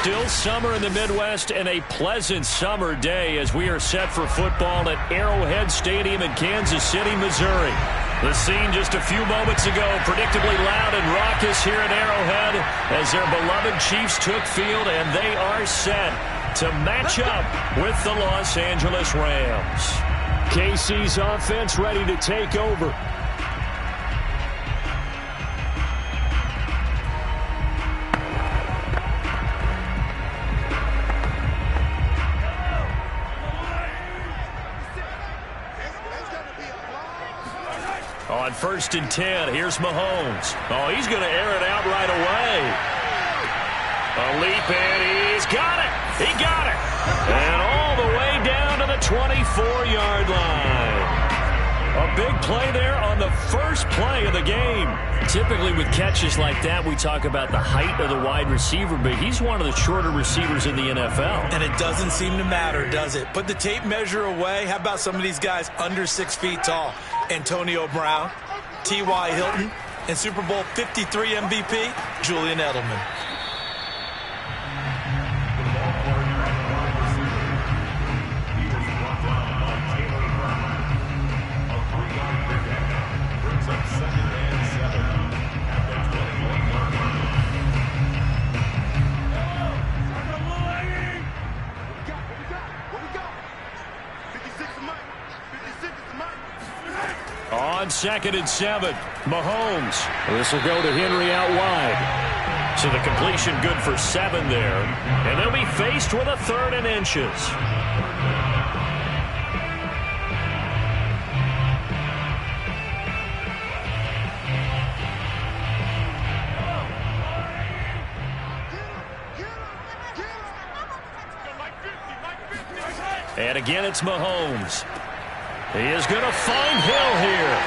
Still summer in the Midwest and a pleasant summer day as we are set for football at Arrowhead Stadium in Kansas City, Missouri. The scene just a few moments ago, predictably loud and raucous here at Arrowhead as their beloved Chiefs took field, and they are set to match up with the Los Angeles Rams. KC's offense ready to take over. On 1st and 10, here's Mahomes. Oh, he's going to air it out right away. A leap, and he's got it. He got it. And all the way down to the 24-yard line. A big play there on the first play of the game. Typically with catches like that, we talk about the height of the wide receiver, but he's one of the shorter receivers in the NFL. And it doesn't seem to matter, does it? Put the tape measure away. How about some of these guys under 6 feet tall? Antonio Brown, T.Y. Hilton, and Super Bowl 53 MVP, Julian Edelman. On 2nd and 7, Mahomes. This will go to Henry out wide. So the completion good for 7 there. And they'll be faced with a 3rd and inches. And again, it's Mahomes. He is going to find Hill here.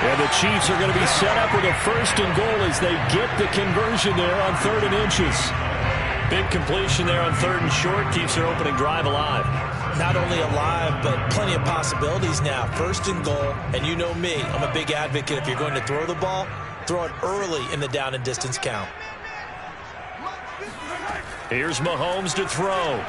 And the Chiefs are going to be set up with a 1st and goal as they get the conversion there on 3rd and inches. Big completion there on 3rd and short keeps their opening drive alive. Not only alive, but plenty of possibilities now. 1st and goal, and you know me, I'm a big advocate. If you're going to throw the ball, throw it early in the down and distance count. Here's Mahomes to throw.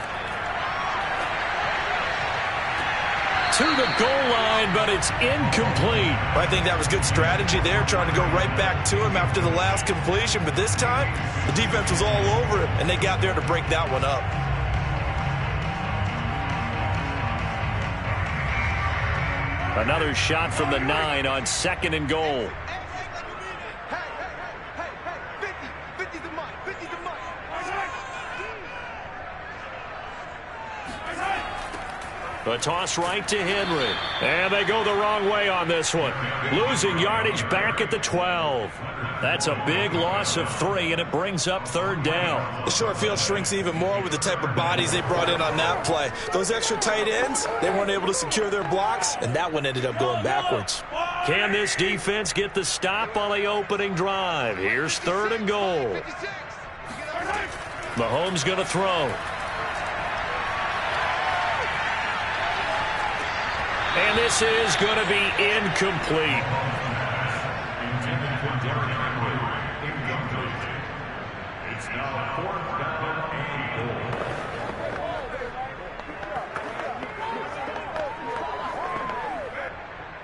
To the goal line, but it's incomplete. I think that was good strategy there, trying to go right back to him after the last completion. But this time, the defense was all over him, and they got there to break that one up. Another shot from the 9 on 2nd and goal. The toss right to Henry. And they go the wrong way on this one. Losing yardage back at the 12. That's a big loss of 3, and it brings up 3rd down. The short field shrinks even more with the type of bodies they brought in on that play. Those extra tight ends, they weren't able to secure their blocks, and that one ended up going backwards. Can this defense get the stop on the opening drive? Here's 3rd and goal. Mahomes going to throw. And this is going to be incomplete. It's now 4th down and goal.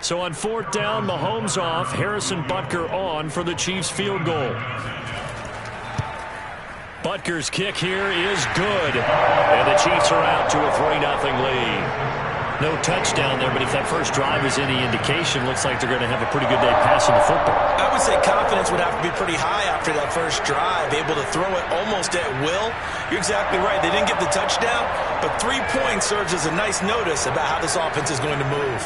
So on 4th down, Mahomes off, Harrison Butker on for the Chiefs field goal. Butker's kick here is good. And the Chiefs are out to a 3-0 lead. No touchdown there, but if that first drive is any indication, looks like they're going to have a pretty good day passing the football. I would say confidence would have to be pretty high after that first drive, able to throw it almost at will. You're exactly right. They didn't get the touchdown, but 3 points serves as a nice notice about how this offense is going to move.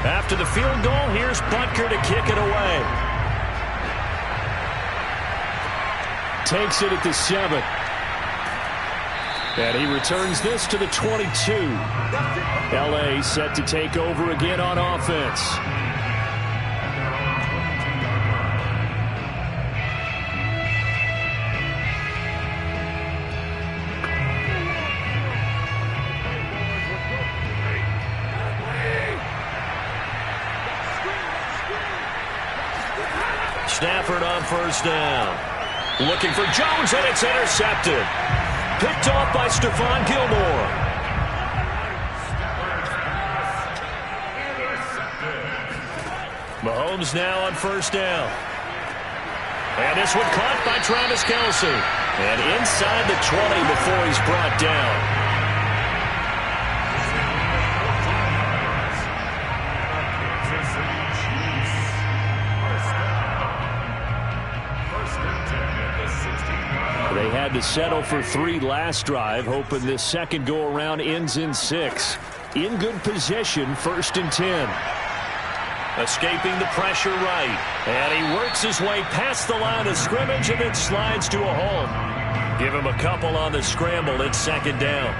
After the field goal, here's Butker to kick it away. Takes it at the 7. And he returns this to the 22. L.A. set to take over again on offense. Stafford on first down. Looking for Jones, and it's intercepted. Picked off by Stephon Gilmore. Mahomes now on first down. And this one caught by Travis Kelce. And inside the 20 before he's brought down. They had to settle for 3 last drive, hoping this second go-around ends in 6. In good position, 1st and 10. Escaping the pressure right. And he works his way past the line of scrimmage and then slides to a hole. Give him a couple on the scramble. It's 2nd down.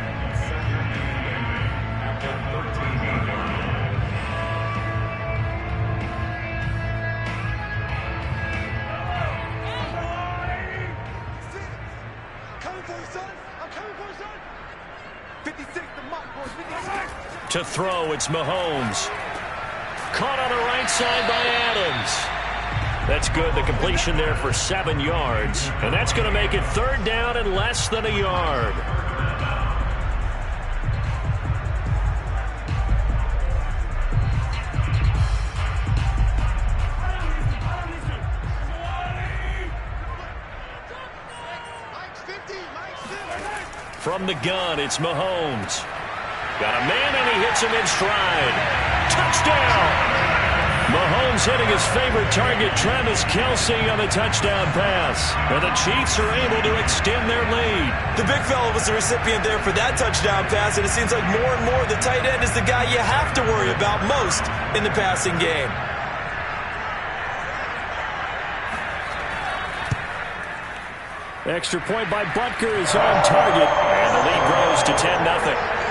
To throw, it's Mahomes. Caught on the right side by Adams. That's good. The completion there for 7 yards. And that's going to make it 3rd down and less than a yard. From the gun, it's Mahomes. Got a man, and he hits him in stride. Touchdown! Mahomes hitting his favorite target, Travis Kelce, on the touchdown pass. And the Chiefs are able to extend their lead. The big fella was the recipient there for that touchdown pass, and it seems like more and more the tight end is the guy you have to worry about most in the passing game. Extra point by Butker is on target, and the lead grows to 10-0.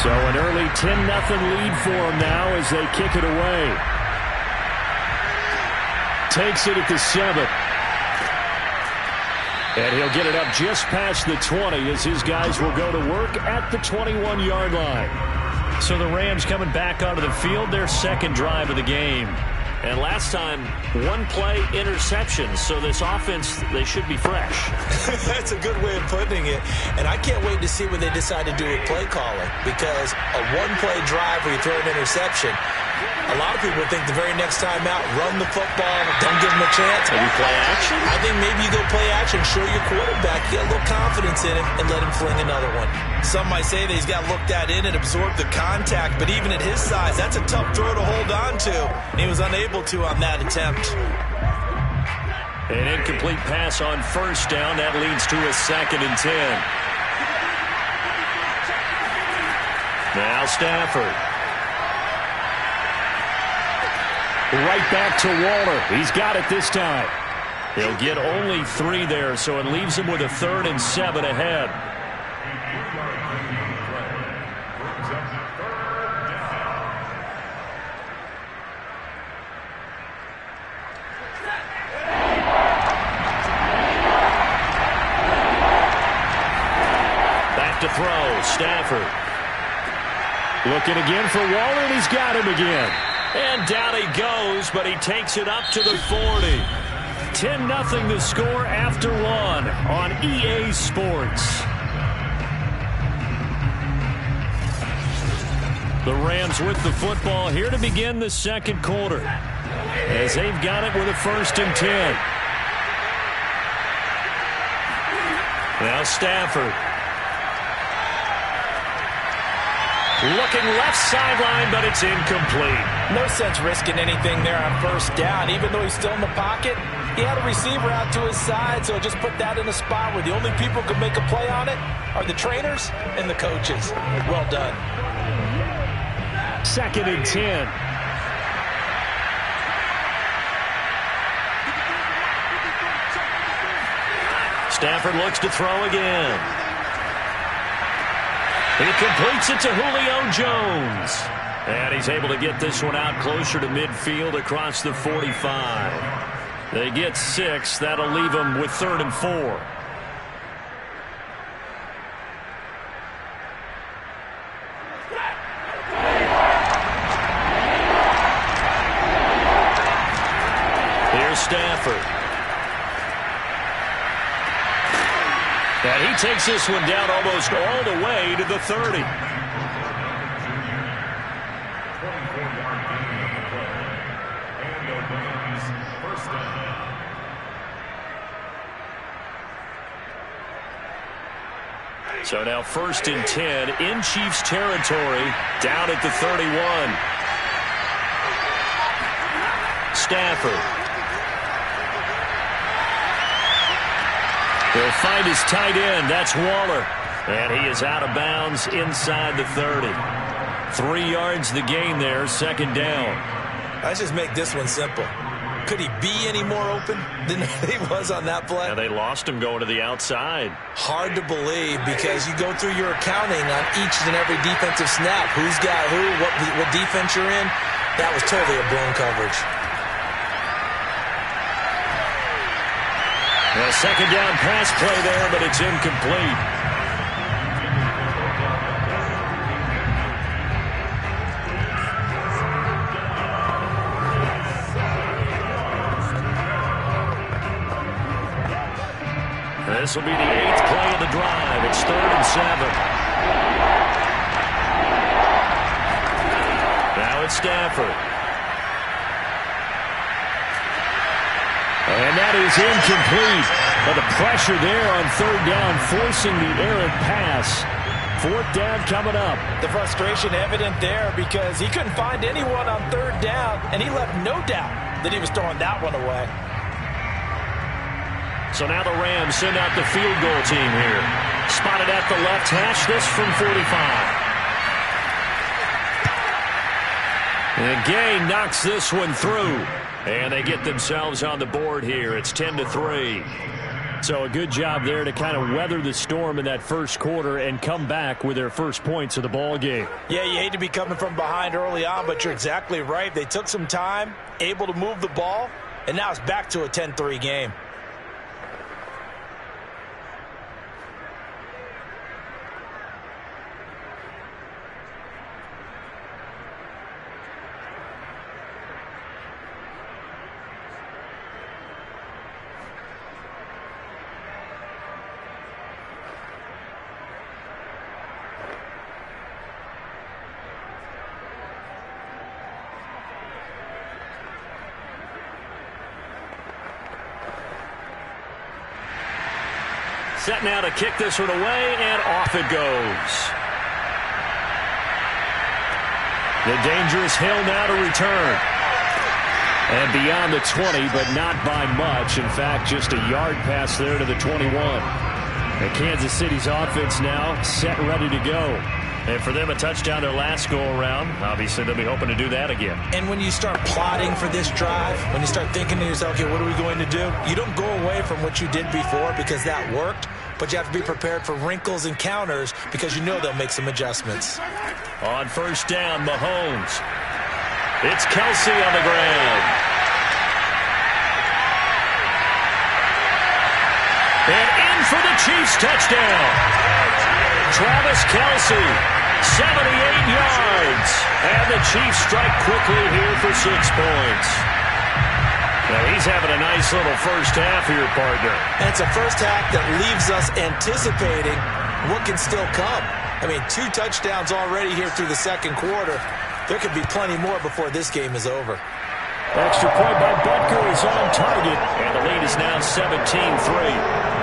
So an early 10-0 lead for him now as they kick it away. Takes it at the 7. And he'll get it up just past the 20 as his guys will go to work at the 21-yard line. So the Rams coming back onto the field, their 2nd drive of the game. And last time, 1-play interception. So this offense, they should be fresh. That's a good way of putting it. And I can't wait to see what they decide to do with play calling. Because a 1-play drive where you throw an interception, a lot of people think the very next time out, run the football, don't give them a chance. Maybe play action? I think maybe you go play action, show your quarterback, get a little confidence in him, and let him fling another one. Some might say that he's got looked at in and absorbed the contact, but even at his size, that's a tough throw to hold on to. And he was unable to on that attempt. An incomplete pass on first down. That leads to a 2nd and 10. Now Stafford. Right back to Waller. He's got it this time. He'll get only 3 there, so it leaves him with a 3rd and 7 ahead. Back to throw, Stafford. Looking again for Waller, and he's got him again. And down he goes, but he takes it up to the 40. 10-0 the score after one on EA Sports. The Rams with the football here to begin the second quarter, as they've got it with a 1st and 10. Now Stafford. Looking left sideline, but it's incomplete. No sense risking anything there on 1st down. Even though he's still in the pocket, he had a receiver out to his side, so just put that in a spot where the only people who can make a play on it are the trainers and the coaches. Well done. 2nd and 10. Stafford looks to throw again. He completes it to Julio Jones. And he's able to get this one out closer to midfield across the 45. They get 6. That'll leave them with 3rd and 4. Here's Stafford. And he takes this one down almost all the way to the 30. So now 1st and 10 in Chiefs territory, down at the 31. Stafford. He'll find his tight end. That's Waller. And he is out of bounds inside the 30. 3 yards the gain there, 2nd down. Let's just make this one simple. Could he be any more open than he was on that play? And they lost him going to the outside. Hard to believe because you go through your accounting on each and every defensive snap. Who's got who, what defense you're in. That was totally a blown coverage. A 2nd down pass play there, but it's incomplete. This will be the 8th play of the drive. It's 3rd and 7. Now it's Stafford. And that is incomplete. But the pressure there on 3rd down, forcing the errant pass. 4th down coming up. The frustration evident there because he couldn't find anyone on 3rd down, and he left no doubt that he was throwing that one away. So now the Rams send out the field goal team here. Spotted at the left hash, this from 45. And Gay knocks this one through. And they get themselves on the board here. It's 10-3. So a good job there to kind of weather the storm in that first quarter and come back with their first points of the ball game. Yeah, you hate to be coming from behind early on, but you're exactly right. They took some time, able to move the ball, and now it's back to a 10-3 game. Set now to kick this one away, and off it goes. The dangerous Hill now to return. And beyond the 20, but not by much. In fact, just a yard pass there to the 21. And Kansas City's offense now set, ready to go. And for them, a touchdown their last go-around. Obviously, they'll be hoping to do that again. And when you start plotting for this drive, when you start thinking to yourself, okay, what are we going to do? You don't go away from what you did before because that worked, but you have to be prepared for wrinkles and counters because you know they'll make some adjustments. On 1st down, Mahomes. It's Kelsey on the ground. And in for the Chiefs touchdown. Travis Kelsey, 78 yards. And the Chiefs strike quickly here for 6 points. Now he's having a nice little first half here, partner. And it's a first half that leaves us anticipating what can still come. I mean, 2 touchdowns already here through the second quarter. There could be plenty more before this game is over. Extra point by Butker is on target, and the lead is now 17-3.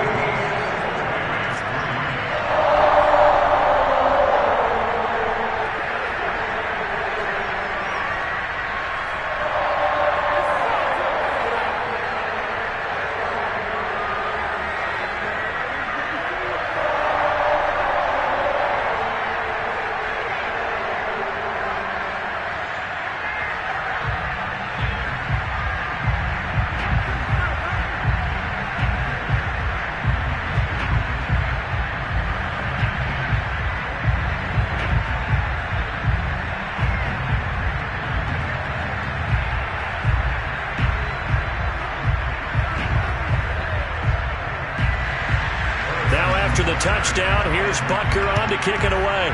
After the touchdown, here's Butker on to kick it away.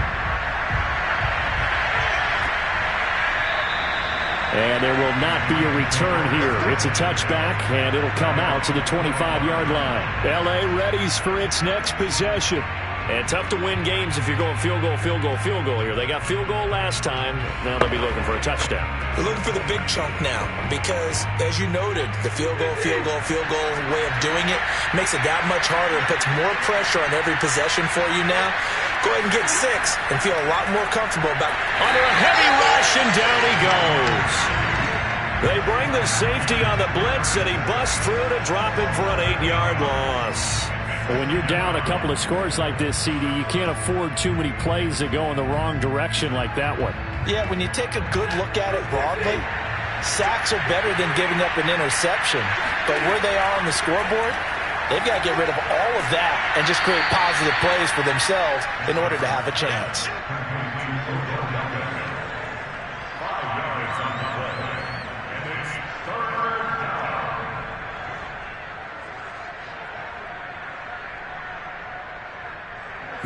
And there will not be a return here. It's a touchback, and it'll come out to the 25-yard line. L.A. readies for its next possession. And tough to win games if you're going field goal, field goal, field goal here. They got field goal last time. Now they'll be looking for a touchdown. They're looking for the big chunk now because, as you noted, the field goal way of doing it makes it that much harder and puts more pressure on every possession for you now. Go ahead and get 6 and feel a lot more comfortable about under a heavy rush, and down he goes. They bring the safety on the blitz, and he busts through to drop him for an 8-yard loss. Well, when you're down a couple of scores like this, CD, you can't afford too many plays that go in the wrong direction like that one. Yeah, when you take a good look at it broadly, sacks are better than giving up an interception. But where they are on the scoreboard, they've got to get rid of all of that and just create positive plays for themselves in order to have a chance.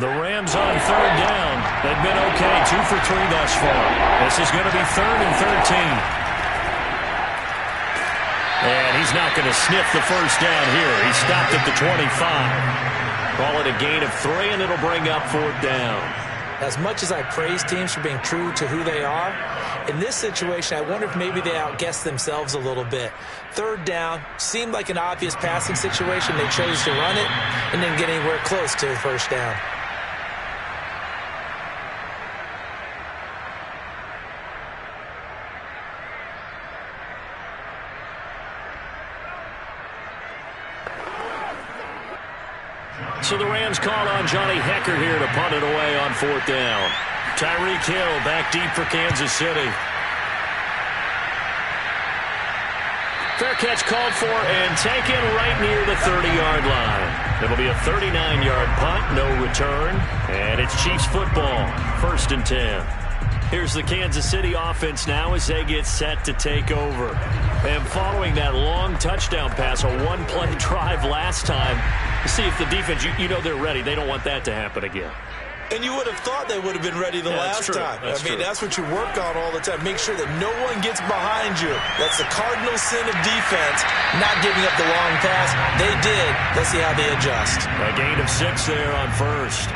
The Rams on 3rd down. They've been okay, 2 for 3 thus far. This is going to be 3rd and 13. And he's not going to sniff the first down here. He stopped at the 25. Call it a gain of 3, and it'll bring up 4th down. As much as I praise teams for being true to who they are, in this situation, I wonder if maybe they outguessed themselves a little bit. 3rd down seemed like an obvious passing situation. They chose to run it and didn't get anywhere close to the first down. So the Rams call on Johnny Hekker here to punt it away on 4th down. Tyreek Hill back deep for Kansas City. Fair catch called for and taken right near the 30-yard line. It'll be a 39-yard punt, no return, and it's Chiefs football, 1st and 10. Here's the Kansas City offense now as they get set to take over. And following that long touchdown pass, a one-play drive last time, to see if the defense, you know they're ready. They don't want that to happen again. And you would have thought they would have been ready the last time. That's what you work on all the time. Make sure that no one gets behind you. That's the cardinal sin of defense, not giving up the long pass. They did. Let's see how they adjust. A gain of 6 there on 1st.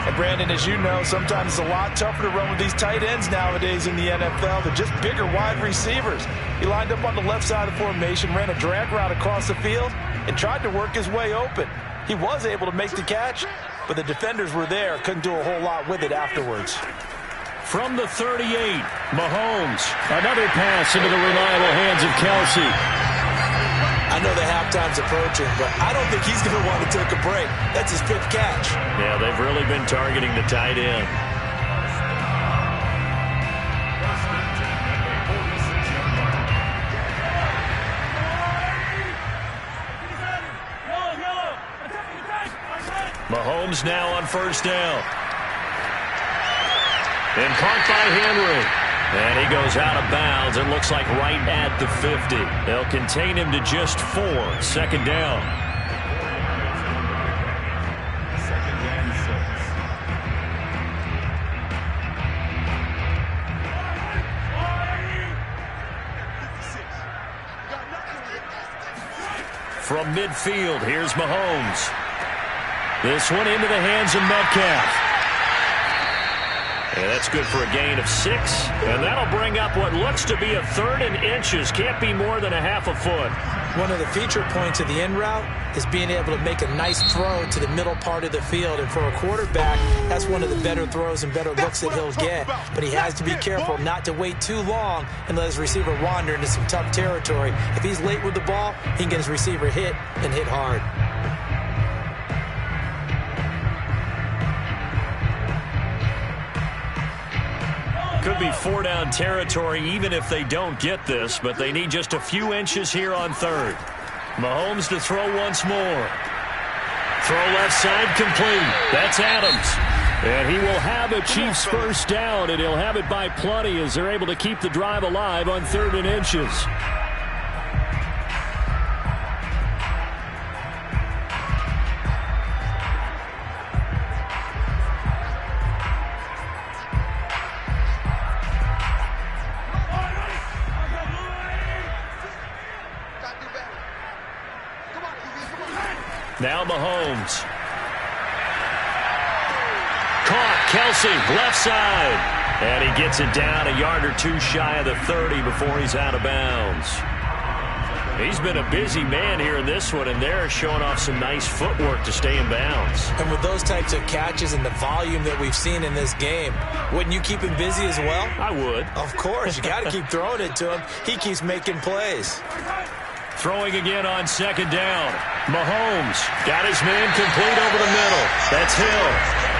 And Brandon, as you know, sometimes it's a lot tougher to run with these tight ends nowadays in the NFL. They're just bigger wide receivers. He lined up on the left side of the formation, ran a drag route across the field, and tried to work his way open. He was able to make the catch, but the defenders were there, couldn't do a whole lot with it afterwards. From the 38, Mahomes. Another pass into the reliable hands of Kelsey. I know the halftime's approaching, but I don't think he's going to want to take a break. That's his 5th catch. Yeah, they've really been targeting the tight end. Mahomes now on 1st down. And caught by Henry. And he goes out of bounds. It looks like right at the 50. They'll contain him to just 4. 2nd down. From midfield, here's Mahomes. This one into the hands of Metcalf. And that's good for a gain of 6. And that'll bring up what looks to be a 3rd and inches. Can't be more than a half a foot. One of the feature points of the in route is being able to make a nice throw to the middle part of the field. And for a quarterback, that's one of the better throws and better looks that he'll get. But he has to be careful not to wait too long and let his receiver wander into some tough territory. If he's late with the ball, he can get his receiver hit and hit hard. Could be 4-down territory even if they don't get this, but they need just a few inches here on 3rd. Mahomes to throw once more. Throw left side complete. That's Adams. And he will have a Chiefs first down, and he'll have it by plenty as they're able to keep the drive alive on 3rd and inches. Now Mahomes. Caught. Kelsey, left side. And he gets it down a yard or 2 shy of the 30 before he's out of bounds. He's been a busy man here in this one, and they're showing off some nice footwork to stay in bounds. And with those types of catches and the volume that we've seen in this game, wouldn't you keep him busy as well? I would. Of course. You got to keep throwing it to him. He keeps making plays. Throwing again on 2nd down. Mahomes got his man complete over the middle. That's Hill.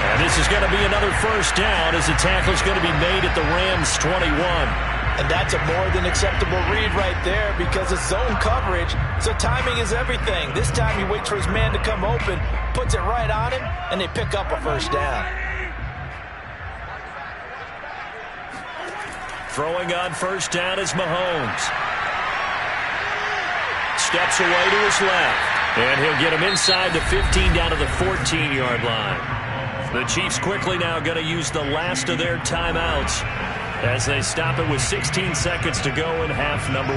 And this is going to be another first down as the tackle's going to be made at the Rams' 21. And that's a more than acceptable read right there because it's zone coverage, so timing is everything. This time he waits for his man to come open, puts it right on him, and they pick up a first down. Throwing on first down is Mahomes. Steps away to his left. And he'll get him inside the 15 down to the 14-yard line. The Chiefs quickly now going to use the last of their timeouts as they stop it with 16 seconds to go in half number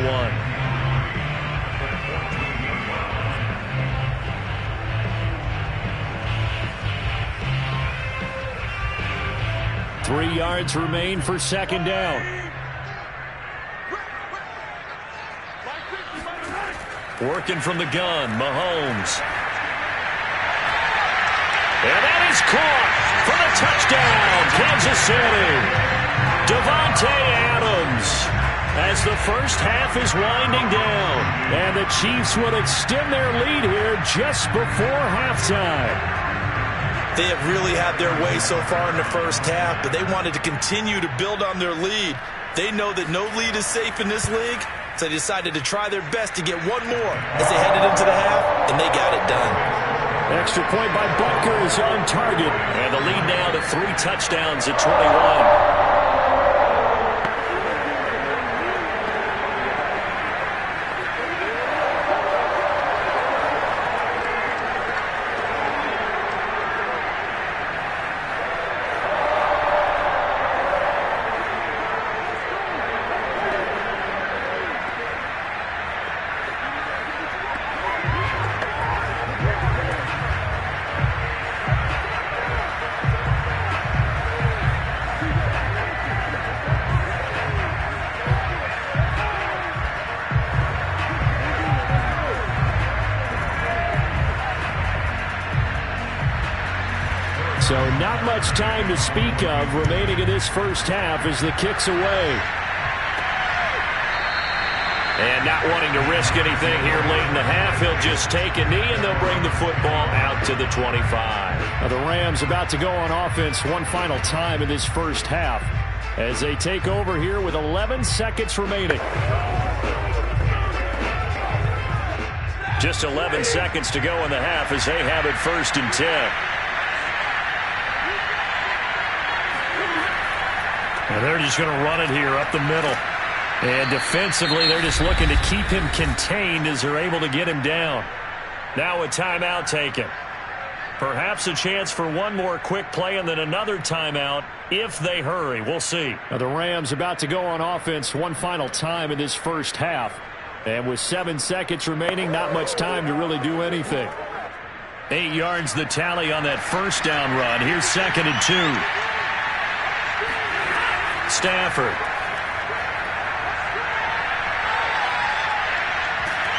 1. 3 yards remain for 2nd down. Working from the gun, Mahomes. And that is caught for the touchdown, Kansas City. Davante Adams as the first half is winding down. And the Chiefs will extend their lead here just before halftime. They have really had their way so far in the first half, but they wanted to continue to build on their lead. They know that no lead is safe in this league, so they decided to try their best to get one more as they headed into the half, and they got it done. Extra point by Butker is on target. And the lead now to 3 touchdowns at 21. So not much time to speak of remaining in this first half as the kick's away. And not wanting to risk anything here late in the half, he'll just take a knee and they'll bring the football out to the 25. Now the Rams about to go on offense one final time in this first half as they take over here with 11 seconds remaining. Just 11 seconds to go in the half as they have it 1st and 10. And they're just going to run it here up the middle. And defensively, they're just looking to keep him contained as they're able to get him down. Now a timeout taken. Perhaps a chance for one more quick play and then another timeout if they hurry. We'll see. Now the Rams about to go on offense one final time in this first half And with 7 seconds remaining, not much time to really do anything. 8 yards the tally on that first down run. Here's 2nd and 2. Stafford.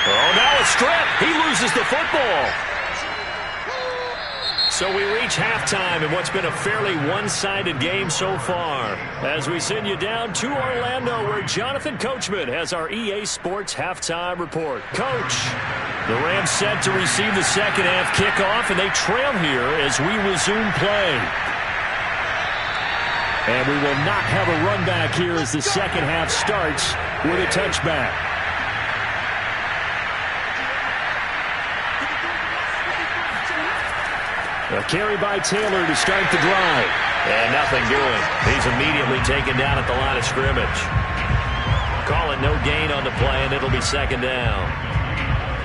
Oh, now a strip. He loses the football. So we reach halftime in what's been a fairly one-sided game so far. As we send you down to Orlando, where Jonathan Coachman has our EA Sports halftime report. Coach. The Rams set to receive the second half kickoff, and they trail here as we resume play. And we will not have a run back here as the second half starts with a touchback. A carry by Taylor to start the drive. And nothing doing. He's immediately taken down at the line of scrimmage. Call it no gain on the play, and it'll be second down.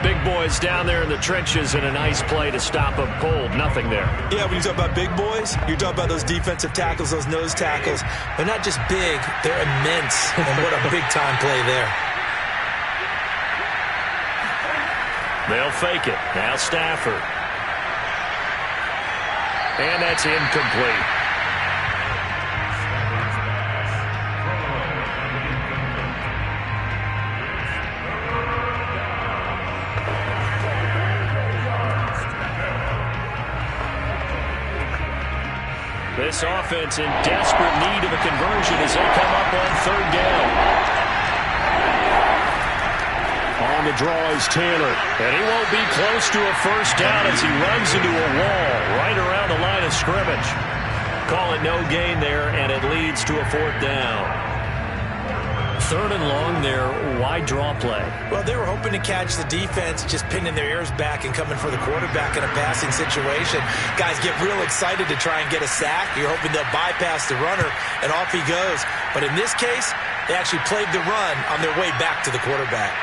Big boys down there in the trenches, and a nice play to stop them cold. Nothing there. Yeah, when you talk about big boys, you're talking about those defensive tackles, those nose tackles. They're not just big, they're immense. And what a big-time play there. They'll fake it. Now Stafford. And that's incomplete. This offense in desperate need of a conversion as they come up on 3rd down. On the draw is Taylor. And he won't be close to a first down as he runs into a wall right around the line of scrimmage. Call it no gain there, and it leads to a 4th down. 3rd and long there. Why draw play? Well, they were hoping to catch the defense, just pinning their ears back and coming for the quarterback in a passing situation. Guys get real excited to try and get a sack. You're hoping they'll bypass the runner, and off he goes. But in this case, they actually played the run on their way back to the quarterback.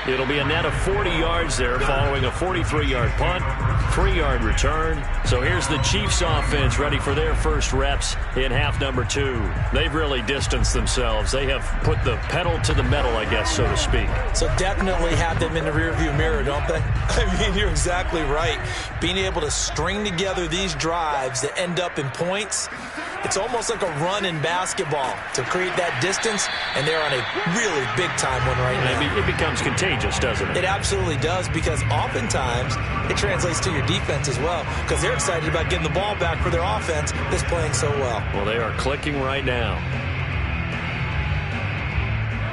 It'll be a net of 40 yards there following a 43-yard punt, 3-yard return. So here's the Chiefs offense ready for their first reps in half number 2. They've really distanced themselves. They have put the pedal to the metal, I guess, so to speak. So definitely have them in the rearview mirror, don't they? I mean, you're exactly right. Being able to string together these drives that end up in points, it's almost like a run in basketball to create that distance, and they're on a really big-time one right now. It becomes contagious, doesn't it? It absolutely does, because oftentimes it translates to your defense as well, because they're excited about getting the ball back for their offense that's playing so well. Well, they are clicking right now.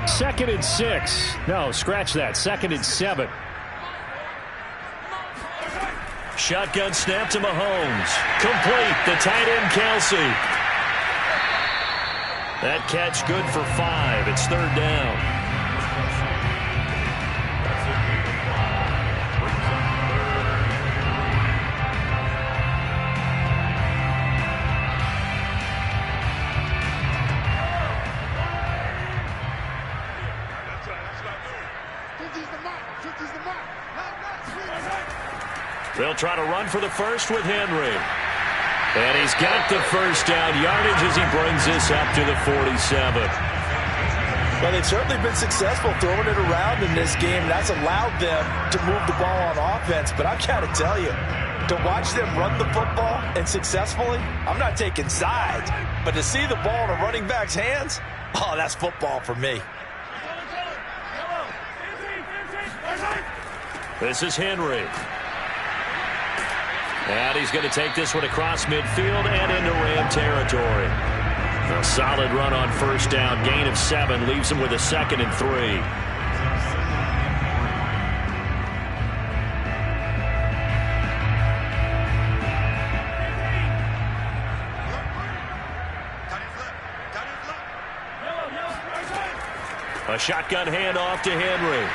2nd and 6. No, scratch that. 2nd and 7. Shotgun snap to Mahomes. Complete. The tight end, Kelsey. That catch good for 5. It's 3rd down. They'll try to run for the first with Henry. And he's got the first down yardage as he brings this up to the 47. Well, they've certainly been successful throwing it around in this game. That's allowed them to move the ball on offense. But I've got to tell you, to watch them run the football and successfully, I'm not taking sides. But to see the ball in a running back's hands, oh, that's football for me. This is Henry. And he's going to take this one across midfield and into Ram territory. A solid run on first down. Gain of 7 leaves him with a 2nd and 3. A shotgun handoff to Henry.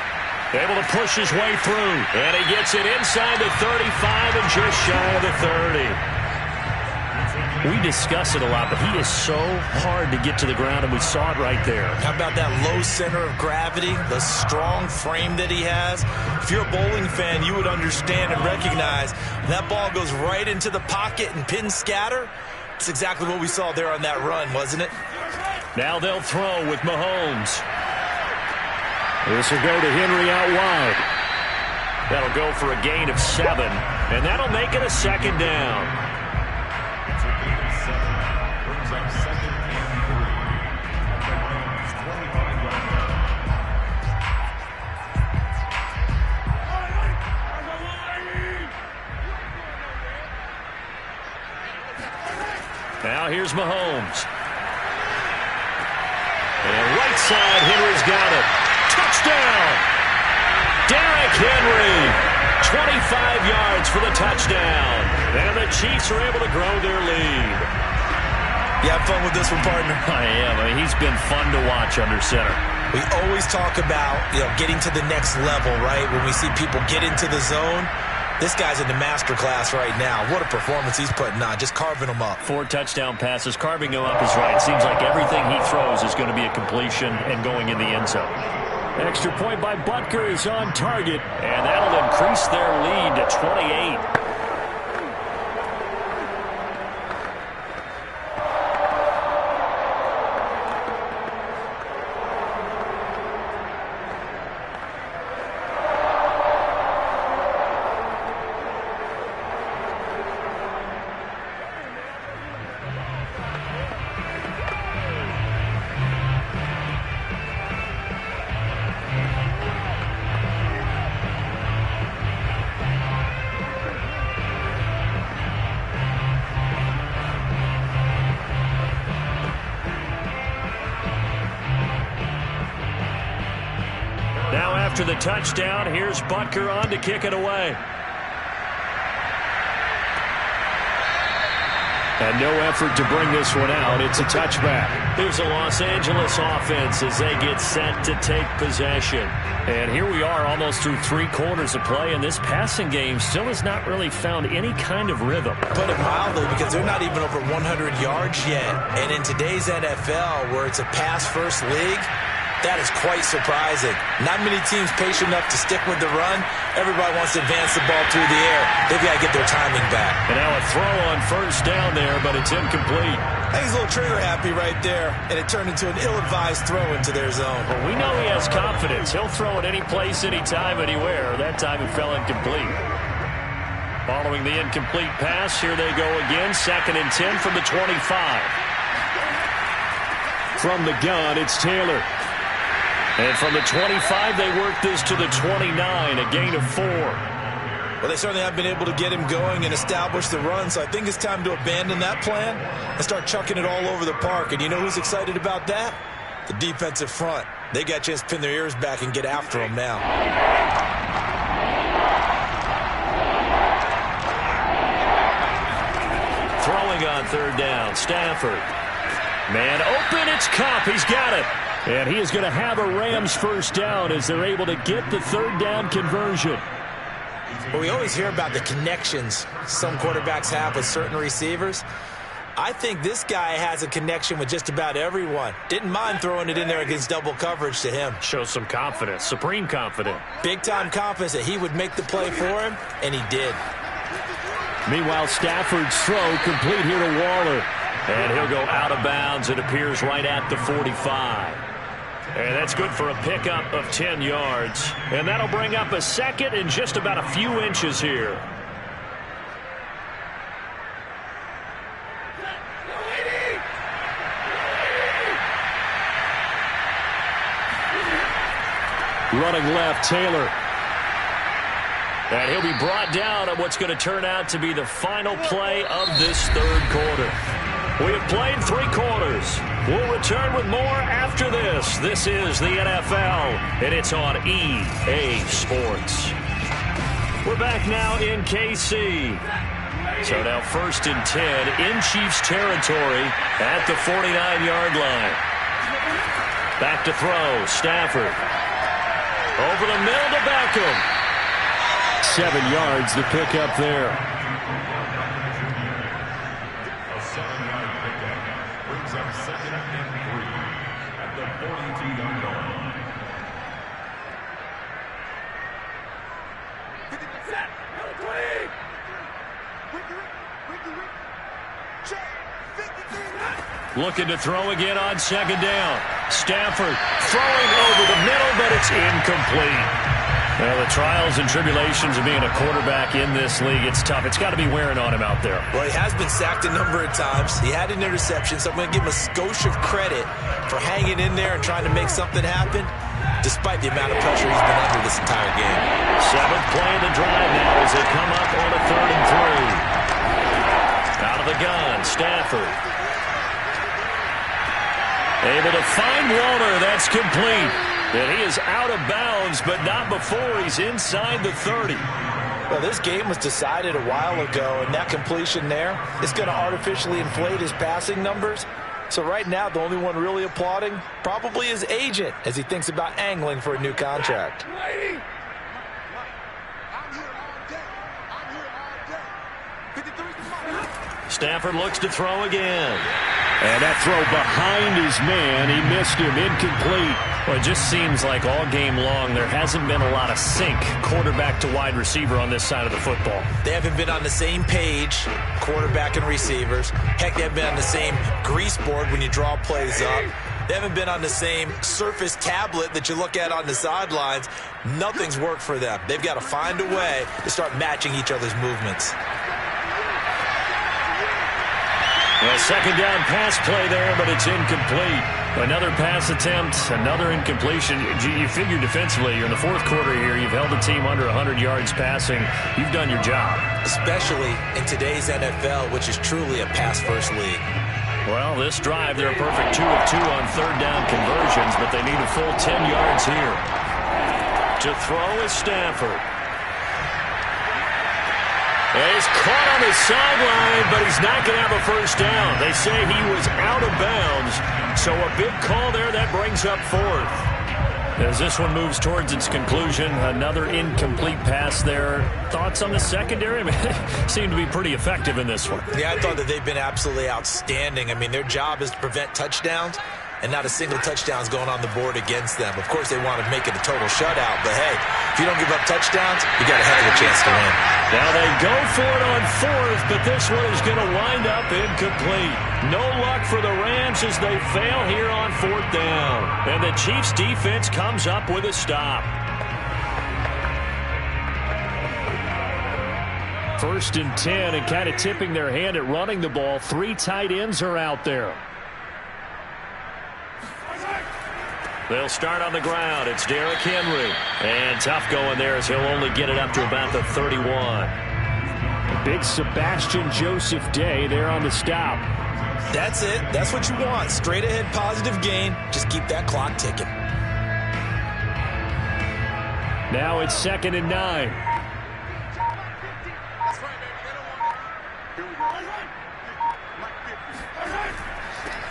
Able to push his way through. And he gets it inside the 35 and just shy of the 30. We discuss it a lot, but he is so hard to get to the ground, and we saw it right there. How about that low center of gravity, the strong frame that he has? If you're a bowling fan, you would understand and recognize that ball goes right into the pocket and pin scatter. It's exactly what we saw there on that run, wasn't it? Now they'll throw with Mahomes. This will go to Henry out wide. That'll go for a gain of 7, and that'll make it a second down. Now here's Mahomes. And right side, Henry's got it. Touchdown! Derrick Henry, 25 yards for the touchdown. And the Chiefs are able to grow their lead. You have fun with this one, partner? I am. I mean, he's been fun to watch under center. We always talk about, getting to the next level, right? When we see people get into the zone, this guy's in the master class right now. What a performance he's putting on, just carving them up. 4 touchdown passes. Carving him up is right. It seems like everything he throws is going to be a completion and going in the end zone. Extra point by Butker is on target. And that'll increase their lead to 28. Now after the touchdown, here's Butker on to kick it away. And no effort to bring this one out. It's a touchback. Here's the Los Angeles offense as they get set to take possession. And here we are almost through 3 quarters of play, and this passing game still has not really found any kind of rhythm. Put it mildly, because they're not even over 100 yards yet. And in today's NFL, where it's a pass-first league, that is quite surprising. Not many teams patient enough to stick with the run. Everybody wants to advance the ball through the air. They've got to get their timing back. And now a throw on first down there, but it's incomplete. I think he's a little trigger happy right there, and it turned into an ill-advised throw into their zone. Well, we know he has confidence. He'll throw it any place, anytime, anywhere. That time it fell incomplete. Following the incomplete pass, here they go again. 2nd and 10 from the 25. From the gun, it's Taylor. And from the 25, they work this to the 29, a gain of 4. Well, they certainly have been able to get him going and establish the run, so I think it's time to abandon that plan and start chucking it all over the park. And you know who's excited about that? The defensive front. They got a chance to pin their ears back and get after him now. Throwing on 3rd down, Stafford. Man open, it's Kupp. He's got it. And he is going to have a Rams first down as they're able to get the 3rd down conversion. Well, we always hear about the connections some quarterbacks have with certain receivers. I think this guy has a connection with just about everyone. Didn't mind throwing it in there against double coverage to him. Shows some confidence, supreme confidence. Big-time confidence that he would make the play for him, and he did. Meanwhile, Stafford's throw complete here to Waller. And he'll go out of bounds. It appears right at the 45. And that's good for a pickup of 10 yards. And that'll bring up a 2nd and just about a few inches here. Running left, Taylor. And he'll be brought down on what's going to turn out to be the final play of this 3rd quarter. We have played 3 quarters. We'll return with more after this. This is the NFL, and it's on EA Sports. We're back now in KC. So now 1st and 10 in Chiefs territory at the 49-yard line. Back to throw, Stafford. Over the middle to Beckham. 7 yards to pick up there. A 7-yard pickup brings up 2nd and 3 at the 42-yard line. Looking to throw again on second down. Stafford throwing over the middle, but it's incomplete. Well, the trials and tribulations of being a quarterback in this league, it's tough. It's got to be wearing on him out there. Well, he has been sacked a number of times. He had an interception, so I'm going to give him a skosh of credit for hanging in there and trying to make something happen, despite the amount of pressure he's been under this entire game. 7th play of the drive now as they come up on a 3rd and 3. Out of the gun, Stafford. Able to find Walter. That's complete. And he is out of bounds, but not before he's inside the 30. Well, this game was decided a while ago, and that completion there is going to artificially inflate his passing numbers. So right now, the only one really applauding probably his agent as he thinks about angling for a new contract. Stafford looks to throw again. And that throw behind his man, he missed him, incomplete. Well, it just seems like all game long there hasn't been a lot of sync quarterback to wide receiver on this side of the football. They haven't been on the same page, quarterback and receivers. Heck, they haven't been on the same grease board when you draw plays up. They haven't been on the same surface tablet that you look at on the sidelines. Nothing's worked for them. They've got to find a way to start matching each other's movements. Well, second down pass play there, but it's incomplete. Another pass attempt, another incompletion. You figure defensively, you're in the 4th quarter here. You've held the team under 100 yards passing. You've done your job. Especially in today's NFL, which is truly a pass-first league. Well, this drive, they're a perfect 2 of 2 on 3rd down conversions, but they need a full 10 yards here. To throw is Stafford. He's caught on the sideline, but he's not going to have a first down. They say he was out of bounds, so a big call there that brings up 4th. As this one moves towards its conclusion, another incomplete pass there. Thoughts on the secondary? I mean, seem to be pretty effective in this one. Yeah, I thought that they've been absolutely outstanding. I mean, their job is to prevent touchdowns, and not a single touchdown's going on the board against them. Of course, they want to make it a total shutout, but hey, if you don't give up touchdowns, you got a heck of a chance to win. Now they go for it on 4th, but this one is going to wind up incomplete. No luck for the Rams as they fail here on 4th down. And the Chiefs defense comes up with a stop. 1st and 10, and kind of tipping their hand at running the ball. 3 tight ends are out there. They'll start on the ground. It's Derrick Henry. And tough going there as he'll only get it up to about the 31. Big Sebastian Joseph Day there on the stop. That's it. That's what you want. Straight ahead positive gain. Just keep that clock ticking. Now it's 2nd and 9.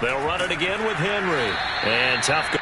They'll run it again with Henry. And tough.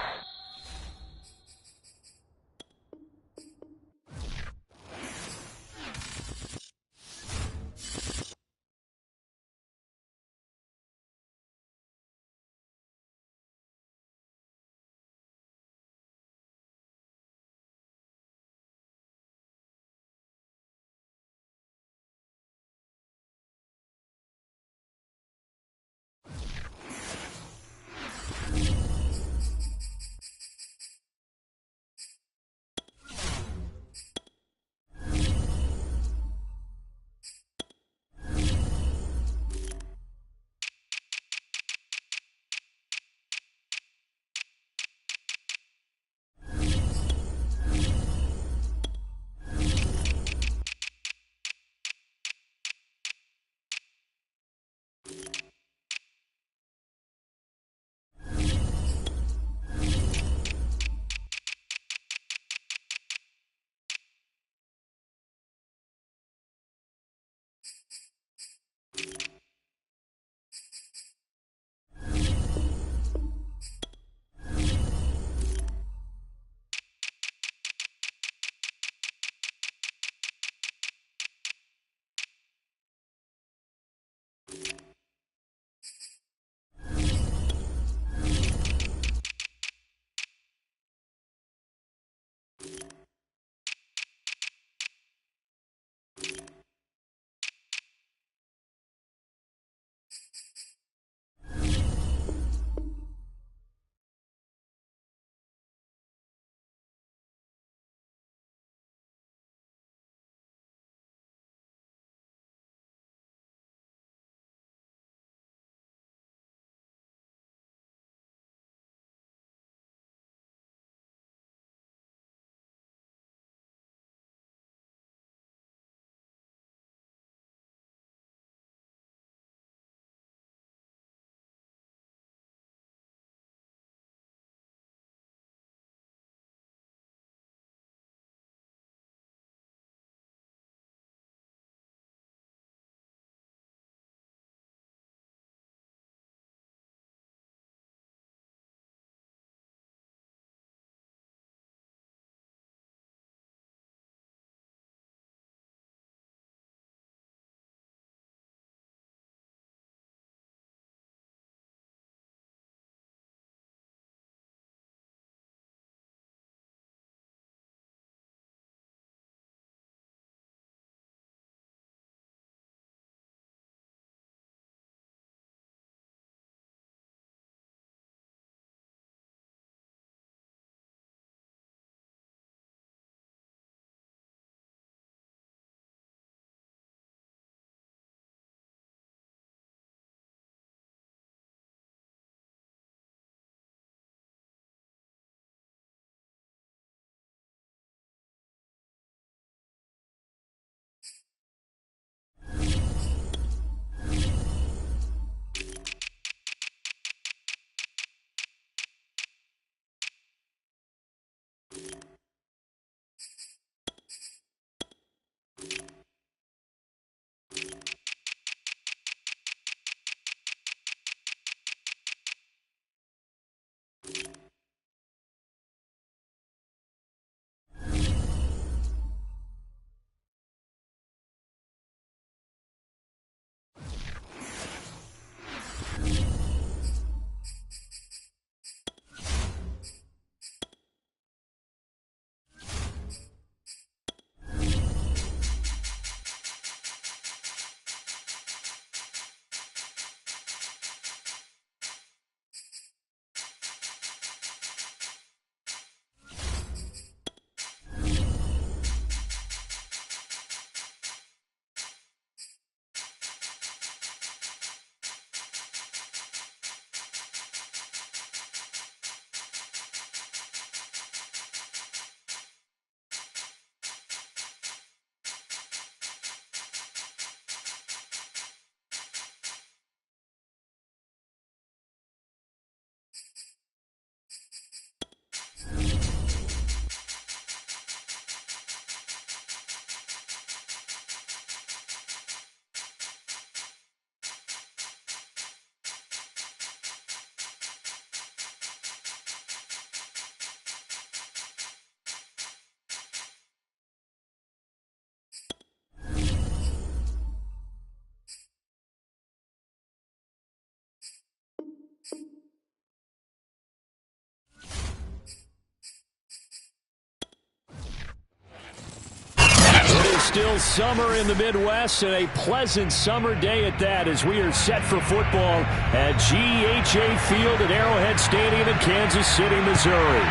still summer in the Midwest, and a pleasant summer day at that as we are set for football at GEHA Field at Arrowhead Stadium in Kansas City, Missouri.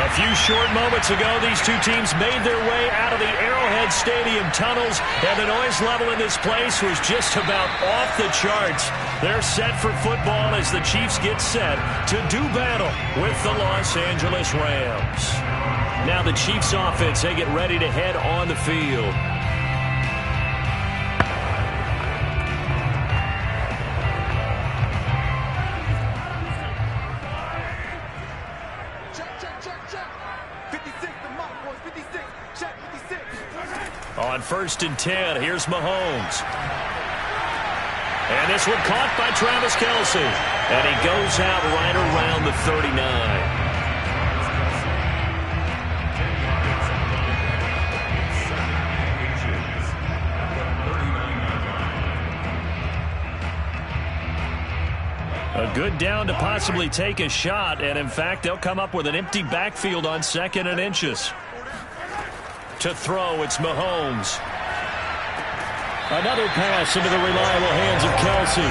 A few short moments ago, these two teams made their way out of the Arrowhead Stadium tunnels, and the noise level in this place was just about off the charts. They're set for football as the Chiefs get set to do battle with the Los Angeles Rams. Now the Chiefs offense, they get ready to head on the field. On 1st and 10, here's Mahomes. And this one caught by Travis Kelce. And he goes out right around the 39. A good down to possibly take a shot, and in fact, they'll come up with an empty backfield on 2nd and inches. To throw, it's Mahomes. Another pass into the reliable hands of Kelce.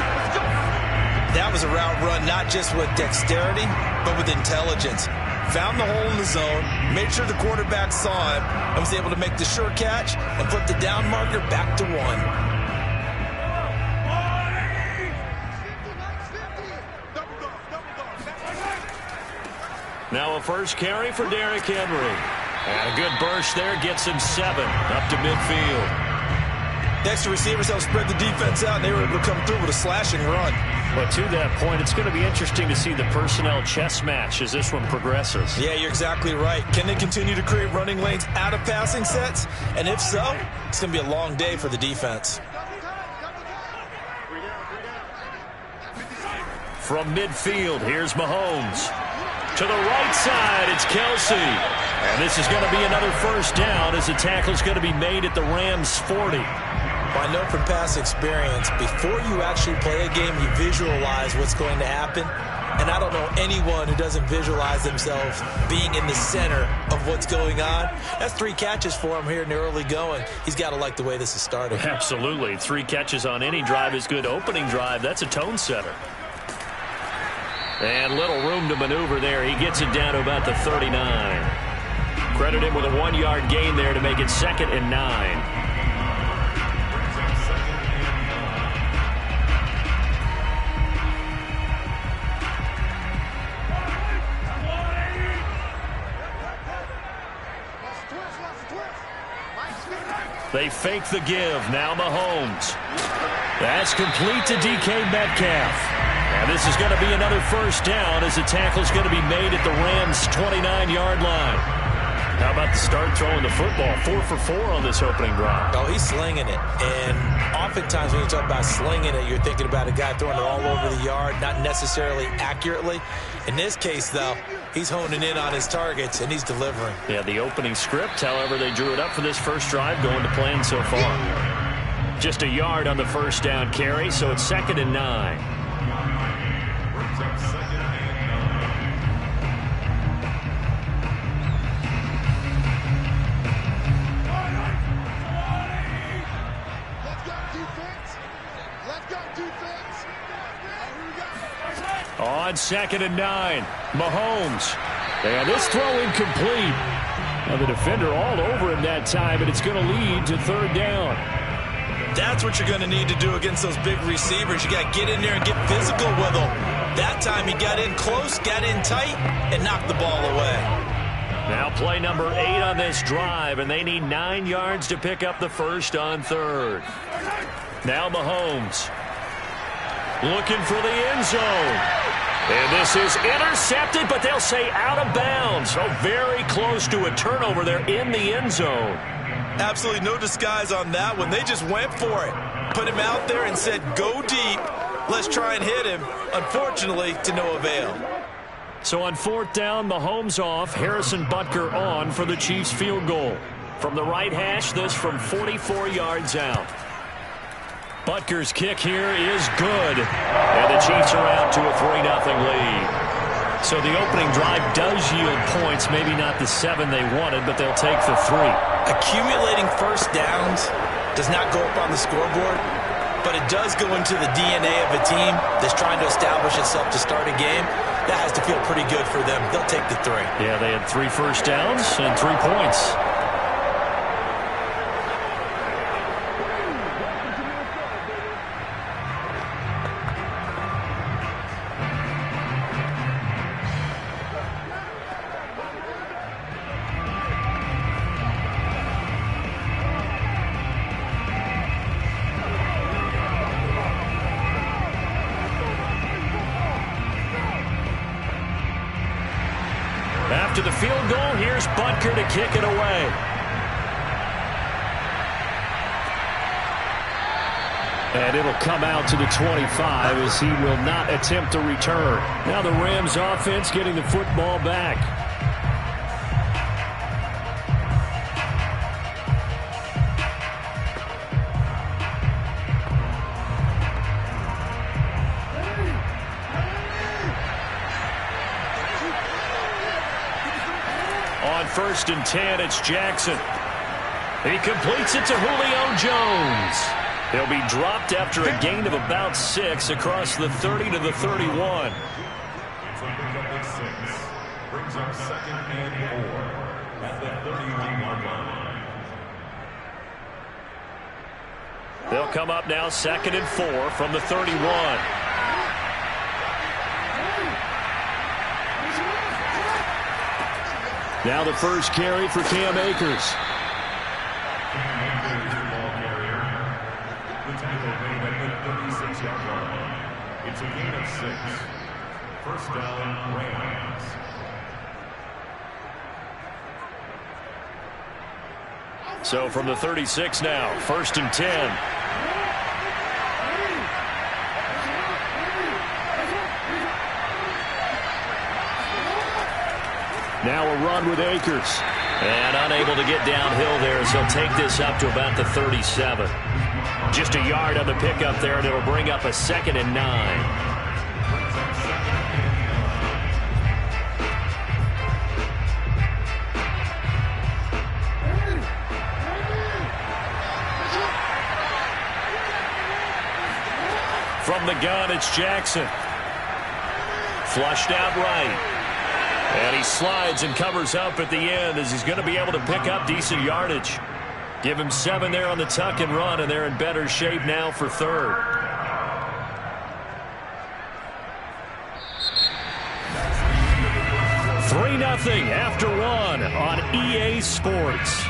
That was a route run not just with dexterity, but with intelligence. Found the hole in the zone, made sure the quarterback saw him, and was able to make the sure catch and put the down marker back to 1. Now a first carry for Derrick Henry. And a good burst there gets him 7 up to midfield. Next, the receivers helped spread the defense out, and they were able to come through with a slashing run. But to that point, it's going to be interesting to see the personnel chess match as this one progresses. Yeah, you're exactly right. Can they continue to create running lanes out of passing sets? And if so, it's going to be a long day for the defense. From midfield, here's Mahomes. To the right side, it's Kelce. And this is going to be another first down as the tackle's going to be made at the Rams' 40. Well, I know from past experience, before you actually play a game, you visualize what's going to happen. And I don't know anyone who doesn't visualize themselves being in the center of what's going on. That's 3 catches for him here in the early going. He's got to like the way this is starting. Absolutely. 3 catches on any drive is good. Opening drive, that's a tone setter. And little room to maneuver there. He gets it down to about the 39. Credit him with a 1-yard gain there to make it 2nd and 9. They fake the give. Now Mahomes. That's complete to DK Metcalf. And this is going to be another first down as the tackle's going to be made at the Rams' 29-yard line. How about the start throwing the football? 4 for 4 on this opening drive. Oh, he's slinging it. And oftentimes when you talk about slinging it, you're thinking about a guy throwing it all over the yard, not necessarily accurately. In this case, though, he's honing in on his targets, and he's delivering. Yeah, the opening script, however, they drew it up for this first drive, going to plan so far. Just a yard on the first down carry, so it's 2nd and 9. On 2nd and 9, Mahomes. And this throw incomplete. Now the defender all over him that time, and it's going to lead to 3rd down. That's what you're going to need to do against those big receivers. You got to get in there and get physical with them. That time he got in close, got in tight, and knocked the ball away. Now play number 8 on this drive, and they need 9 yards to pick up the first on 3rd. Now Mahomes looking for the end zone. And this is intercepted, but they'll say out of bounds. So very close to a turnover there in the end zone. Absolutely no disguise on that one. They just went for it. Put him out there and said, go deep. Let's try and hit him. Unfortunately, to no avail. So on 4th down, Mahomes off. Harrison Butker on for the Chiefs field goal. From the right hash, this from 44 yards out. Butker's kick here is good. And the Chiefs are out to a 3-0 lead. So the opening drive does yield points, maybe not the 7 they wanted, but they'll take the 3. Accumulating first downs does not go up on the scoreboard, but it does go into the DNA of a team that's trying to establish itself to start a game. That has to feel pretty good for them. They'll take the 3. Yeah, they had 3 first downs and 3 points. After the field goal, here's Butker to kick it away. And it'll come out to the 25 as he will not attempt a return. Now the Rams offense getting the football back. On 1st and 10, it's Jackson. He completes it to Julio Jones. He'll be dropped after a gain of about 6 across the 30 to the 31. It's a pickup at 6. Brings up 2nd and 4 at the 31-yard line. They'll come up now 2nd and 4 from the 31. Now the first carry for Cam Akers. Cam Akers, ball carrier. The tackle made at the 36-yard line. It's a gain of 6. First down, Rams. So from the 36 now, 1st and 10. Now a run with Akers. And unable to get downhill there as he'll take this up to about the 37. Just a yard on the pickup there, and it'll bring up a 2nd and 9. From the gun, it's Jackson. Flushed out right. And he slides and covers up at the end as he's going to be able to pick up decent yardage. Give him 7 there on the tuck and run, and they're in better shape now for 3rd. Three 3-0 after 1 on EA Sports.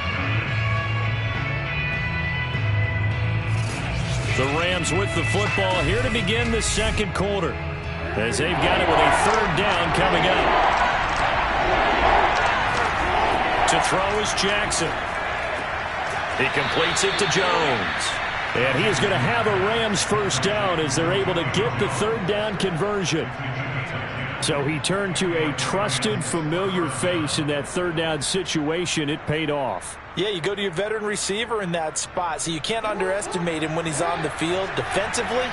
The Rams with the football here to begin the 2nd quarter, as they've got it with a 3rd down coming up. To throw is Jackson. He completes it to Jones. And he is going to have a Rams first down as they're able to get the 3rd down conversion. So he turned to a trusted, familiar face in that 3rd down situation. It paid off. Yeah, you go to your veteran receiver in that spot, so you can't underestimate him when he's on the field. Defensively,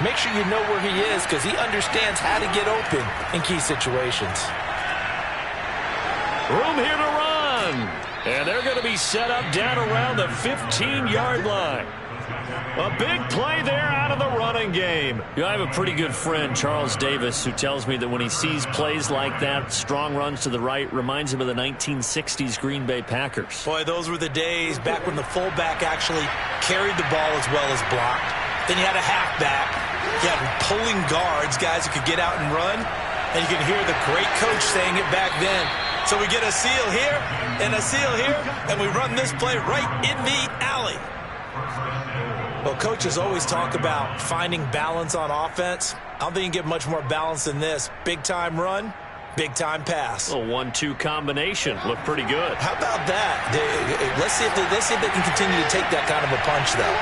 make sure you know where he is because he understands how to get open in key situations. Room here to run. And they're going to be set up down around the 15-yard line. A big play there out of the running game. You know, I have a pretty good friend, Charles Davis, who tells me that when he sees plays like that, strong runs to the right, reminds him of the 1960s Green Bay Packers. Boy, those were the days back when the fullback actually carried the ball as well as blocked. Then you had a halfback. You had pulling guards, guys who could get out and run. And you can hear the great coach saying it back then. So we get a seal here and a seal here, and we run this play right in the alley. Well, coaches always talk about finding balance on offense. I don't think you can get much more balance than this. Big-time run, big-time pass. A 1-2 combination. Looked pretty good. How about that? Let's see if they can continue to take that kind of a punch, though.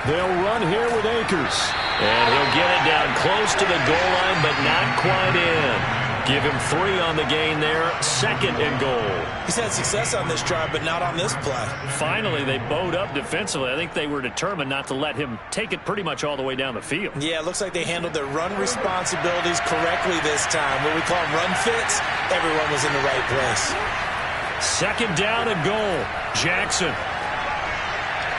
They'll run here with Akers. And he'll get it down close to the goal line, but not quite in. Give him 3 on the gain there. 2nd and goal. He's had success on this drive, but not on this play. Finally, they bowed up defensively. I think they were determined not to let him take it pretty much all the way down the field. Yeah, it looks like they handled their run responsibilities correctly this time. What we call them run fits, everyone was in the right place. 2nd down and goal. Jackson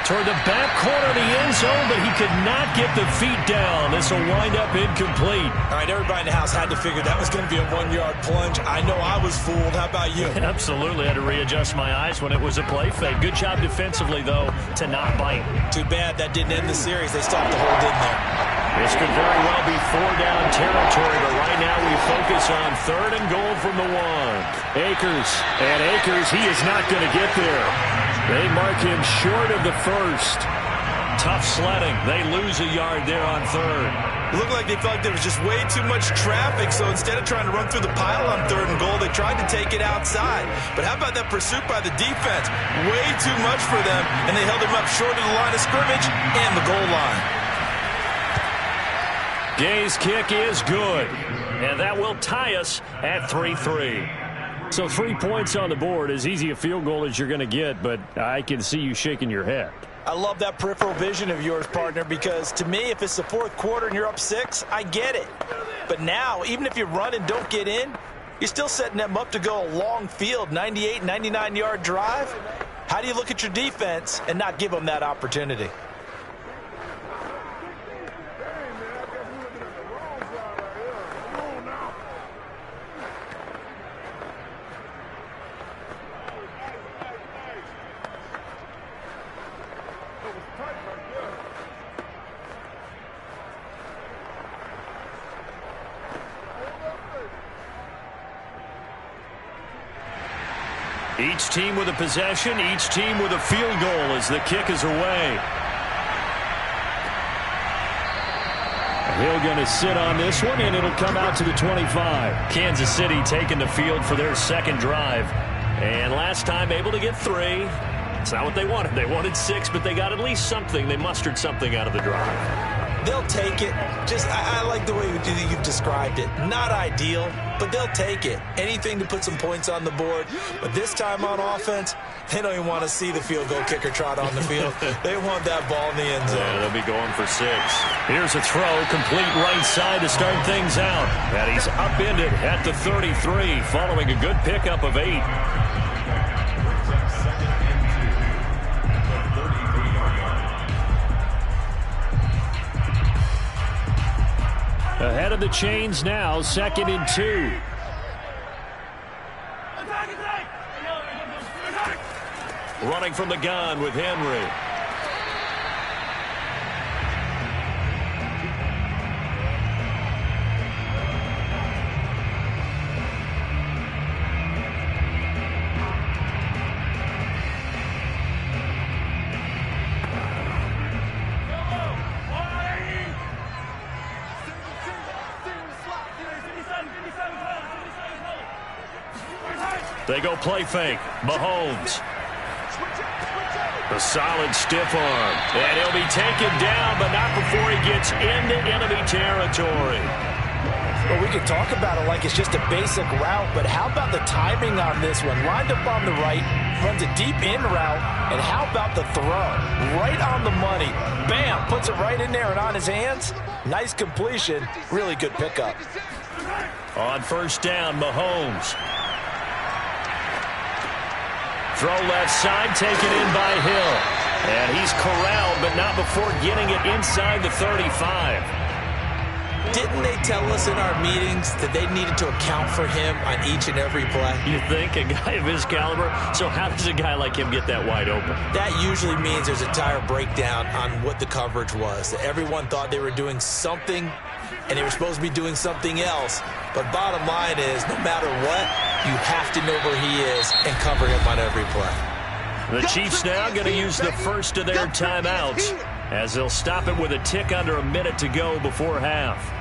toward the back corner of the end zone, but he could not get the feet down. This will wind up incomplete. All right, everybody in the house had to figure that was going to be a 1-yard plunge. I know I was fooled. How about you? Absolutely. Had to readjust my eyes when it was a play fake. Good job defensively, though, to not bite. Too bad that didn't end the series. They stopped the hold in there. This could very well be 4-down territory, but right now we focus on 3rd and goal from the 1. Akers, and Akers, he is not going to get there. They mark him short of the 1st. Tough sledding. They lose a yard there on 3rd. It looked like they felt like there was just way too much traffic, so instead of trying to run through the pile on 3rd and goal, they tried to take it outside. But how about that pursuit by the defense? Way too much for them, and they held him up short of the line of scrimmage and the goal line. Gay's kick is good, and that will tie us at 3-3. So 3 points on the board, as easy a field goal as you're going to get, but I can see you shaking your head. I love that peripheral vision of yours, partner, because to me, if it's the 4th quarter and you're up 6, I get it. But now, even if you run and don't get in, you're still setting them up to go a long field, 98, 99-yard drive. How do you look at your defense and not give them that opportunity? Each team with a possession, each team with a field goal as the kick is away. Hill going to sit on this one, and it'll come out to the 25. Kansas City taking the field for their 2nd drive. And last time able to get 3. It's not what they wanted. They wanted 6, but they got at least something. They mustered something out of the drive. They'll take it. I like the way you've described it. Not ideal, but they'll take it. Anything to put some points on the board. But this time on offense, they don't even want to see the field goal kicker trot on the field. They want that ball in the end zone. Yeah, they'll be going for 6. Here's a throw, complete right side to start things out. And he's upended at the 33, following a good pickup of 8. Ahead of the chains now, 2nd and 2. Running from the gun with Henry. They go play fake. Mahomes. A solid stiff arm. And he'll be taken down, but not before he gets into enemy territory. Well, we could talk about it like it's just a basic route, but how about the timing on this one? Lined up on the right, runs a deep in route, and how about the throw? Right on the money. Bam! Puts it right in there and on his hands. Nice completion. Really good pickup. On 1st down, Mahomes. Throw left side, taken in by Hill. And he's corralled, but not before getting it inside the 35. Didn't they tell us in our meetings that they needed to account for him on each and every play? You think? A guy of his caliber? So how does a guy like him get that wide open? That usually means there's a entire breakdown on what the coverage was. That everyone thought they were doing something, and they were supposed to be doing something else. But bottom line is, no matter what, you have to know where he is and cover him on every play. The Chiefs now going to use the first of their timeouts, as they'll stop it with a tick under a minute to go before half.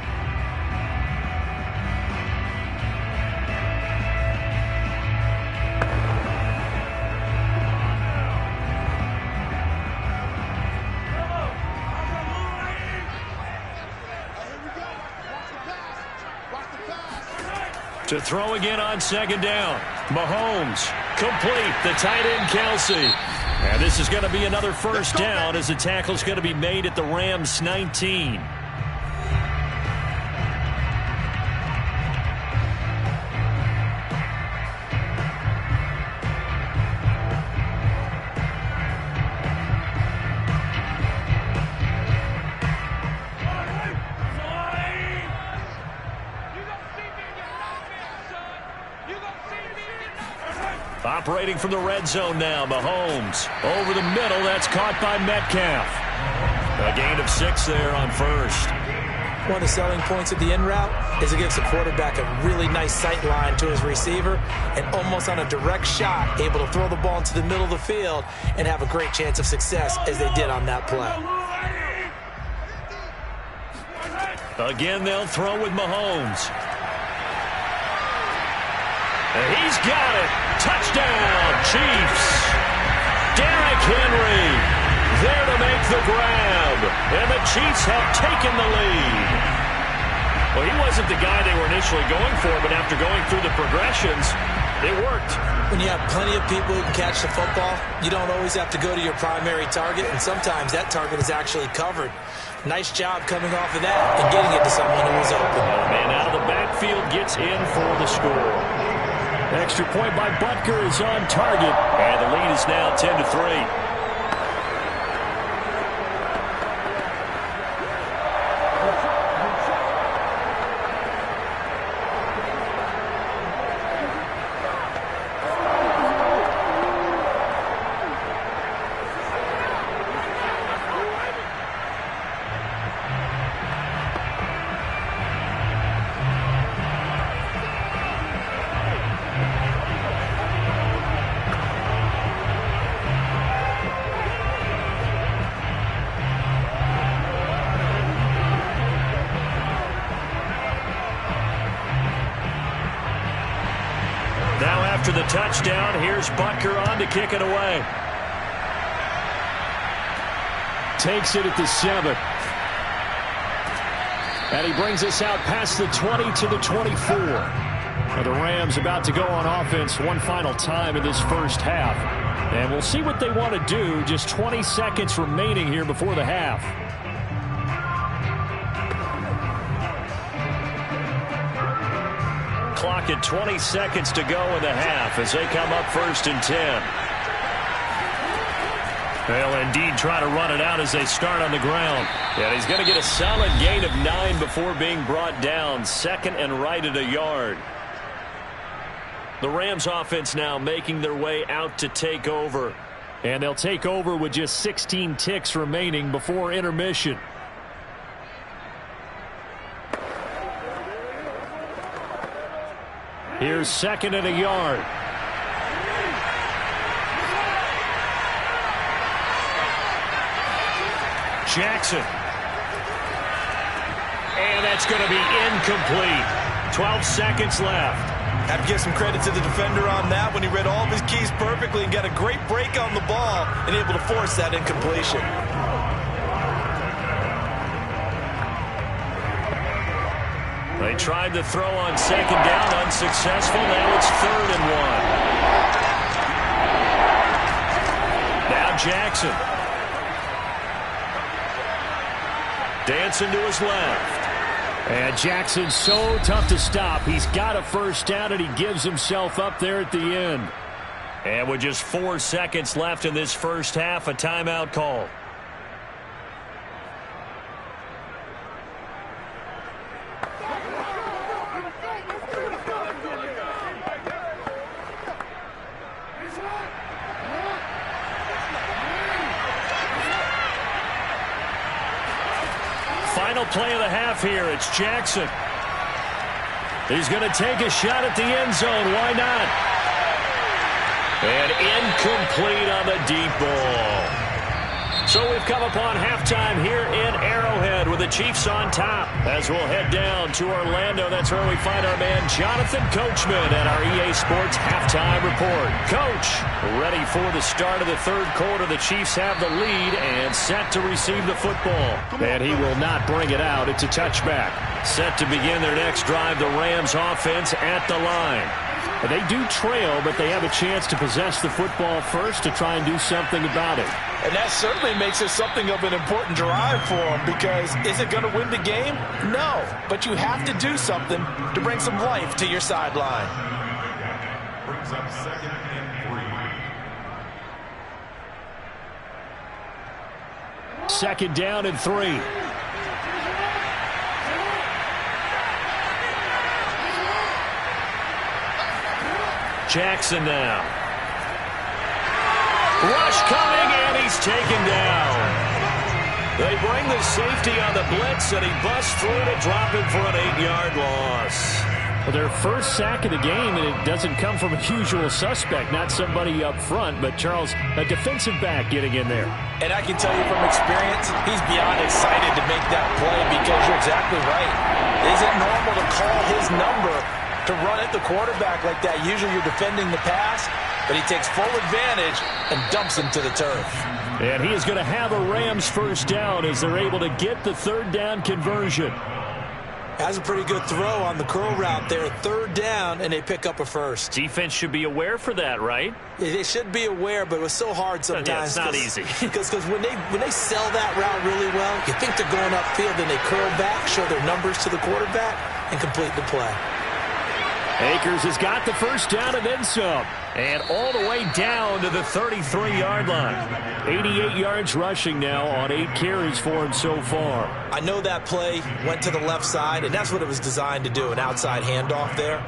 To To throw again on second down. Mahomes, complete. The tight end, Kelsey. And this is going to be another first down as the tackle's going to be made at the Rams 19. Operating from the red zone now. Mahomes over the middle. That's caught by Metcalf. A gain of 6 there on first. One of the selling points of the in route is it gives the quarterback a really nice sight line to his receiver and almost on a direct shot able to throw the ball into the middle of the field and have a great chance of success as they did on that play. Again, they'll throw with Mahomes. And he's got it. Touchdown, Chiefs. Derrick Henry there to make the grab. And the Chiefs have taken the lead. Well, he wasn't the guy they were initially going for, but after going through the progressions, it worked. When you have plenty of people who can catch the football, you don't always have to go to your primary target, and sometimes that target is actually covered. Nice job coming off of that and getting it to someone who was open. Man out of the backfield gets in for the score. Extra point by Butker is on target, and the lead is now 10-3. After the touchdown, here's Butker on to kick it away. Takes it at the 7. And he brings us out past the 20 to the 24. Now the Rams about to go on offense one final time in this first half. And we'll see what they want to do. Just 20 seconds remaining here before the half. Clock at 20 seconds to go in the half as they come up 1st and 10. They'll indeed try to run it out as they start on the ground. And he's going to get a solid gain of 9 before being brought down. 2nd and right at a yard. The Rams offense now making their way out to take over. And they'll take over with just 16 ticks remaining before intermission. Here's 2nd and a yard. Jackson. And that's going to be incomplete. 12 seconds left. Have to give some credit to the defender on that when he read all of his keys perfectly and got a great break on the ball and able to force that incompletion. They tried to throw on 2nd down, unsuccessful. Now it's 3rd and 1. Now Jackson. Dancing to his left. And Jackson's so tough to stop. He's got a first down, and he gives himself up there at the end. And with just 4 seconds left in this first half, a timeout call. Final play of the half here. It's Jackson. He's going to take a shot at the end zone. Why not? And incomplete on the deep ball. So we've come upon halftime here in Arrowhead with the Chiefs on top. As we'll head down to Orlando, that's where we find our man Jonathan Coachman at our EA Sports Halftime Report. Coach, ready for the start of the third quarter. The Chiefs have the lead and set to receive the football. And he will not bring it out. It's a touchback. Set to begin their next drive, the Rams offense at the line. They do trail, but they have a chance to possess the football first to try and do something about it. And that certainly makes it something of an important drive for them, because is it going to win the game? No, but you have to do something to bring some life to your sideline. Brings up 2nd and 3. Second down and 3. Jackson now. Rush coming, and he's taken down. They bring the safety on the blitz, and he busts through to drop him for an 8-yard loss. Well, their first sack of the game, and it doesn't come from a usual suspect, not somebody up front, but Charles, a defensive back getting in there. And I can tell you from experience, he's beyond excited to make that play, because you're exactly right. Is it normal to call his number to run at the quarterback like that? Usually you're defending the pass, but he takes full advantage and dumps him to the turf. And he is going to have a Rams first down as they're able to get the third down conversion. Has a pretty good throw on the curl route there. Third down, and they pick up a first. Defense should be aware for that, right? They should be aware, but it was so hard sometimes. Yeah, it's not easy. Because when they sell that route really well, you think they're going upfield, then they curl back, show their numbers to the quarterback, and complete the play. Akers has got the first down and then some. And all the way down to the 33-yard line. 88 yards rushing now on 8 carries for him so far. I know that play went to the left side, and that's what it was designed to do, an outside handoff there.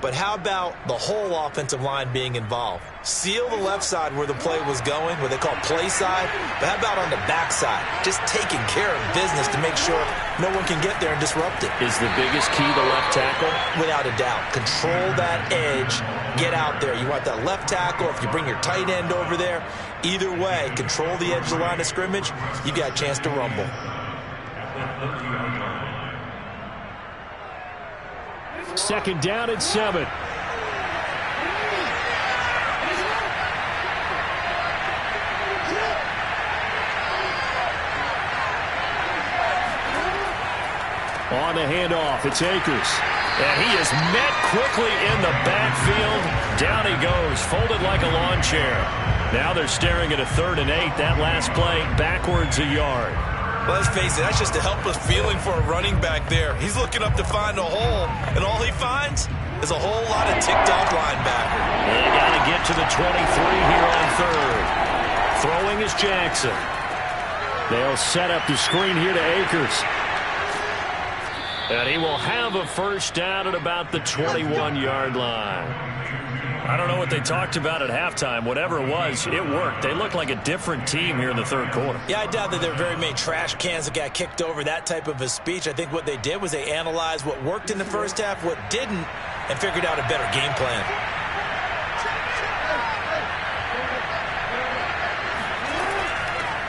But how about the whole offensive line being involved? Seal the left side where the play was going, what they call play side. But how about on the back side? Just taking care of business to make sure no one can get there and disrupt it. Is the biggest key the left tackle? Without a doubt. Control that edge. Get out there. You want that left tackle. If you bring your tight end over there, either way, control the edge of the line of scrimmage, you got a chance to rumble. Second down and 7. On the handoff, it's Akers. And he is met quickly in the backfield. Down he goes, folded like a lawn chair. Now they're staring at a 3rd and 8. That last play, backwards a yard. Well, let's face it, that's just a helpless feeling for a running back there. He's looking up to find a hole, and all he finds is a whole lot of ticked-off linebacker. They got to get to the 23 here on 3rd. Throwing is Jackson. They'll set up the screen here to Akers. And he will have a first down at about the 21-yard line. I don't know what they talked about at halftime. Whatever it was, it worked. They look like a different team here in the third quarter. Yeah, I doubt that there are very many trash cans that got kicked over, that type of a speech. I think what they did was they analyzed what worked in the first half, what didn't, and figured out a better game plan.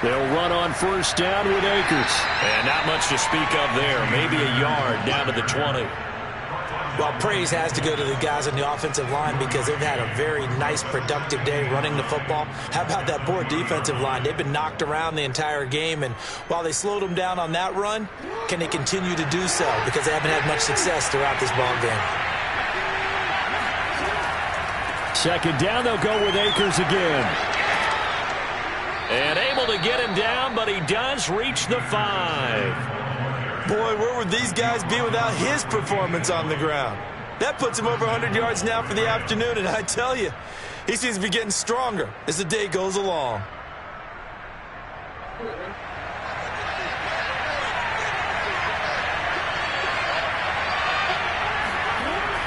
They'll run on first down with Akers. And not much to speak of there. Maybe a yard down to the 20. Well, praise has to go to the guys on the offensive line because they've had a very nice, productive day running the football. How about that poor defensive line? They've been knocked around the entire game, and while they slowed them down on that run, can they continue to do so? Because they haven't had much success throughout this ball game. Second down, they'll go with Akers again. And able to get him down, but he does reach the 5. Boy, where would these guys be without his performance on the ground? That puts him over 100 yards now for the afternoon, and I tell you, he seems to be getting stronger as the day goes along.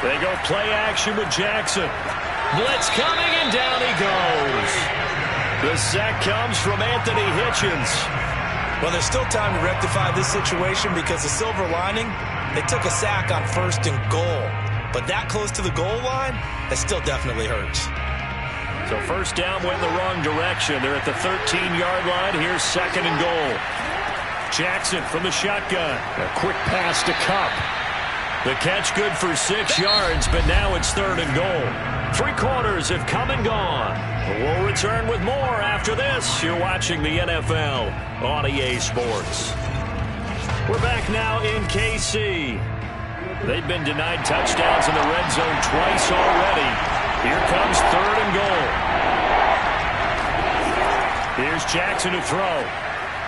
They go play action with Jackson. Blitz coming, and down he goes. The sack comes from Anthony Hitchens. Well, there's still time to rectify this situation because the silver lining, they took a sack on 1st and goal. But that close to the goal line, that still definitely hurts. So first down went in the wrong direction. They're at the 13-yard line. Here's 2nd and goal. Jackson from the shotgun. A quick pass to Kupp. The catch good for 6 yards, but now it's 3rd and goal. 3 quarters have come and gone. We'll return with more after this. You're watching the NFL on EA Sports. We're back now in KC. They've been denied touchdowns in the red zone twice already. Here comes 3rd and goal. Here's Jackson to throw.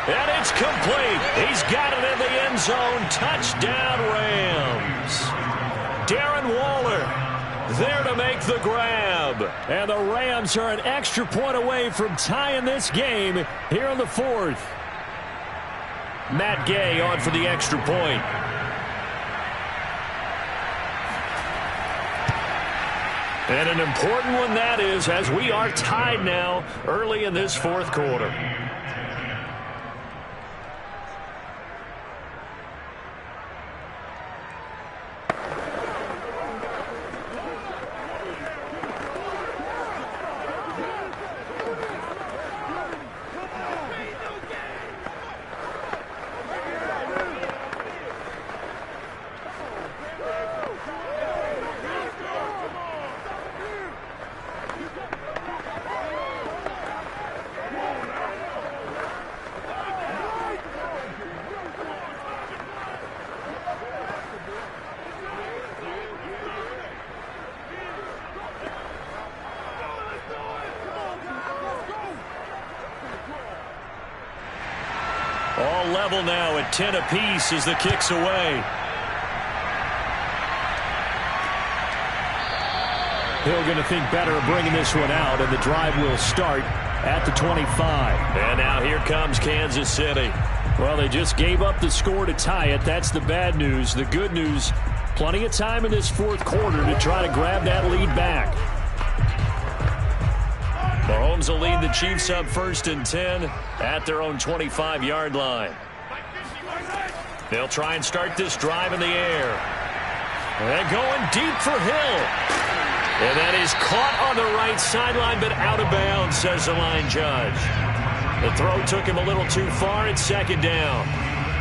And it's complete. He's got it in the end zone. Touchdown, Rams. Darren Waller there to make the grab. And the Rams are an extra point away from tying this game here in the 4th. Matt Gay on for the extra point. And an important one that is, as we are tied now early in this 4th quarter. All level now at 10 apiece as the kick's away. Hill going to think better of bringing this one out, and the drive will start at the 25. And now here comes Kansas City. Well, they just gave up the score to tie it. That's the bad news. The good news, plenty of time in this 4th quarter to try to grab that lead back. Mahomes will lead the Chiefs up 1st and 10 at their own 25-yard line. They'll try and start this drive in the air. And going deep for Hill. And that is caught on the right sideline, but out of bounds, says the line judge. The throw took him a little too far. It's 2nd down.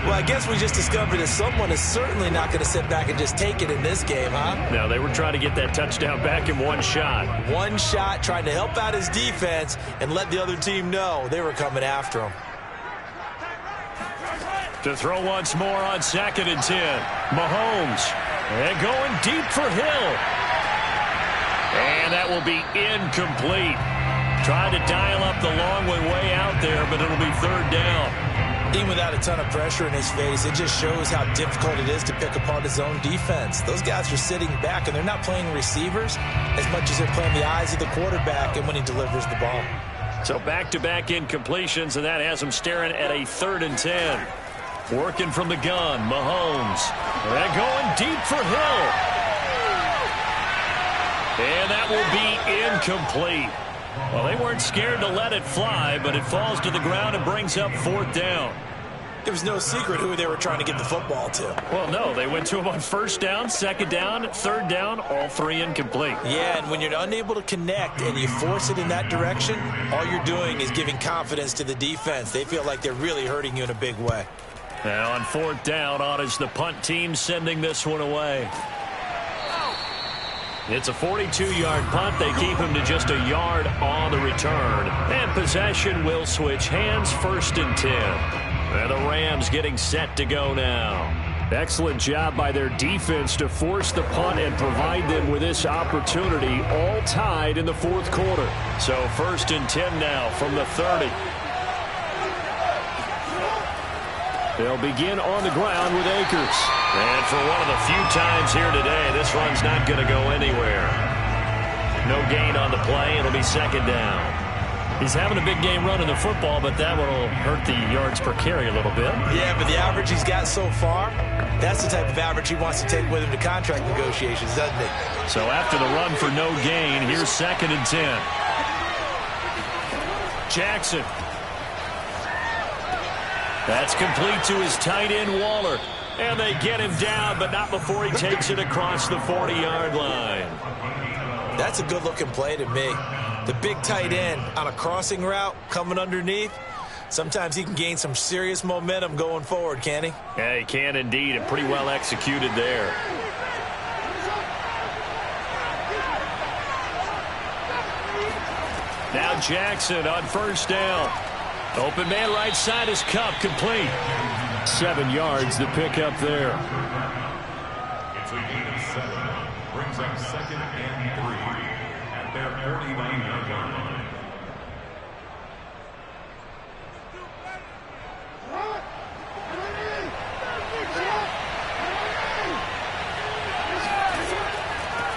Well, I guess we just discovered that someone is certainly not going to sit back and just take it in this game, huh? No, they were trying to get that touchdown back in one shot. One shot, trying to help out his defense and let the other team know they were coming after him. To throw once more on 2nd and 10. Mahomes. And going deep for Hill. And that will be incomplete. Trying to dial up the long way out there, but it'll be 3rd down. Even without a ton of pressure in his face, it just shows how difficult it is to pick apart his own defense. Those guys are sitting back, and they're not playing receivers as much as they're playing the eyes of the quarterback and when he delivers the ball. So back-to-back incompletions, and that has them staring at a 3rd and 10. Working from the gun, Mahomes. And going deep for Hill. And that will be incomplete. Well, they weren't scared to let it fly, but it falls to the ground and brings up 4th down. There was no secret who they were trying to get the football to. Well, no, they went to him on 1st down, 2nd down, 3rd down, all 3 incomplete. Yeah, and when you're unable to connect and you force it in that direction, all you're doing is giving confidence to the defense. They feel like they're really hurting you in a big way. Now on 4th down, on is the punt team sending this one away. It's a 42-yard punt. They keep him to just a yard on the return. And possession will switch hands, 1st and 10. And the Rams getting set to go now. Excellent job by their defense to force the punt and provide them with this opportunity, all tied in the 4th quarter. So 1st and 10 now from the 30. They'll begin on the ground with Akers. And for one of the few times here today, this run's not going to go anywhere. No gain on the play. It'll be 2nd down. He's having a big game running the football, but that one will hurt the yards per carry a little bit. Yeah, but the average he's got so far, that's the type of average he wants to take with him to contract negotiations, doesn't he? So after the run for no gain, here's 2nd and 10. Jackson. That's complete to his tight end, Waller. And they get him down, but not before he takes it across the 40-yard line. That's a good-looking play to me. The big tight end on a crossing route coming underneath. Sometimes he can gain some serious momentum going forward, can he? Yeah, he can indeed, and pretty well executed there. Now Jackson on first down. Open man right side is Kupp, complete. 7 yards to pick up there. It's a gain of 7. Brings up 2nd and 3 at their 49-yard line.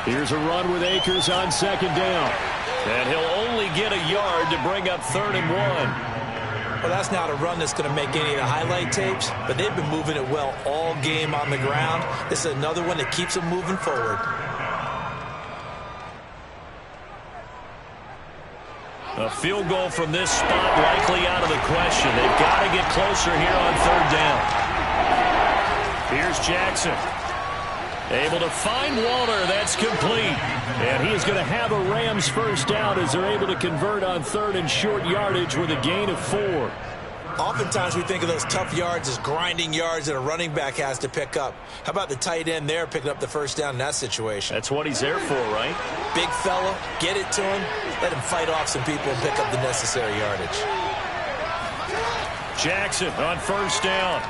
Here's a run with Akers on 2nd down. And he'll only get a yard to bring up 3rd and 1. Well, that's not a run that's going to make any of the highlight tapes, but they've been moving it well all game on the ground. This is another one that keeps them moving forward. A field goal from this spot likely out of the question. They've got to get closer here on 3rd down. Here's Jackson. Able to find Waller. That's complete. And he is going to have a Rams first down as they're able to convert on 3rd and short yardage with a gain of 4. Oftentimes we think of those tough yards as grinding yards that a running back has to pick up. How about the tight end there picking up the first down in that situation? That's what he's there for, right? Big fella, get it to him, let him fight off some people and pick up the necessary yardage. Jackson on first down.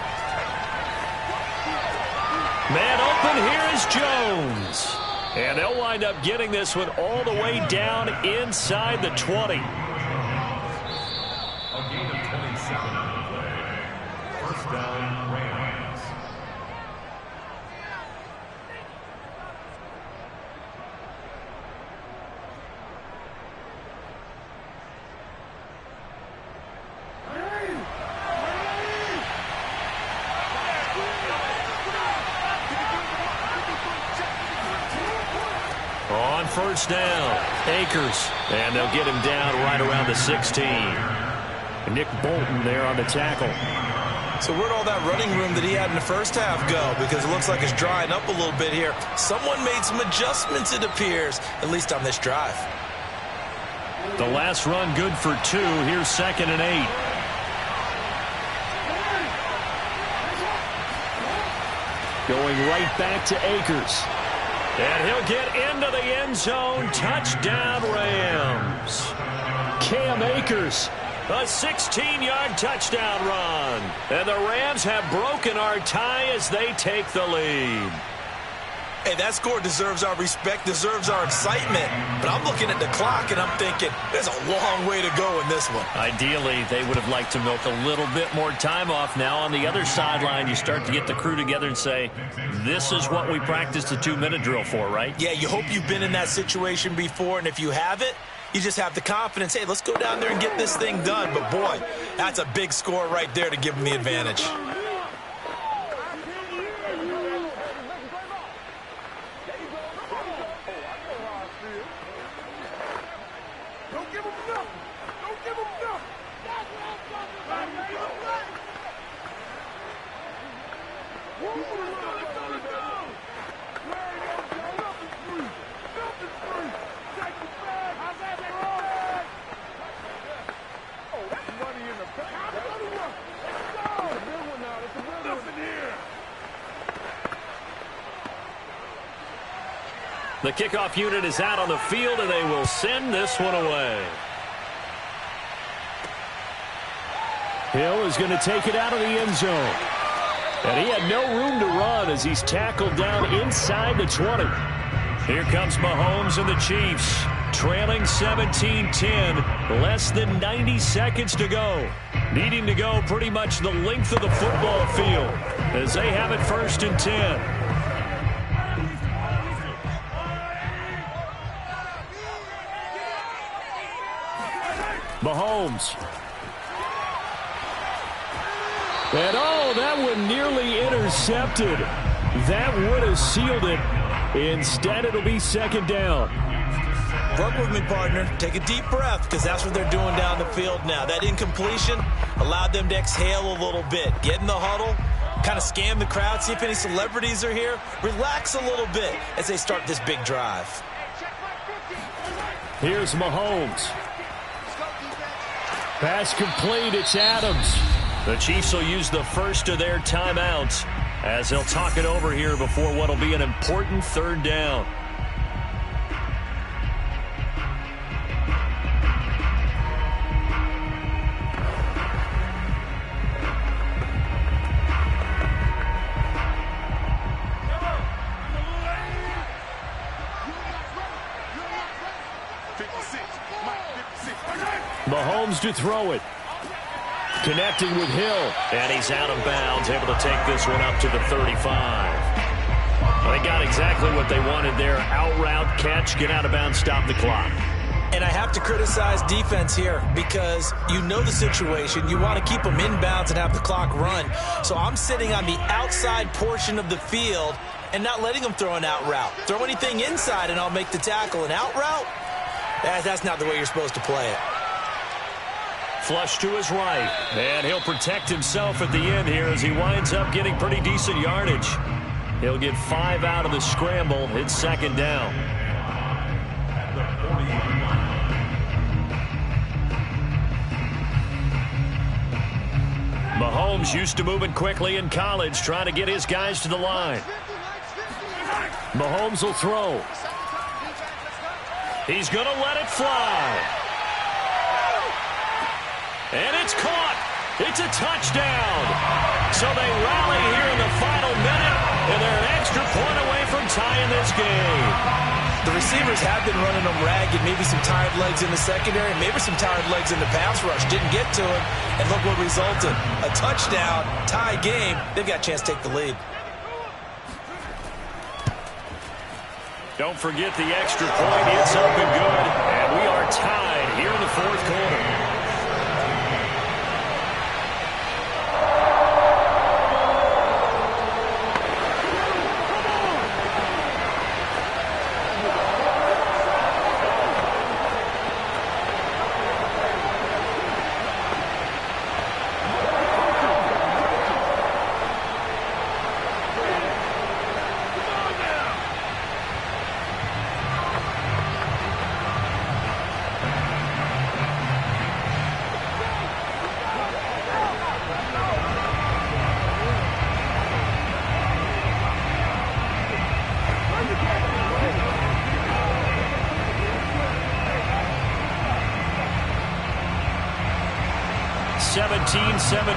Man open, here is Jones. And they'll wind up getting this one all the way down inside the 20. A gain of 27 on the play. First down, Rams. On first down, Akers. And they'll get him down right around the 16. Nick Bolton there on the tackle. So where'd all that running room that he had in the first half go? Because it looks like it's drying up a little bit here. Someone made some adjustments, it appears, at least on this drive. The last run good for 2. Here's 2nd and 8. Going right back to Akers. And he'll get into the end zone. Touchdown, Rams. Cam Akers. A 16-yard touchdown run. And the Rams have broken our tie as they take the lead. Hey, that score deserves our respect, deserves our excitement. But I'm looking at the clock and I'm thinking, there's a long way to go in this one. Ideally, they would have liked to milk a little bit more time off. Now on the other sideline, you start to get the crew together and say, this is what we practiced the 2-minute drill for, right? Yeah, you hope you've been in that situation before, and if you haven't, you just have the confidence, hey, let's go down there and get this thing done. But boy, that's a big score right there to give them the advantage. The kickoff unit is out on the field, and they will send this one away. Hill is going to take it out of the end zone. And he had no room to run as he's tackled down inside the 20. Here comes Mahomes and the Chiefs, trailing 17-10, less than 90 seconds to go. Needing to go pretty much the length of the football field as they have it 1st and 10. Mahomes. And oh, that one nearly intercepted. That would have sealed it. Instead, it'll be 2nd down. Work with me, partner. Take a deep breath, because that's what they're doing down the field now. That incompletion allowed them to exhale a little bit. Get in the huddle, kind of scan the crowd, see if any celebrities are here. Relax a little bit as they start this big drive. Here's Mahomes. Pass complete. It's Adams. The Chiefs will use the first of their timeouts as they'll talk it over here before what will be an important third down. Mahomes to throw it. Connecting with Hill. And he's out of bounds, able to take this one up to the 35. Well, they got exactly what they wanted there. Out route, catch, get out of bounds, stop the clock. And I have to criticize defense here because you know the situation. You want to keep them inbounds and have the clock run. So I'm sitting on the outside portion of the field and not letting them throw an out route. Throw anything inside and I'll make the tackle. An out route? That's not the way you're supposed to play it. Flush to his right. And he'll protect himself at the end here as he winds up getting pretty decent yardage. He'll get 5 out of the scramble. It's second down. Mahomes used to moving quickly in college, trying to get his guys to the line. Mahomes will throw. He's going to let it fly. And it's caught. It's a touchdown. So they rally here in the final minute, and they're an extra point away from tying this game. The receivers have been running them ragged, maybe some tired legs in the secondary, maybe some tired legs in the pass rush. Didn't get to him, and look what resulted. A touchdown, tie game. They've got a chance to take the lead. Don't forget the extra point. It's up and good, and we are tied here in the fourth quarter.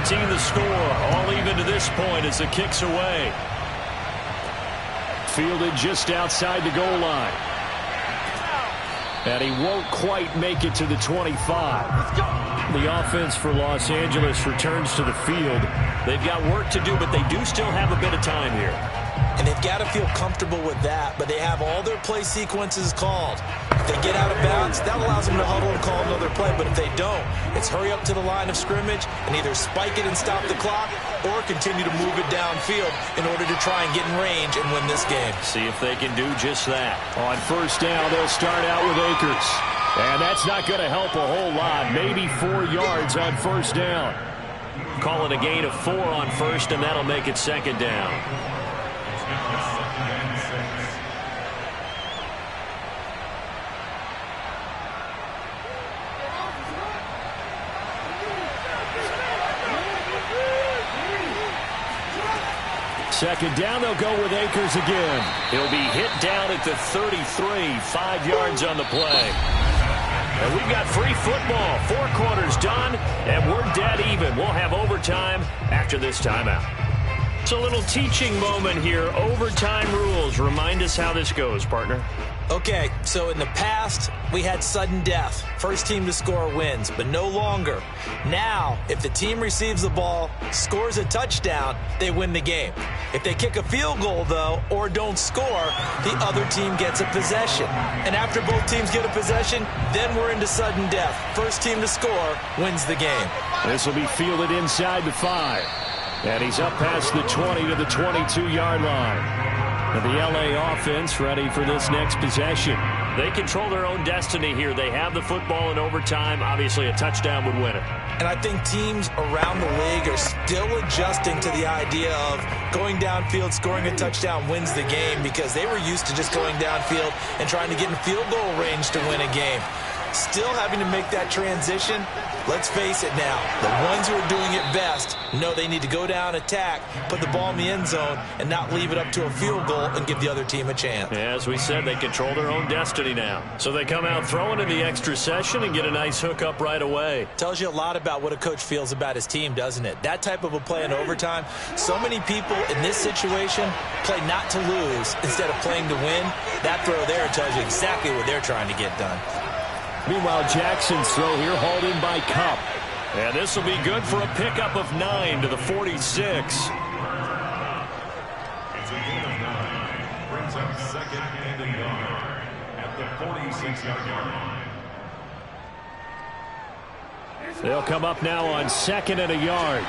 The score, all even to this point as the kick's away. Fielded just outside the goal line. And he won't quite make it to the 25. The offense for Los Angeles returns to the field. They've got work to do, but they do still have a bit of time here. And they've got to feel comfortable with that, but they have all their play sequences called. If they get out of bounds, that allows them to huddle and call another play, but if they don't, it's hurry up to the line of scrimmage and either spike it and stop the clock or continue to move it downfield in order to try and get in range and win this game. See if they can do just that. On first down, they'll start out with Akers. And that's not going to help a whole lot. Maybe 4 yards on first down. Call it a gain of 4 on first, and that'll make it second down. Second down, they'll go with Akers again. He'll be hit down at the 33, 5 yards on the play. And we've got free football. 4 quarters done, and we're dead even. We'll have overtime after this timeout. It's a little teaching moment here. Overtime rules. Remind us how this goes, partner. Okay, so in the past, we had sudden death. First team to score wins, but no longer. Now, if the team receives the ball, scores a touchdown, they win the game. If they kick a field goal, though, or don't score, the other team gets a possession. And after both teams get a possession, then we're into sudden death. First team to score wins the game. This will be fielded inside the 5. And he's up past the 20 to the 22-yard line. And the L.A. offense ready for this next possession. They control their own destiny here. They have the football in overtime. Obviously, a touchdown would win it. And I think teams around the league are still adjusting to the idea of going downfield, scoring a touchdown wins the game, because they were used to just going downfield and trying to get in field goal range to win a game. Still having to make that transition. Let's face it now, the ones who are doing it best know they need to go down, attack, put the ball in the end zone, and not leave it up to a field goal and give the other team a chance. Yeah, as we said, they control their own destiny now. So they come out throwing in the extra session and get a nice hookup right away. Tells you a lot about what a coach feels about his team, doesn't it? That type of a play in overtime, so many people in this situation play not to lose instead of playing to win. That throw there tells you exactly what they're trying to get done. Meanwhile, Jackson's throw here hauled in by Kupp. And this will be good for a pickup of 9 to the 46. It's a gain of 9. Brings up second and a yard at the 46-yard line. They'll come up now on second and a yard.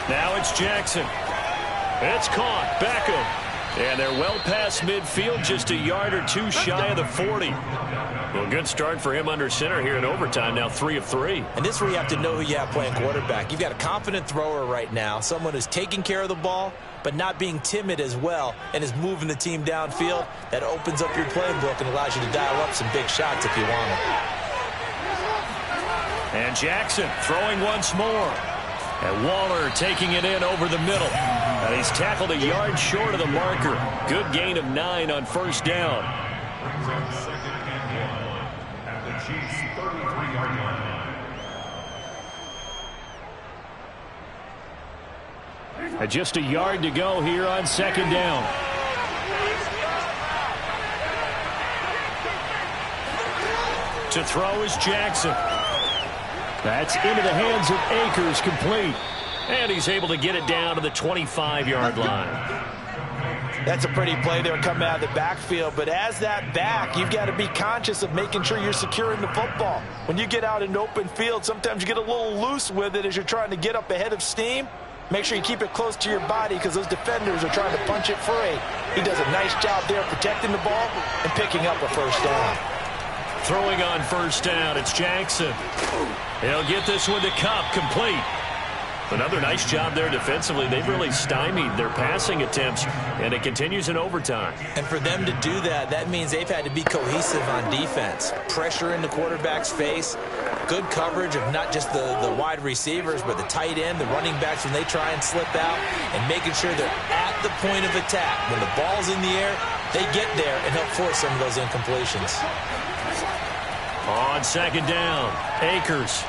Now it's Jackson. It's caught. Beckham. And they're well past midfield, just a yard or two shy of the 40. Well, good start for him under center here in overtime, now 3 of 3. And this is where you have to know who you have playing quarterback. You've got a confident thrower right now, someone who's taking care of the ball, but not being timid as well, and is moving the team downfield. That opens up your playbook and allows you to dial up some big shots if you want them. And Jackson throwing once more. And Waller taking it in over the middle. And he's tackled a yard short of the marker. Good gain of 9 on first down. Brings up second and 1 at the Chiefs' 33-yard line. And just a yard to go here on second down. To throw is Jackson. That's into the hands of Akers, complete. And he's able to get it down to the 25-yard line. That's a pretty play there coming out of the backfield. But as that back, you've got to be conscious of making sure you're securing the football. When you get out in open field, sometimes you get a little loose with it as you're trying to get up ahead of steam. Make sure you keep it close to your body because those defenders are trying to punch it free. He does a nice job there protecting the ball and picking up a first down. Throwing on first down, it's Jackson. He'll get this one to Kupp, complete. Another nice job there defensively. They've really stymied their passing attempts, and it continues in overtime. And for them to do that, that means they've had to be cohesive on defense. Pressure in the quarterback's face, good coverage of not just the wide receivers, but the tight end, the running backs when they try and slip out, and making sure they're at the point of attack. When the ball's in the air, they get there and help force some of those incompletions. On second down, Akers.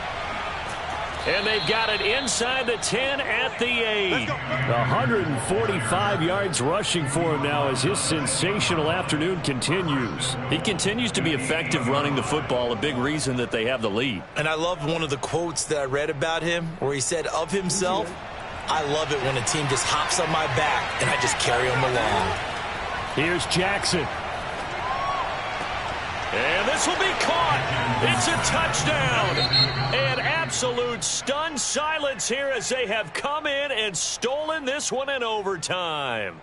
And they've got it inside the 10 at the 8. 145 yards rushing for him now as his sensational afternoon continues. He continues to be effective running the football, a big reason that they have the lead. And I loved one of the quotes that I read about him where he said of himself, "I love it when a team just hops on my back and I just carry them along." Here's Jackson. And this will be caught. It's a touchdown. And absolute stunned silence here as they have come in and stolen this one in overtime.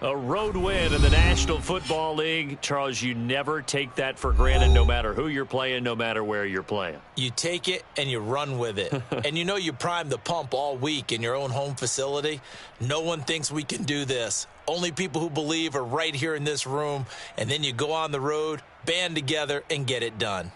A road win in the National Football League. Charles, you never take that for granted no matter who you're playing, no matter where you're playing. You take it and you run with it. And you know you primed the pump all week in your own home facility. No one thinks we can do this. Only people who believe are right here in this room. And then you go on the road, band together, and get it done.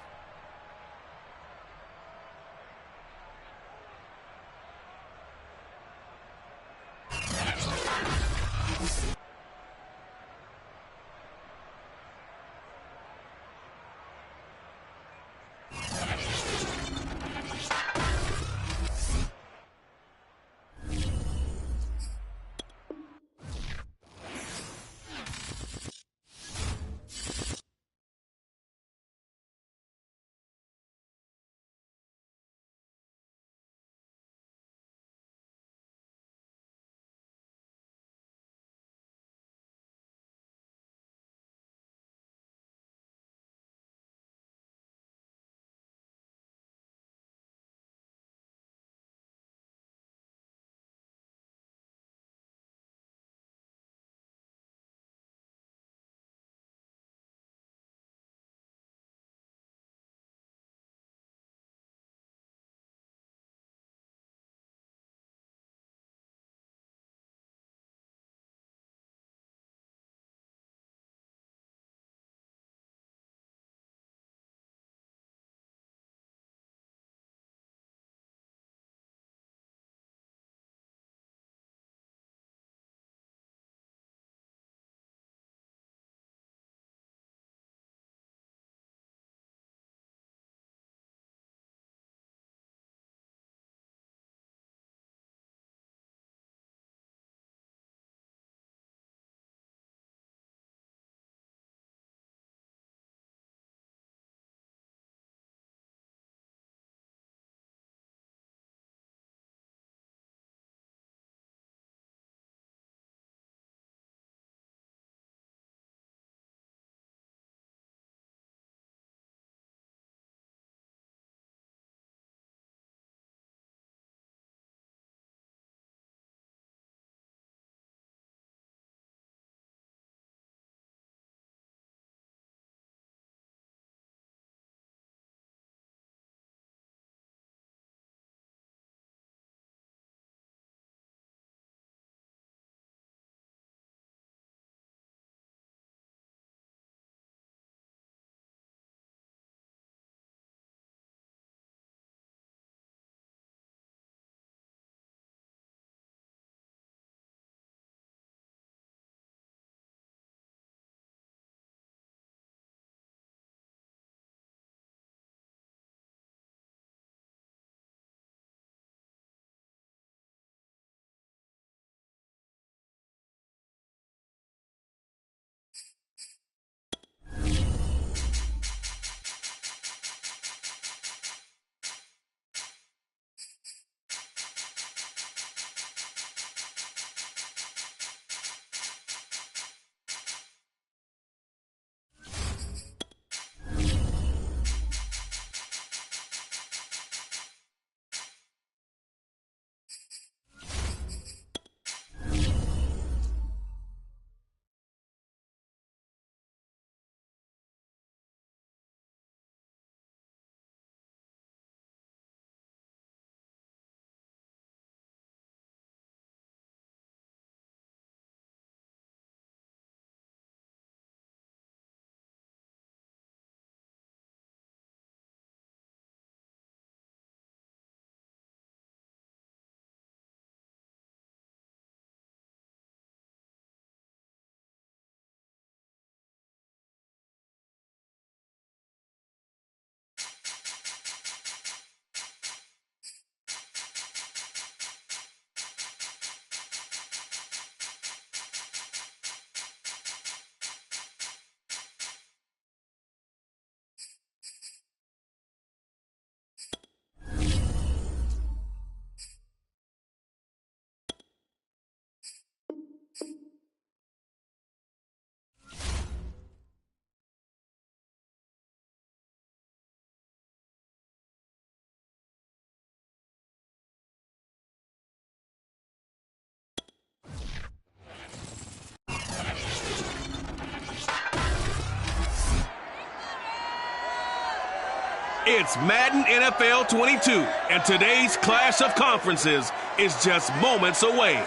It's Madden NFL 22, and today's clash of conferences is just moments away.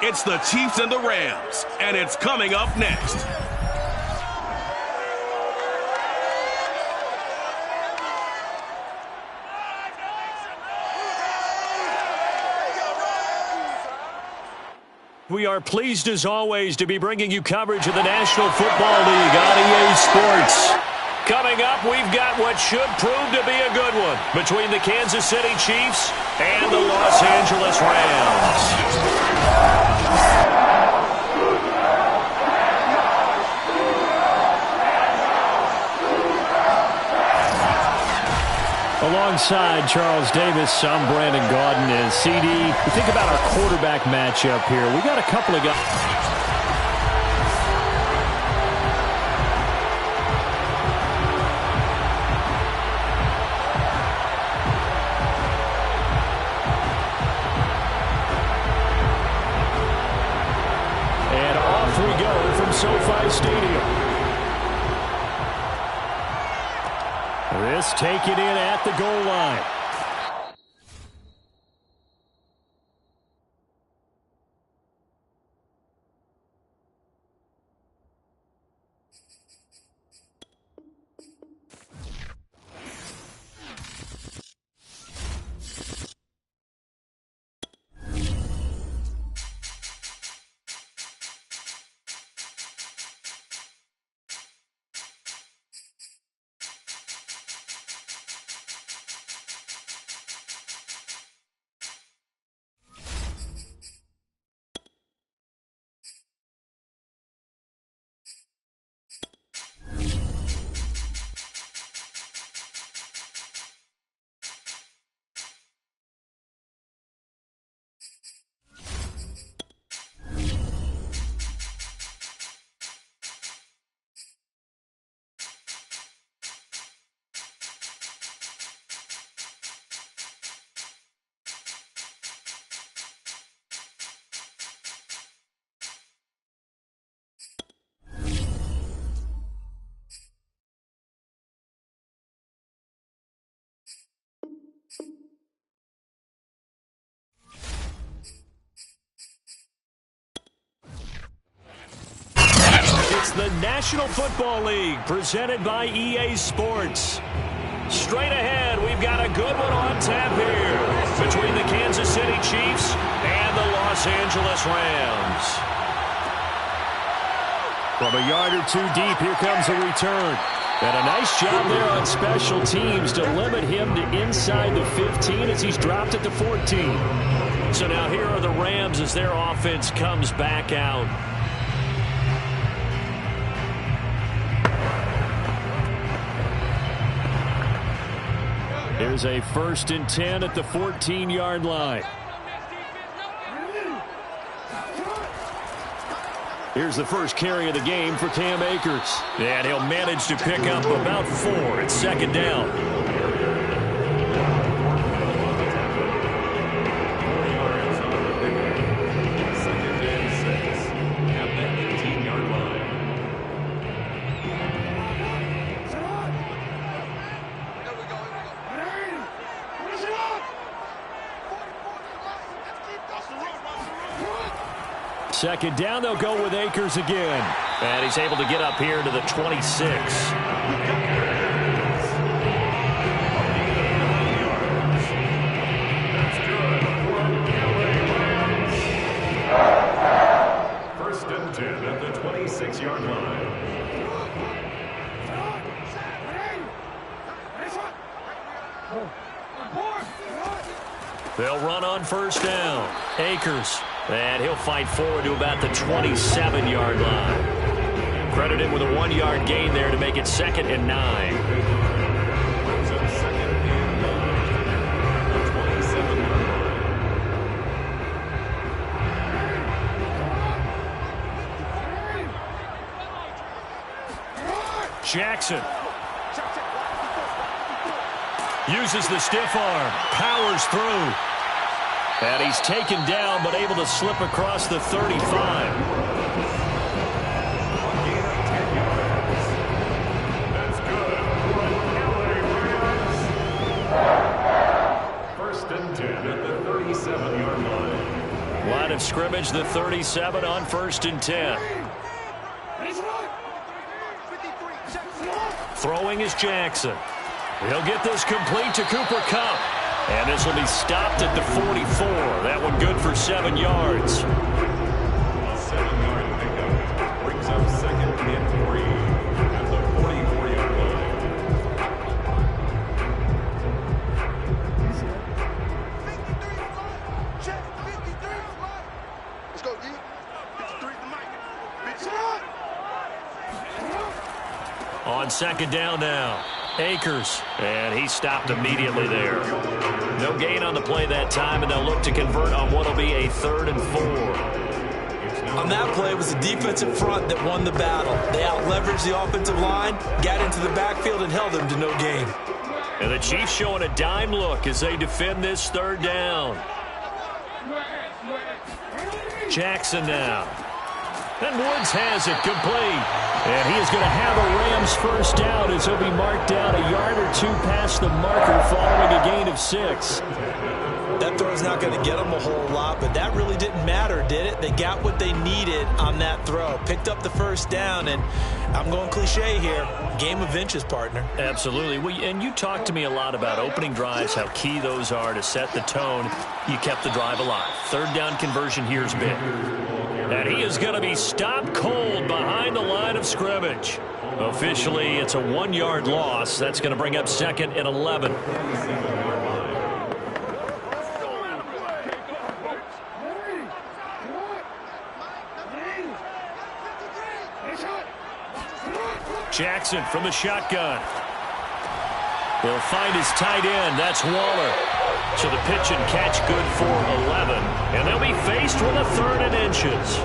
It's the Chiefs and the Rams, and it's coming up next. We are pleased as always to be bringing you coverage of the National Football League on EA Sports. Coming up, we've got what should prove to be a good one between the Kansas City Chiefs and the Los Angeles Rams. Alongside Charles Davis, I'm Brandon Gaudin. And CD, we think about our quarterback matchup here. We got a couple of guys. SoFi Stadium. This taken in at the goal line. It's the National Football League presented by EA Sports. Straight ahead, we've got a good one on tap here between the Kansas City Chiefs and the Los Angeles Rams. From a yard or two deep, here comes a return. And a nice job there on special teams to limit him to inside the 15 as he's dropped it to 14. So now here are the Rams as their offense comes back out. Here's a 1st and 10 at the 14-yard line. Here's the first carry of the game for Cam Akers. And he'll manage to pick up about 4. It's 2nd down. Second down, they'll go with Akers again. And he's able to get up here to the 26. First and 10 at the 26-yard line. They'll run on 1st down. Akers. And he'll fight forward to about the 27-yard line. Credited with a 1-yard gain there to make it 2nd and 9. Jackson uses the stiff arm, powers through. And he's taken down, but able to slip across the 35. That's good. scrimmage, the 37 on 1st and 10. Throwing is Jackson. He'll get this complete to Cooper Kupp. And this will be stopped at the 44. That one good for 7 yards. A 7-yard pickup brings up 2nd and 3 at the 44-yard line. Let's go, D. 53 to Mike. On 2nd down now, Akers. And he stopped immediately there. No gain on the play that time, and they'll look to convert on what will be a 3rd and 4. On that play, it was the defensive front that won the battle. They out-leveraged the offensive line, got into the backfield, and held them to no gain. And the Chiefs showing a dime look as they defend this 3rd down. Jackson now. And Woods has it complete. And he is going to have a Rams 1st down as he'll be marked down a yard or 2 past the marker following a gain of 6. That throw is not going to get them a whole lot, but that really didn't matter, did it? They got what they needed on that throw. Picked up the 1st down, and I'm going cliche here. Game of inches, partner. Absolutely. Well, and you talked to me a lot about opening drives, how key those are to set the tone. You kept the drive alive. 3rd down conversion here's big. And he is going to be stopped cold behind the line of scrimmage. Officially, it's a 1-yard loss. That's going to bring up 2nd and 11. Jackson from the shotgun. He'll find his tight end. That's Waller. So the pitch and catch good for 11. And they'll be faced with a 3rd and inches.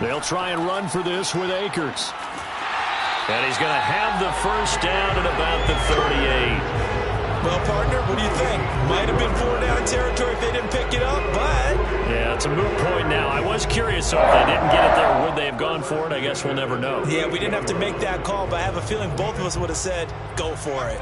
They'll try and run for this with Akers. And he's going to have the 1st down at about the 38. Well, partner, what do you think? Might have been 4-down territory if they didn't pick it up, but... Yeah, it's a moot point now. I was curious, so if they didn't get it there, would they have gone for it? I guess we'll never know. Yeah, we didn't have to make that call, but I have a feeling both of us would have said, go for it.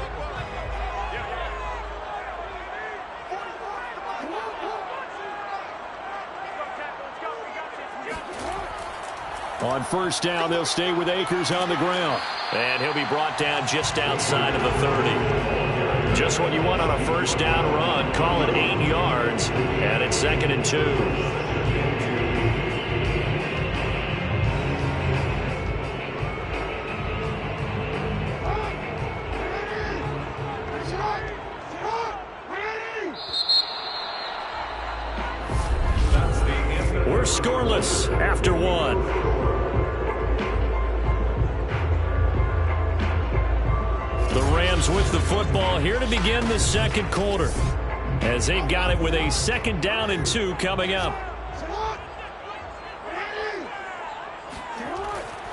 On 1st down, they'll stay with Akers on the ground. And he'll be brought down just outside of the 30. Just what you want on a 1st down run. Call it 8 yards. And it's 2nd and 2. We're scoreless after 1. The Rams with the football here to begin the 2nd quarter, as they've got it with a 2nd down and 2 coming up.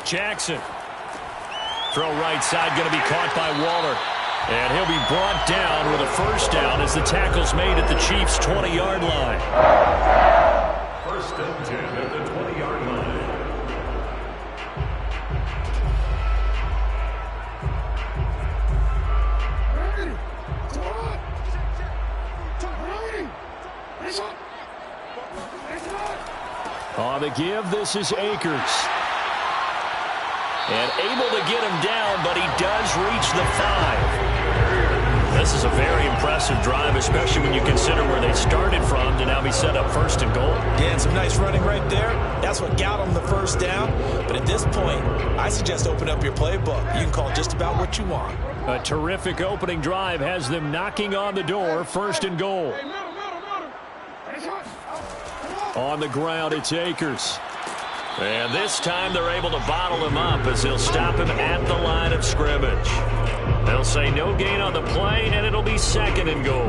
Jackson. Throw right side, going to be caught by Waller. And he'll be brought down with a 1st down as the tackle's made at the Chiefs' 20-yard line. 1st and 10 at the 20-yard line. On the give, this is Akers. And able to get him down, but he does reach the 5. This is a very impressive drive, especially when you consider where they started from to now be set up 1st and goal. Yeah, and some nice running right there. That's what got them the 1st down. But at this point, I suggest open up your playbook. You can call just about what you want. A terrific opening drive has them knocking on the door, 1st and goal. On the ground, it's Akers. And this time they're able to bottle him up as they'll stop him at the line of scrimmage. They'll say no gain on the play, and it'll be 2nd and goal.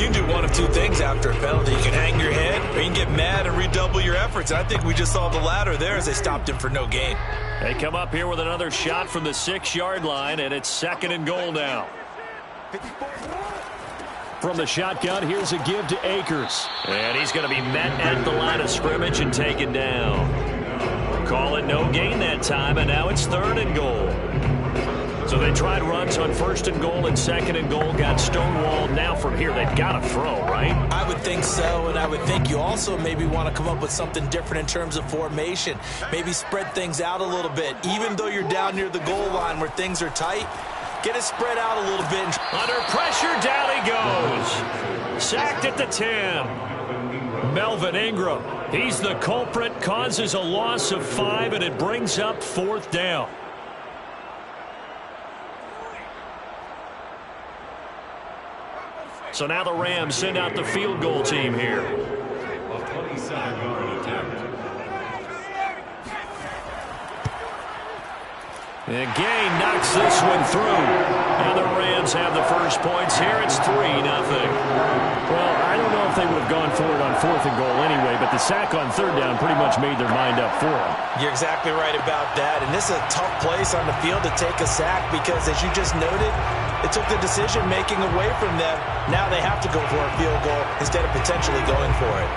You can do one of two things after a penalty. You can hang your head, or you can get mad and redouble your efforts. I think we just saw the latter there as they stopped him for no gain. They come up here with another shot from the 6-yard line, and it's 2nd and goal now. from the shotgun. Here's a give to Akers. And he's going to be met at the line of scrimmage and taken down. Call it no gain that time, and now it's 3rd and goal. So they tried runs on 1st and goal and 2nd and goal, got stonewalled. Now from here, they've got to throw, right? I would think so, and I would think you also maybe want to come up with something different in terms of formation. Maybe spread things out a little bit. Even though you're down near the goal line where things are tight, get it spread out a little bit. Under pressure, down he goes. Sacked at the 10. Melvin Ingram, he's the culprit, causes a loss of 5, and it brings up 4th down. So now the Rams send out the field goal team here. A 27-yard attempt. And Gay knocks this one through. And the Rams have the first points here. It's 3-0. Well, I don't know if they would have gone for it on 4th and goal anyway, but the sack on 3rd down pretty much made their mind up for them. You're exactly right about that. And this is a tough place on the field to take a sack because, as you just noted, it took the decision-making away from them. Now they have to go for a field goal instead of potentially going for it.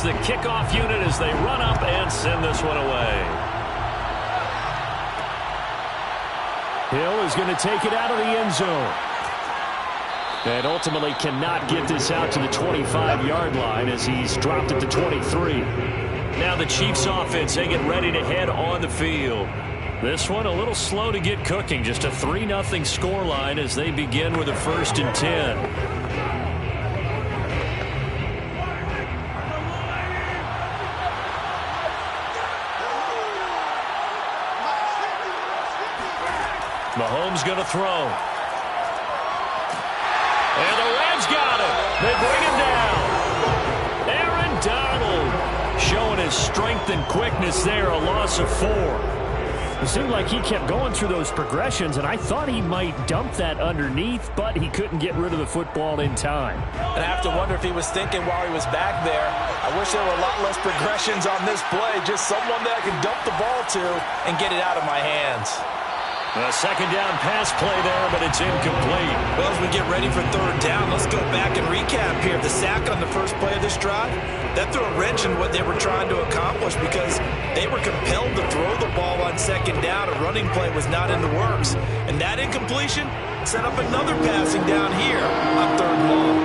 The kickoff unit as they run up and send this one away. Hill is going to take it out of the end zone. And ultimately cannot get this out to the 25-yard line as he's dropped at the 23. Now the Chiefs offense, they get ready to head on the field. This one a little slow to get cooking. Just a 3-0 scoreline as they begin with a 1st and 10. Mahomes going to throw. And the Rams got him. They bring him down. Aaron Donald showing his strength and quickness there. A loss of 4. It seemed like he kept going through those progressions, and I thought he might dump that underneath, but he couldn't get rid of the football in time. And I have to wonder if he was thinking while he was back there, I wish there were a lot less progressions on this play. Just someone that I can dump the ball to and get it out of my hands. A 2nd down pass play there, but it's incomplete. Well, as we get ready for 3rd down, let's go back and recap here. The sack on the first play of this drive, that threw a wrench in what they were trying to accomplish because they were compelled to throw the ball on 2nd down. A running play was not in the works. And that incompletion set up another passing down here on 3rd and long.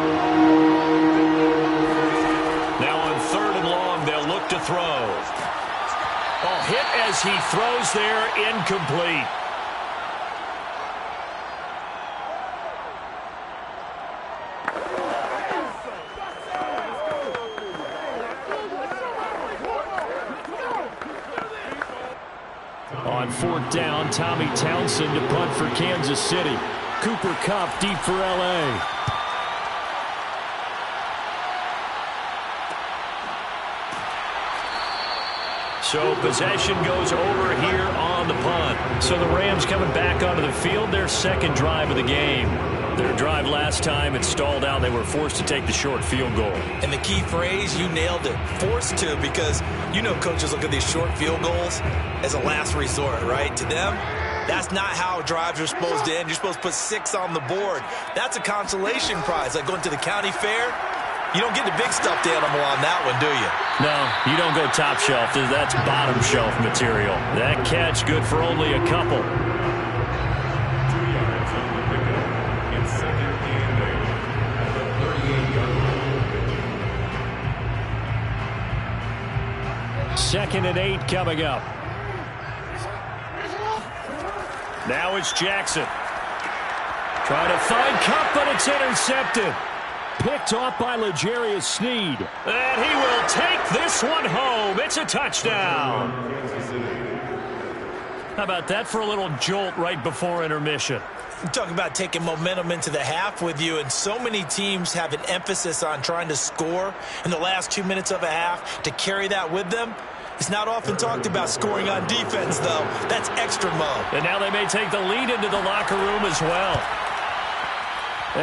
Now on 3rd and long, they'll look to throw. Oh, hit as he throws there, incomplete. On 4th down, Tommy Townsend to punt for Kansas City. Cooper Kupp deep for L.A. So possession goes over here on the punt. So the Rams coming back onto the field, their 2nd drive of the game. Their drive last time, it stalled out. They were forced to take the short field goal. And the key phrase, you nailed it, forced to, because you know coaches look at these short field goals as a last resort, right? To them, that's not how drives are supposed to end. You're supposed to put 6 on the board. That's a consolation prize, like going to the county fair. You don't get the big stuffed animal on that one, do you? No, you don't go top shelf. That's bottom shelf material. That catch good for only a couple. 2 yards on the pickup. It's 2nd and 8 at the 38-yard line. 2nd and 8 coming up. Now it's Jackson. Trying to find Kupp, but it's intercepted. Picked off by L'Jarius Sneed. And he will take this one home. It's a touchdown. How about that for a little jolt right before intermission? You talk about taking momentum into the half with you, and so many teams have an emphasis on trying to score in the last 2 minutes of a half to carry that with them. It's not often talked about scoring on defense, though. That's extra mode. And now they may take the lead into the locker room as well.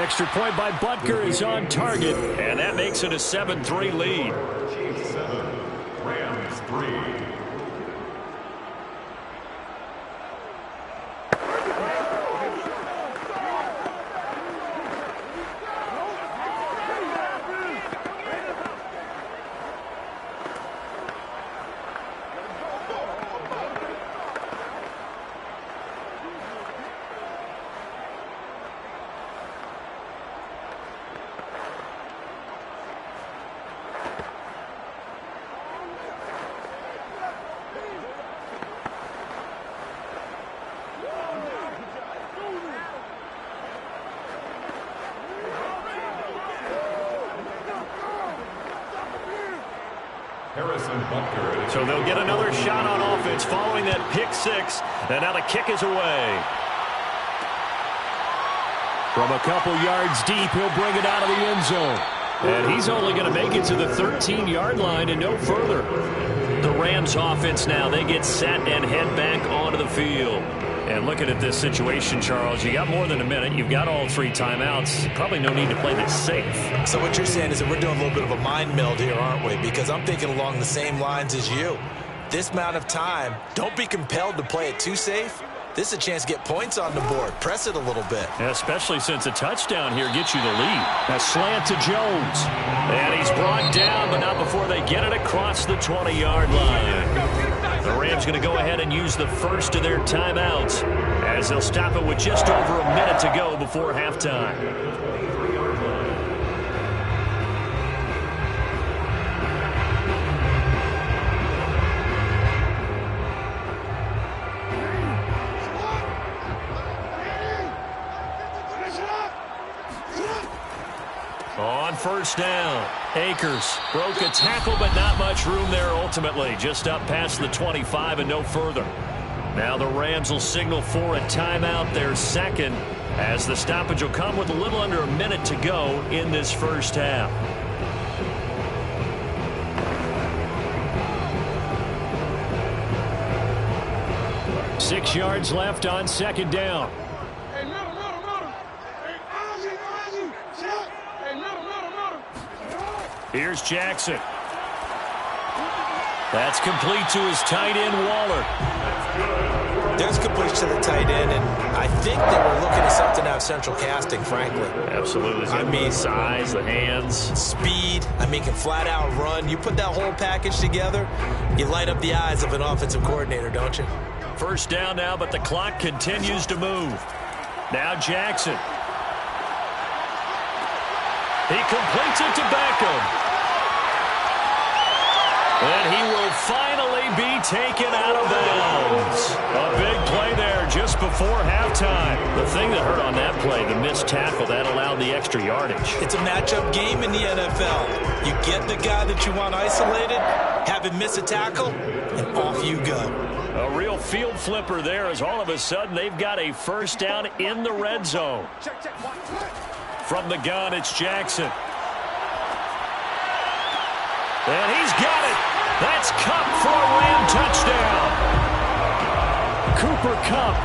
Extra point by Butker is on target, and that makes it a 7-3 lead. Chiefs 7, Rams 3. So they'll get another shot on offense following that pick six. And now the kick is away. From a couple yards deep, he'll bring it out of the end zone. And he's only going to make it to the 13-yard line and no further. The Rams offense now, they get set and head back onto the field. And looking at this situation, Charles, you got more than a minute. You've got all 3 timeouts. Probably no need to play this safe. So what you're saying is that we're doing a little bit of a mind meld here, aren't we? Because I'm thinking along the same lines as you. This amount of time, don't be compelled to play it too safe. This is a chance to get points on the board. Press it a little bit. Yeah, especially since a touchdown here gets you the lead. A slant to Jones. And he's brought down, but not before they get it across the 20-yard line. The Rams going to go ahead and use the first of their timeouts as they'll stop it with just over a minute to go before halftime. On first down, Akers broke a tackle, but not much room there ultimately. Just up past the 25 and no further. Now the Rams will signal for a timeout, their second, as the stoppage will come with a little under a minute to go in this first half. Six yards left on second down. Here's Jackson. That's complete to his tight end, Waller. There's complete to the tight end, and I think they were looking at something out of central casting, frankly. Absolutely. I mean, size, the hands. Speed. I mean, can flat out run. You put that whole package together, you light up the eyes of an offensive coordinator, don't you? First down now, but the clock continues to move. Now Jackson. He completes it to Beckham. And he will finally be taken out of bounds. A big play there just before halftime. The thing that hurt on that play, the missed tackle, that allowed the extra yardage. It's a matchup game in the NFL. You get the guy that you want isolated, have him miss a tackle, and off you go. A real field flipper there as all of a sudden they've got a first down in the red zone. From the gun, it's Jackson. And he's got it. That's Kupp for a Ram touchdown. Cooper Kupp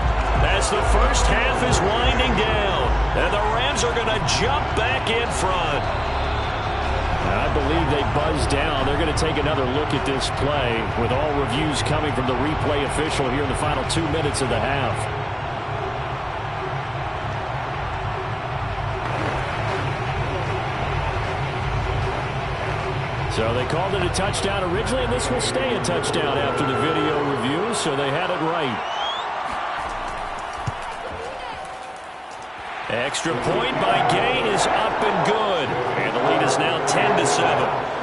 as the first half is winding down. And the Rams are going to jump back in front. I believe they buzzed down. They're going to take another look at this play with all reviews coming from the replay official here in the final 2 minutes of the half. So they called it a touchdown originally, and this will stay a touchdown after the video review, so they had it right. Extra point by Gay is up and good. And the lead is now 10-7.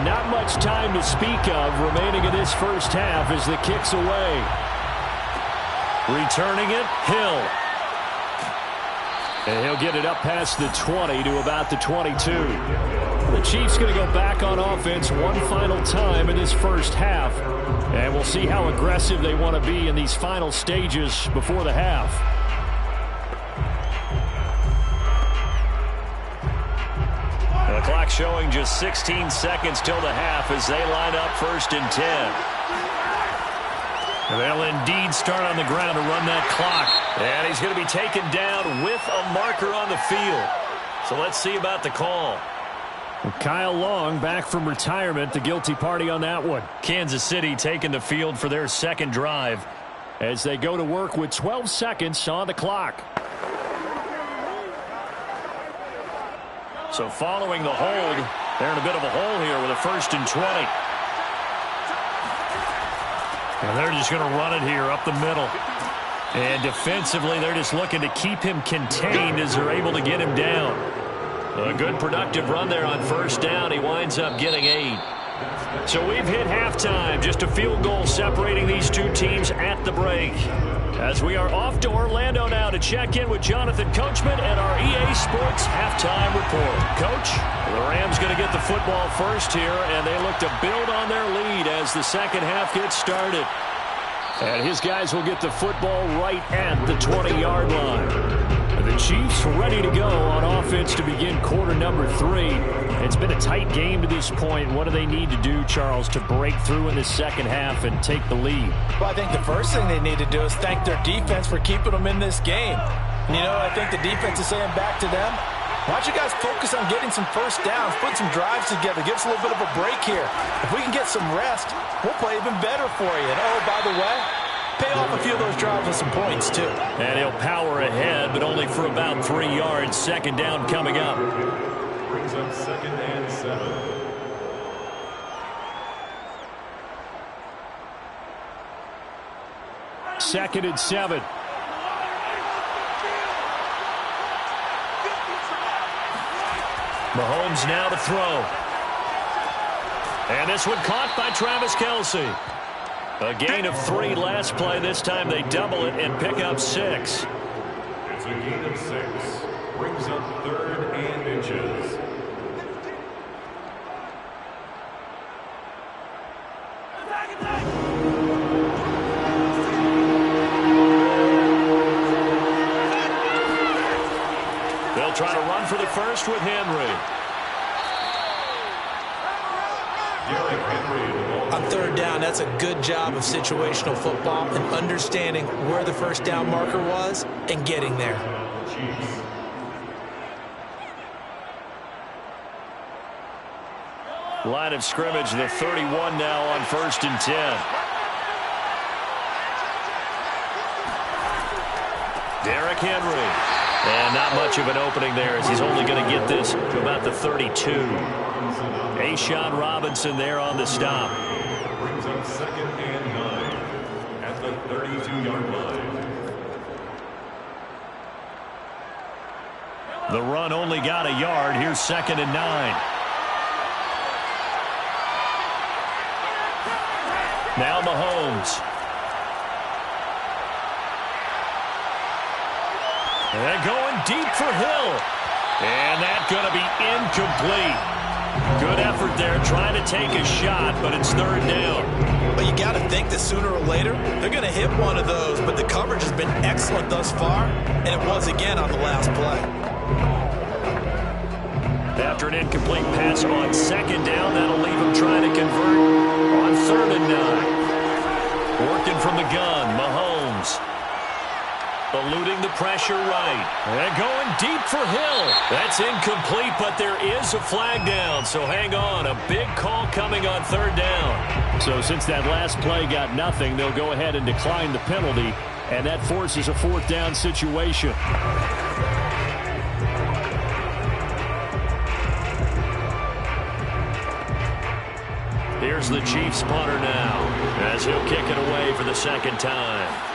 And not much time to speak of remaining in this first half as the kick's away. Returning it, Hill. And he'll get it up past the 20 to about the 22. The Chiefs going to go back on offense one final time in this first half. And we'll see how aggressive they want to be in these final stages before the half. The clock showing just 16 seconds till the half as they line up 1st and 10. They'll indeed start on the ground to run that clock. And he's going to be taken down with a marker on the field. So let's see about the call. Kyle Long back from retirement, the guilty party on that one. Kansas City taking the field for their second drive as they go to work with 12 seconds on the clock. So following the hold, they're in a bit of a hole here with a 1st and 20. And they're just going to run it here up the middle. And defensively, they're just looking to keep him contained as they're able to get him down. A good productive run there on 1st down. He winds up getting 8. So we've hit halftime. Just a field goal separating these two teams at the break. As we are off to Orlando now to check in with Jonathan Coachman and our EA Sports halftime report. Coach, the Rams going to get the football first here, and they look to build on their lead as the second half gets started. And his guys will get the football right at the 20-yard line. The Chiefs ready to go on offense to begin quarter number 3. It's been a tight game to this point. What do they need to do, Charles, to break through in the second half and take the lead? Well, I think the first thing they need to do is thank their defense for keeping them in this game. You know, I think the defense is saying back to them, why don't you guys focus on getting some first downs, put some drives together, give us a little bit of a break here. If we can get some rest, we'll play even better for you. And, oh, by the way, pay off a few of those drives with some points, too. And he'll power ahead, but only for about 3 yards. 2nd down coming up. Brings up 2nd and 7. Second and 7. Mahomes now to throw. And this one caught by Travis Kelce. A gain of 3 last play. This time they double it and pick up 6. It's a gain of 6. Brings up 3rd and inches. They'll try to run for the first with Henry. On 3rd down, that's a good job of situational football and understanding where the first down marker was and getting there. Line of scrimmage, the 31 now on 1st and 10. Derrick Henry. And not much of an opening there as he's only going to get this to about the 32. A'Shawn Robinson there on the stop. Brings up 2nd and 9 at the 32-yard line. The run only got a yard. Here's 2nd and 9. Now Mahomes. And going deep for Hill. And that's going to be incomplete. Good effort there trying to take a shot, but it's 3rd down. But you got to think that sooner or later, they're going to hit one of those. But the coverage has been excellent thus far, and it was again on the last play. After an incomplete pass on 2nd down, that'll leave him trying to convert on 3rd and 9. Working from the gun, Mahomes. Eluding the pressure right. And going deep for Hill. That's incomplete, but there is a flag down. So hang on. A big call coming on 3rd down. So since that last play got nothing, they'll go ahead and decline the penalty. And that forces a 4th down situation. Here's the Chiefs punter now as he'll kick it away for the 2nd time.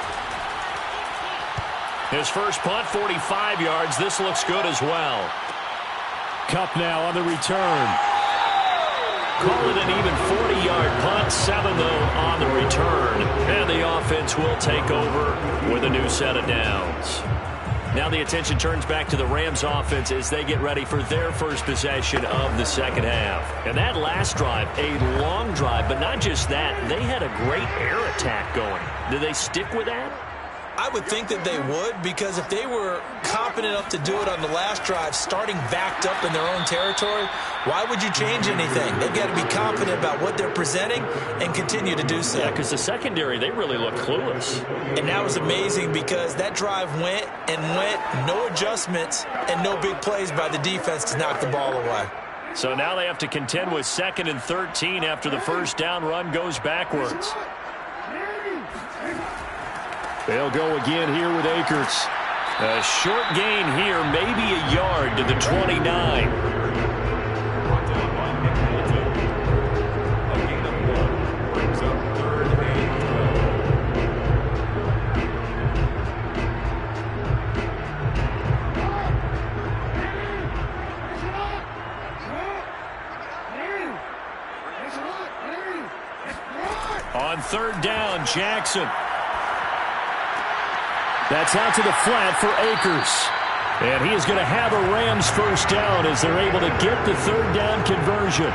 His first punt, 45 yards. This looks good as well. Kupp now on the return. Call it an even 40-yard punt, 7 though on the return. And the offense will take over with a new set of downs. Now the attention turns back to the Rams offense as they get ready for their first possession of the second half. And that last drive, a long drive, but not just that, they had a great air attack going. Do they stick with that? I would think that they would, because if they were confident enough to do it on the last drive, starting backed up in their own territory, why would you change anything? They've got to be confident about what they're presenting and continue to do so. Yeah, because the secondary, they really look clueless. And that was amazing because that drive went and went, no adjustments and no big plays by the defense to knock the ball away. So now they have to contend with 2nd and 13 after the first down run goes backwards. They'll go again here with Akers. A short gain here, maybe a yard to the 29. Brought down by Nick Bolton. A gain of 1 brings up 3rd and 12. On 3rd down, Jackson. That's out to the flat for Akers. And he is going to have a Rams first down as they're able to get the 3rd down conversion.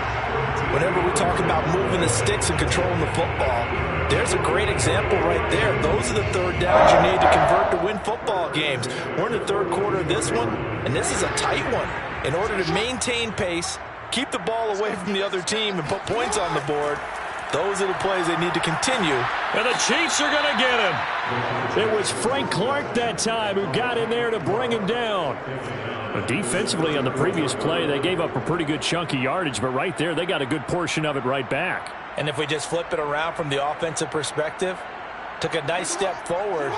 Whenever we talk about moving the sticks and controlling the football, there's a great example right there. Those are the 3rd downs you need to convert to win football games. We're in the 3rd quarter of this one, and this is a tight one. In order to maintain pace, keep the ball away from the other team, and put points on the board, those are the plays they need to continue. And the Chiefs are going to get him. It was Frank Clark that time who got in there to bring him down. But defensively on the previous play, they gave up a pretty good chunk of yardage, but right there, they got a good portion of it right back. And if we just flip it around from the offensive perspective, took a nice step forward,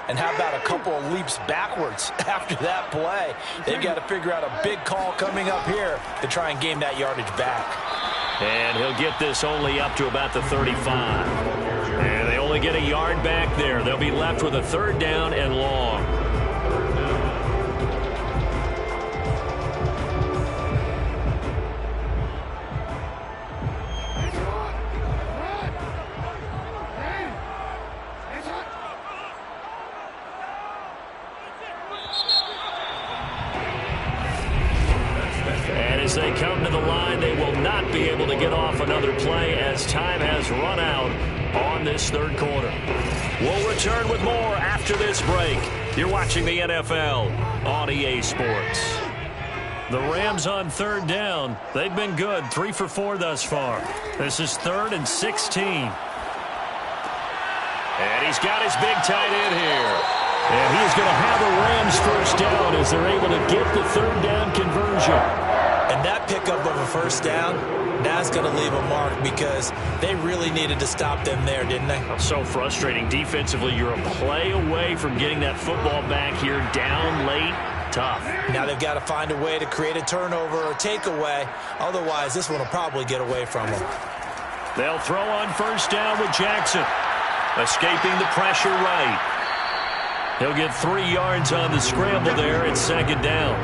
and how about a couple of leaps backwards after that play? They've got to figure out a big call coming up here to try and gain that yardage back. And he'll get this only up to about the 35. And they only get a yard back there. They'll be left with a 3rd down and long. As they come to the line, they will not be able to get off another play as time has run out on this 3rd quarter. We'll return with more after this break. You're watching the NFL on EA Sports. The Rams on 3rd down. They've been good, 3 for 4 thus far. This is 3rd and 16. And he's got his big tight end here. And he's going to have a Rams first down as they're able to get the 3rd down conversion. And that pickup of a first down, that's going to leave a mark because they really needed to stop them there, didn't they? So frustrating. Defensively, you're a play away from getting that football back here down late. Tough. Now they've got to find a way to create a turnover or takeaway. Otherwise, this one will probably get away from them. They'll throw on first down with Jackson. Escaping the pressure right. He'll get 3 yards on the scramble there at 2nd down.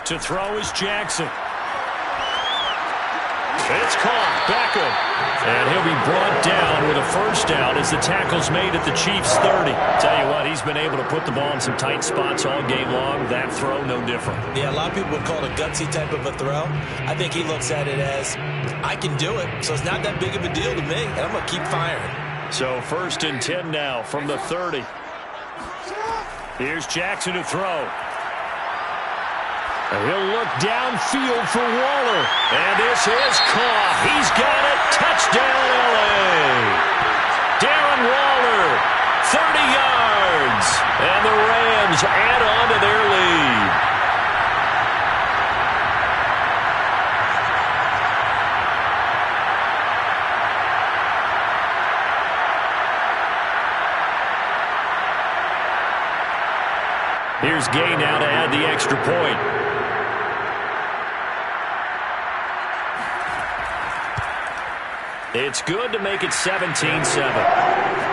To throw is Jackson. It's caught. Beckham. And he'll be brought down with a first down as the tackle's made at the Chiefs' 30. Tell you what, he's been able to put the ball in some tight spots all game long. That throw, no different. Yeah, a lot of people would call it a gutsy type of a throw. I think he looks at it as, I can do it, so it's not that big of a deal to me, and I'm going to keep firing. So 1st and 10 now from the 30. Here's Jackson to throw. He'll look downfield for Waller. And this is caught. He's got it. Touchdown, L.A. Darren Waller, 30 yards. And the Rams add on to their lead. Here's Gay now to add the extra point. It's good to make it 17-7.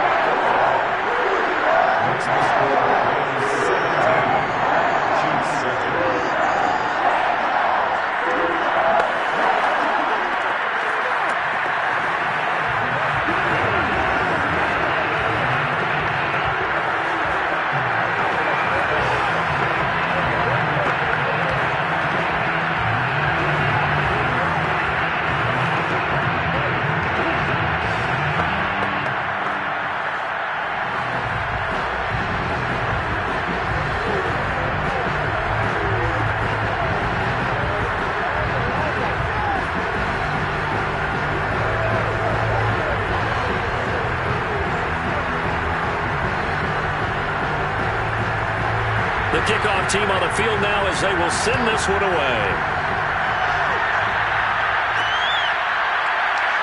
The kickoff team on the field now as they will send this one away.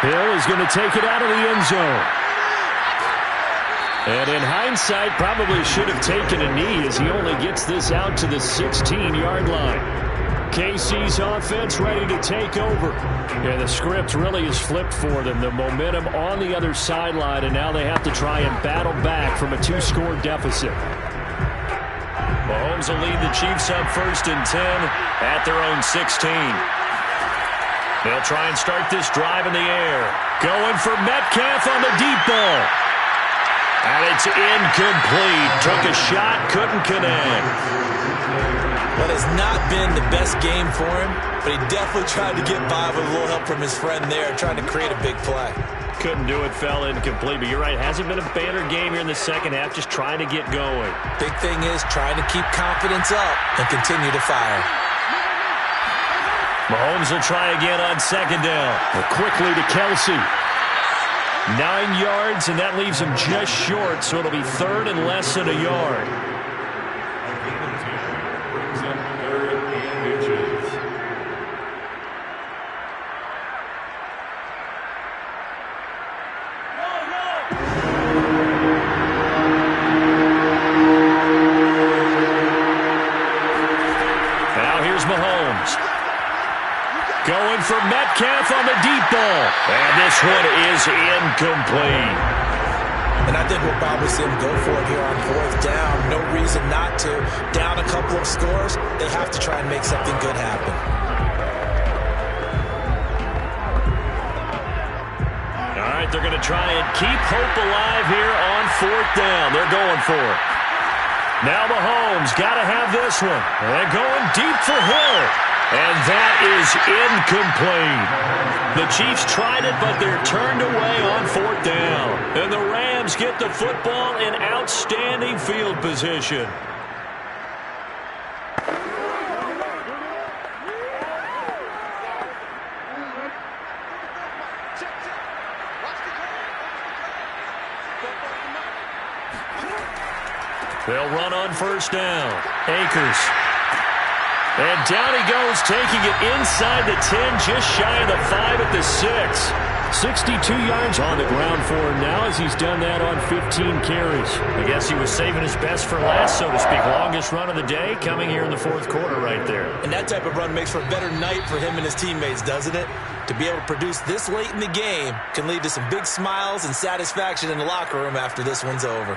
Hill is going to take it out of the end zone. And in hindsight, probably should have taken a knee as he only gets this out to the 16-yard line. KC's offense ready to take over. And the script really is flipped for them. The momentum on the other sideline, and now they have to try and battle back from a two-score deficit. Mahomes will lead the Chiefs up 1st and 10 at their own 16. They'll try and start this drive in the air. Going for Metcalf on the deep ball. And it's incomplete. Took a shot, couldn't connect. Well, it's not been the best game for him, but he definitely tried to get by with a little help from his friend there, trying to create a big play. Couldn't do it, fell incomplete. But you're right, hasn't been a banner game here in the second half, just trying to get going. Big thing is trying to keep confidence up and continue to fire. Mahomes will try again on 2nd down. Quickly to Kelsey. 9 yards, and that leaves him just short, so it'll be 3rd and less than a yard. Brings up 3rd and inches. Now here's Mahomes. Going for Metcalf on the deep ball. And this one is incomplete. And I think we'll probably see him go for it here on 4th down. No reason not to. Down a couple of scores, they have to try and make something good happen. All right, they're going to try and keep hope alive here on 4th down. They're going for it. Now Mahomes got to have this one. They're going deep for Hill. And that is incomplete. The Chiefs tried it, but they're turned away on 4th down. And the Rams get the football in outstanding field position. They'll run on 1st down. Akers. And down he goes, taking it inside the 10, just shy of the 5 at the 6. 62 yards on the ground for him now as he's done that on 15 carries. I guess he was saving his best for last, so to speak. Longest run of the day coming here in the 4th quarter right there. And that type of run makes for a better night for him and his teammates, doesn't it? To be able to produce this late in the game can lead to some big smiles and satisfaction in the locker room after this one's over.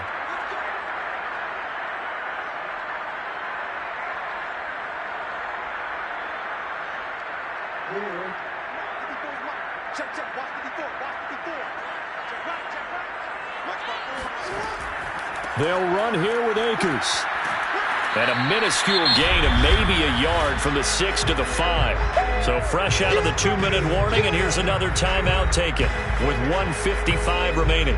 They'll run here with Akers. And a minuscule gain of maybe a yard from the 6 to the 5. So fresh out of the 2-minute warning, and here's another timeout taken with 1:55 remaining.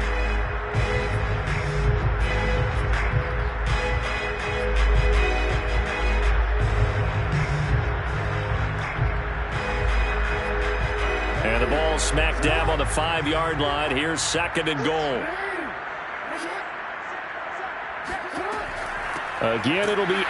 And the ball smack dab on the 5-yard line. Here's 2nd and goal. Again, it'll be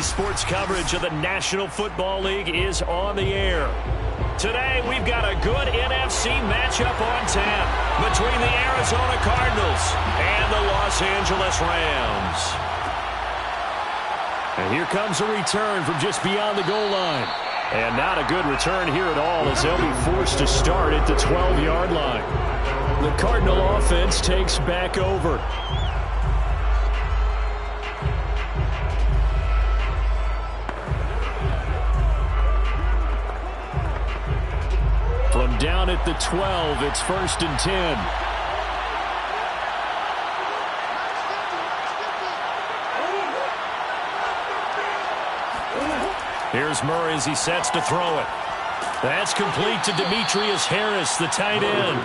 Sports coverage of the National Football League is on the air. Today, we've got a good NFC matchup on tap between the Arizona Cardinals and the Los Angeles Rams. And here comes a return from just beyond the goal line. And not a good return here at all, as they'll be forced to start at the 12-yard line. The Cardinal offense takes back over. From down at the 12, it's 1st and 10. Here's Murray as he sets to throw it. That's complete to Demetrius Harris, the tight end.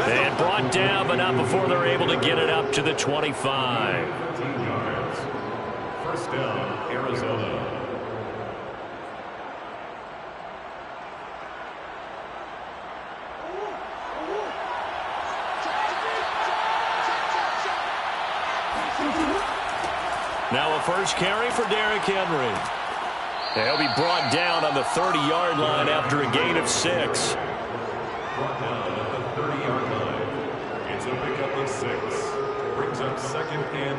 And brought down, but not before they're able to get it up to the 25. 13 yards. First down, Arizona. Now a first carry for Derrick Henry. He'll be brought down on the 30-yard line after a gain of 6. Brought down at the 30-yard line. It's a pickup of 6. Brings up 2nd and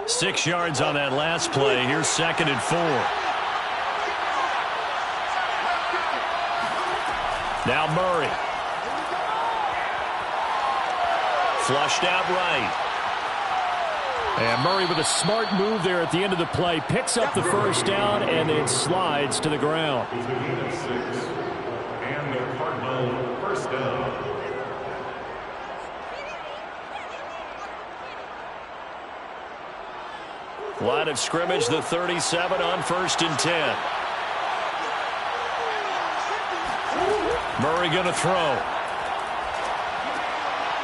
4. 6 yards on that last play. Here's 2nd and 4. Now Murray. Flushed out right. And Murray with a smart move there at the end of the play. Picks up the first down and then slides to the ground. It's a gain of 6. And the Cardinal first down. Line of scrimmage, the 37 on 1st and 10. Murray going to throw.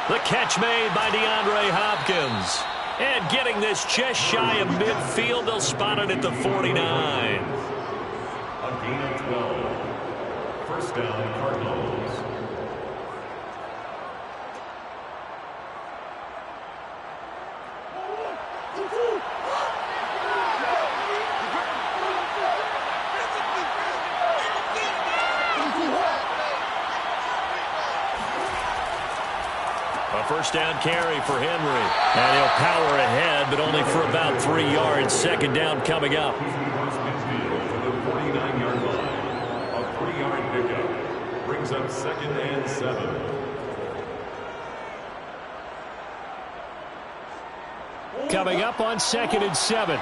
The catch made by DeAndre Hopkins. And getting this just shy of midfield, they'll spot it at the 49. A gain of 12. First down, Cardinals. A first down carry for Henry. And he'll power ahead, but only for about 3 yards. 2nd down coming up. Across midfield to the 49-yard line. A 3-yard pickup. Brings up 2nd and 7. Coming up on 2nd and 7.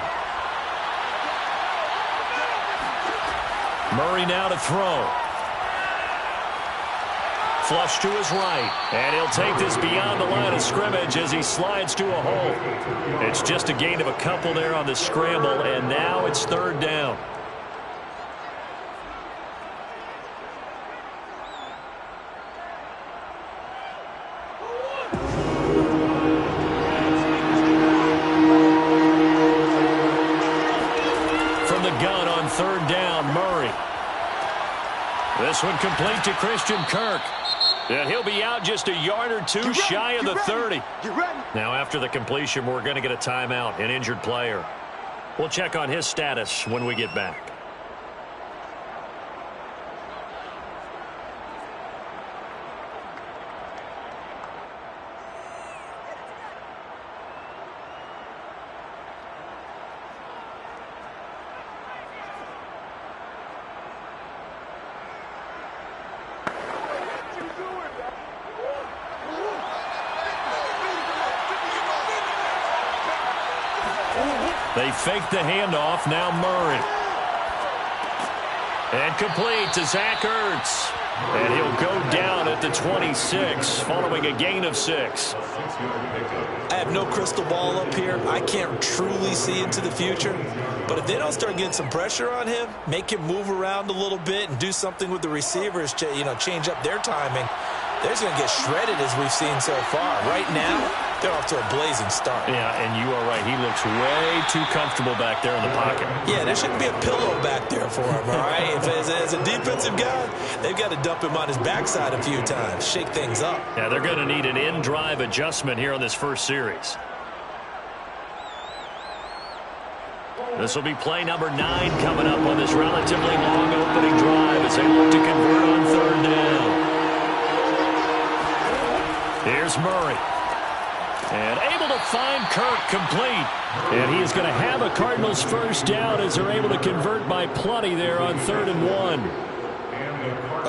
Murray now to throw. Flush to his right. And he'll take this beyond the line of scrimmage as he slides to a hole. It's just a gain of a couple there on the scramble, and now it's 3rd down. From the gun on 3rd down, Murray. This one complete to Christian Kirk. And he'll be out just a yard or two shy of the 30. Now after the completion, we're going to get a timeout, an injured player. We'll check on his status when we get back. They fake the handoff. Now Murray. And complete to Zach Ertz. And he'll go down at the 26 following a gain of 6. I have no crystal ball up here. I can't truly see into the future. But if they don't start getting some pressure on him, make him move around a little bit and do something with the receivers, change up their timing, they're just going to get shredded as we've seen so far. Right now, they're off to a blazing start. Yeah, and you are right. He looks way too comfortable back there in the pocket. Yeah, there shouldn't be a pillow back there for him, all right? As a defensive guy, they've got to dump him on his backside a few times, shake things up. Yeah, they're going to need an in-drive adjustment here on this first series. This will be play number 9 coming up on this relatively long opening drive as they look to convert on third down. Here's Murray. And able to find Kirk complete. And he is going to have a Cardinals first down as they're able to convert by plenty there on 3rd and 1.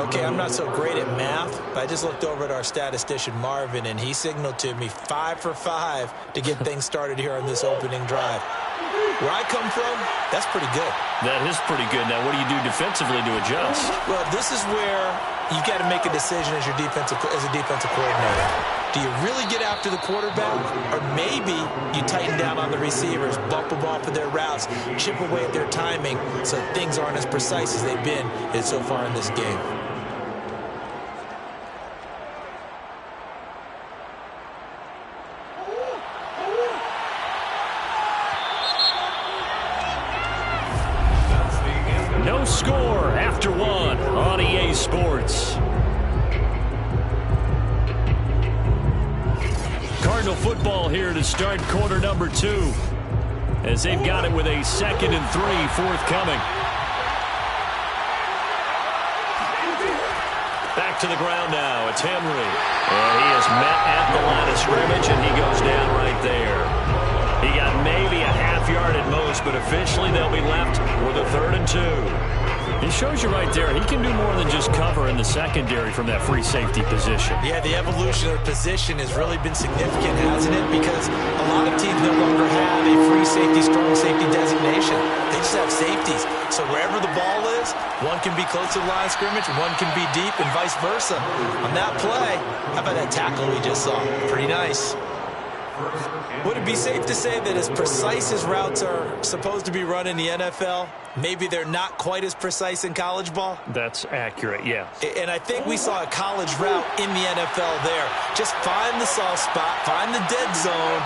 Okay, I'm not so great at math, but I just looked over at our statistician Marvin, and he signaled to me 5 for 5 to get things started here on this opening drive. Where I come from, that's pretty good. That is pretty good. Now, what do you do defensively to adjust? Well, this is where you've got to make a decision as a defensive coordinator. Do you really get after the quarterback, or maybe you tighten down on the receivers, bump them off of their routes, chip away at their timing so things aren't as precise as they've been so far in this game? No score after 1 on EA Sports. Cardinal football here to start quarter number 2 as they've got it with a 2nd and 3 forthcoming. Back to the ground now. It's Henry. And he is met at the line of scrimmage, and he goes down right there. He got maybe a half yard at most, but officially they'll be left with a 3rd and 2. He shows you right there, he can do more than just cover in the secondary from that free safety position. Yeah, the evolution of the position has really been significant, hasn't it? Because a lot of teams no longer have a free safety, strong safety designation. They just have safeties. So wherever the ball is, one can be close to the line of scrimmage, one can be deep, and vice versa. On that play, how about that tackle we just saw? Pretty nice. Would it be safe to say that as precise as routes are supposed to be run in the NFL, maybe they're not quite as precise in college ball? That's accurate, yeah. And I think we saw a college route in the NFL there. Just find the soft spot, find the dead zone,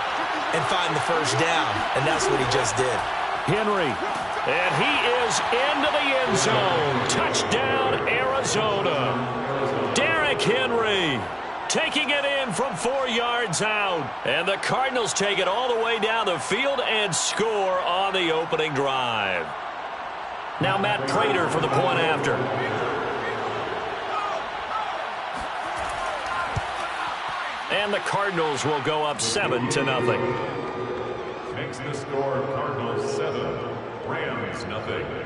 and find the first down. And that's what he just did. Henry. And he is into the end zone. Touchdown, Arizona. Derrick Henry taking it in from 4 yards out. And the Cardinals take it all the way down the field and score on the opening drive. Now Matt Prater for the point after. And the Cardinals will go up 7-0. Makes the score Cardinals 7, Rams 0.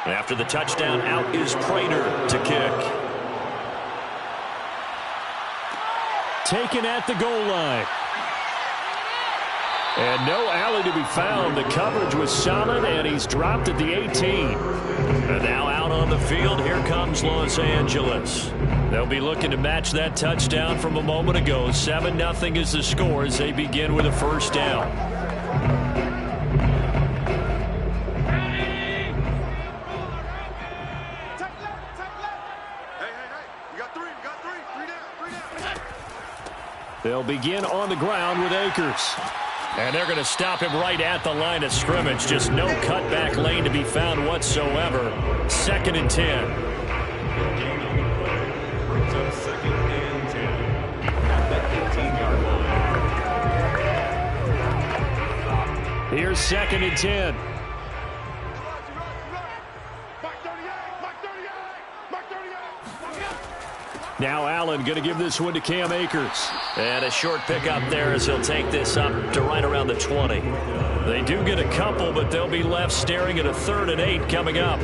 After the touchdown, out is Prater to kick. Taken at the goal line. And no alley to be found. The coverage was solid, and he's dropped at the 18. And now out on the field, here comes Los Angeles. They'll be looking to match that touchdown from a moment ago. 7-0 is the score as they begin with a first down. They'll begin on the ground with Akers. And they're going to stop him right at the line of scrimmage. Just no cutback lane to be found whatsoever. 2nd and 10. Brings up 2nd and 10 at the 18-yard line. Here's 2nd and 10. Now Allen going to give this one to Cam Akers. And a short pickup there as he'll take this up to right around the 20. They do get a couple, but they'll be left staring at a 3rd and 8 coming up.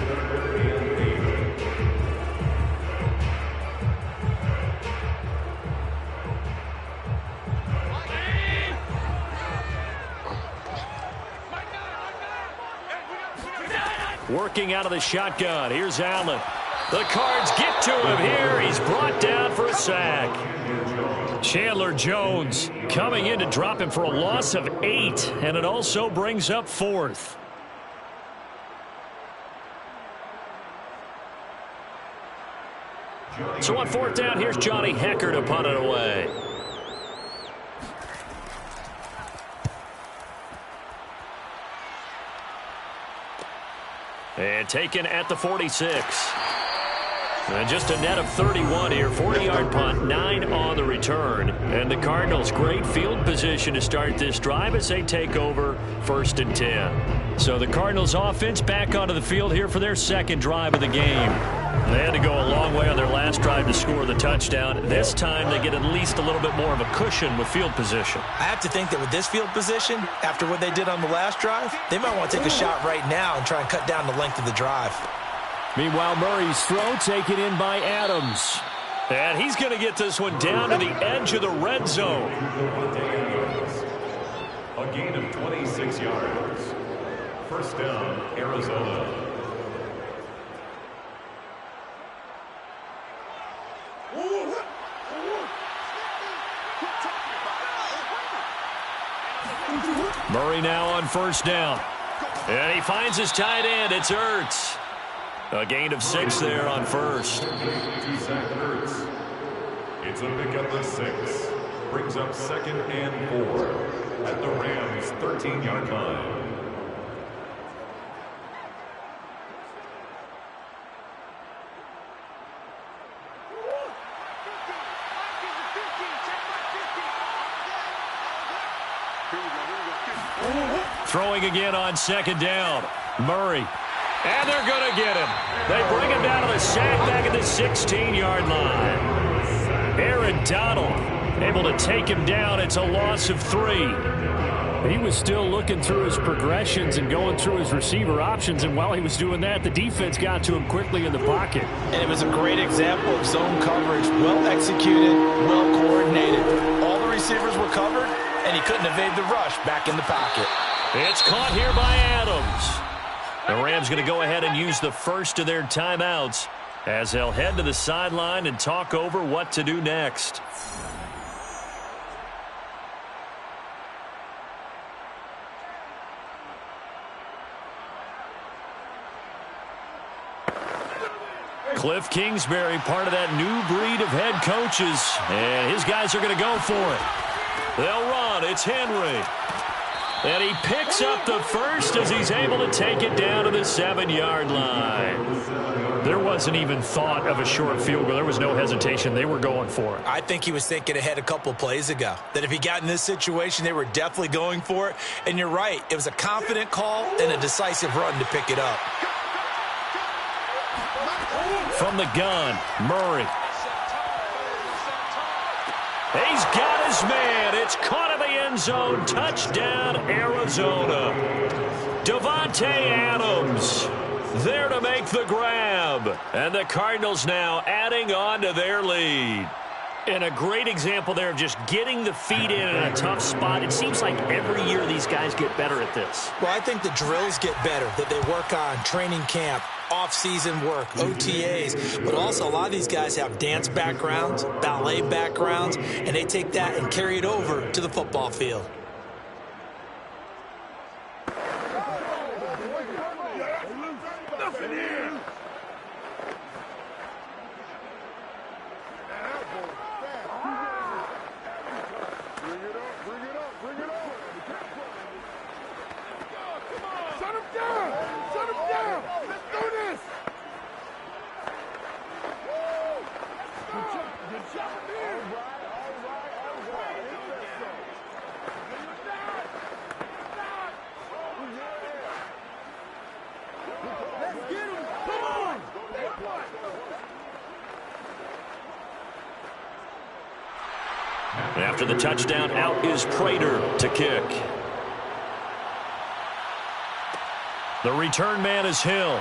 working out of the shotgun. Here's Allen. The Cards get to him here. He's brought down for a sack. Chandler Jones coming in to drop him for a loss of 8, and it also brings up 4th. So on 4th down, here's Johnny Hekker to punt it away. And taken at the 46. And just a net of 31 here. 40-yard punt, 9 on the return. And the Cardinals, great field position to start this drive as they take over 1st and 10. So the Cardinals offense back onto the field here for their second drive of the game. They had to go a long way on their last drive to score the touchdown. This time they get at least a little bit more of a cushion with field position. I have to think that with this field position, after what they did on the last drive, they might want to take a shot right now and try and cut down the length of the drive. Meanwhile, Murray's throw taken in by Adams. And he's going to get this one down to the edge of the red zone. A gain of 26 yards. 1st down, Arizona. Murray now on 1st down. And he finds his tight end. It's Ertz. A gain of 6 there on 1st. To sack Ertz. It's a pickup of 6. Brings up 2nd and 4 at the Rams' 13-yard line. Throwing again on 2nd down. Murray. And they're going to get him. They bring him down to the sack back at the 16-yard line. Aaron Donald able to take him down. It's a loss of 3. He was still looking through his progressions and going through his receiver options, and while he was doing that, the defense got to him quickly in the pocket. And it was a great example of zone coverage. Well executed, well coordinated. All the receivers were covered, and he couldn't evade the rush back in the pocket. It's caught here by Adams. The Rams going to go ahead and use the first of their timeouts as they'll head to the sideline and talk over what to do next. Cliff Kingsbury, part of that new breed of head coaches, and his guys are going to go for it. They'll run. It's Henry. And he picks up the first as he's able to take it down to the 7-yard line. There wasn't even thought of a short field goal. There was no hesitation. They were going for it. I think he was thinking ahead a couple plays ago, that if he got in this situation, they were definitely going for it. And you're right. It was a confident call and a decisive run to pick it up. From the gun, Murray. He's got his man. It's caught in the end zone. Touchdown, Arizona. Davante Adams there to make the grab. And the Cardinals now adding on to their lead. And a great example there of just getting the feet in a tough spot. It seems like every year these guys get better at this. Well, I think the drills get better that they work on, training camp, off-season work, OTAs. But also a lot of these guys have dance backgrounds, ballet backgrounds, and they take that and carry it over to the football field. After the touchdown, out is Prater to kick. The return man is Hill.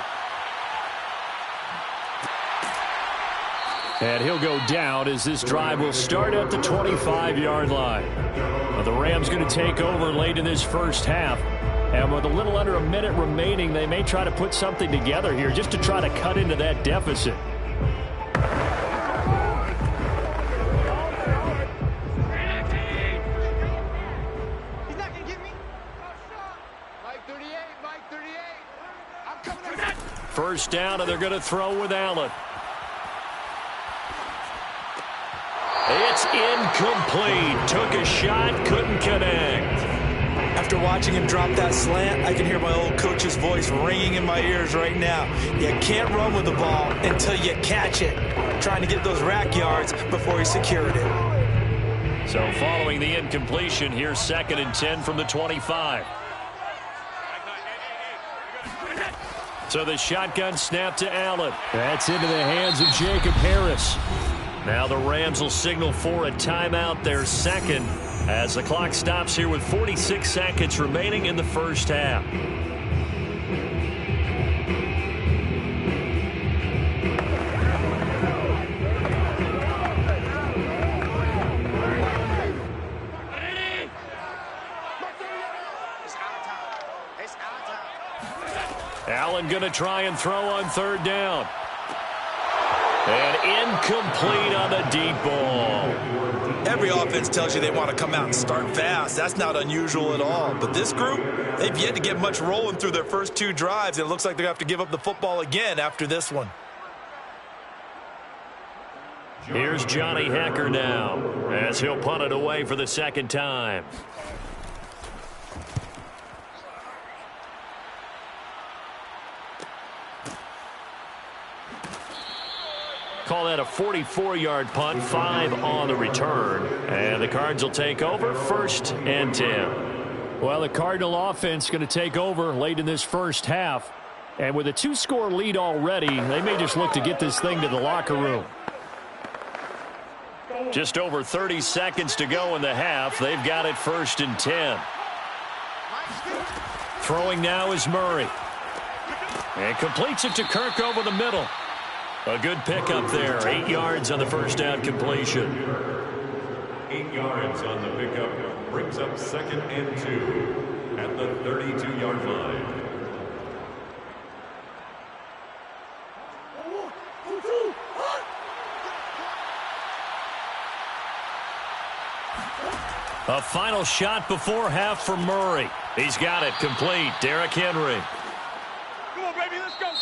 And he'll go down as this drive will start at the 25-yard line. Now the Rams going to take over late in this first half. And with a little under a minute remaining, they may try to put something together here just to try to cut into that deficit. He's not going to get me. Mike 38, Mike 38. I'm coming out. First down, and they're going to throw with Allen. It's incomplete. Took a shot, couldn't connect. After watching him drop that slant, I can hear my old coach's voice ringing in my ears right now. You can't run with the ball until you catch it. Trying to get those rack yards before he secured it. So following the incompletion, here's 2nd and 10 from the 25. So the shotgun snap to Allen. That's into the hands of Jacob Harris. Now the Rams will signal for a timeout, their second, as the clock stops here with 46 seconds remaining in the first half. Allen going to try and throw on 3rd down. And incomplete on the deep ball. Every offense tells you they want to come out and start fast. That's not unusual at all. But this group, they've yet to get much rolling through their first 2 drives. It looks like they're going to have to give up the football again after this one. Here's Johnny Hekker now as he'll punt it away for the 2nd time. Call that a 44-yard punt, 5 on the return. And the Cards will take over, 1st and 10. Well, the Cardinal offense going to take over late in this first half. And with a 2-score lead already, they may just look to get this thing to the locker room. Just over 30 seconds to go in the half. They've got it 1st and 10. Throwing now is Murray. And completes it to Kirk over the middle. A good pickup there. 8 yards on the first down completion. 8 yards on the pickup brings up 2nd and 2 at the 32-yard line. A final shot before half for Murray. He's got it complete. Derrick Henry.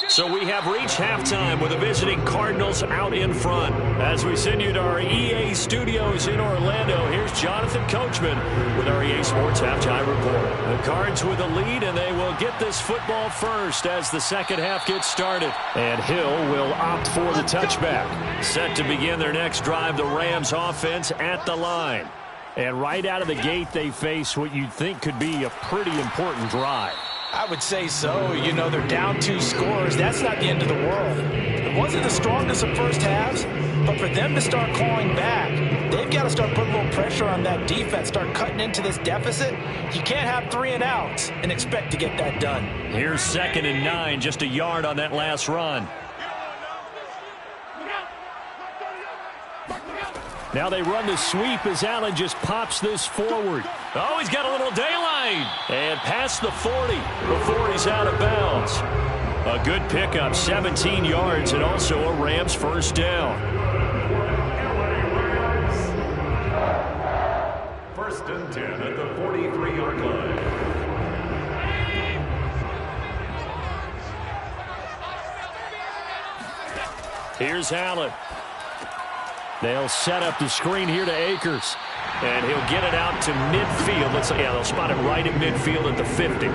So we have reached halftime with the visiting Cardinals out in front. As we send you to our EA studios in Orlando, here's Jonathan Coachman with our EA Sports Halftime Report. The Cards with a lead, and they will get this football first as the second half gets started. And Hill will opt for the touchback. Set to begin their next drive, the Rams offense at the line. And right out of the gate, they face what you'd think could be a pretty important drive. I would say so. You know, they're down 2 scores. That's not the end of the world. It wasn't the strongest of first halves, but for them to start clawing back, they've got to start putting a little pressure on that defense, start cutting into this deficit. You can't have 3 and outs and expect to get that done. Here's 2nd and 9, just a yard on that last run. Now they run the sweep as Allen just pops this forward. Oh, he's got a little daylight. And past the 40 before he's out of bounds. A good pickup, 17 yards, and also a Rams first down. 1st and 10 at the 43-yard line. Here's Allen. They'll set up the screen here to Akers. And he'll get it out to midfield. They'll spot it right at midfield at the 50. A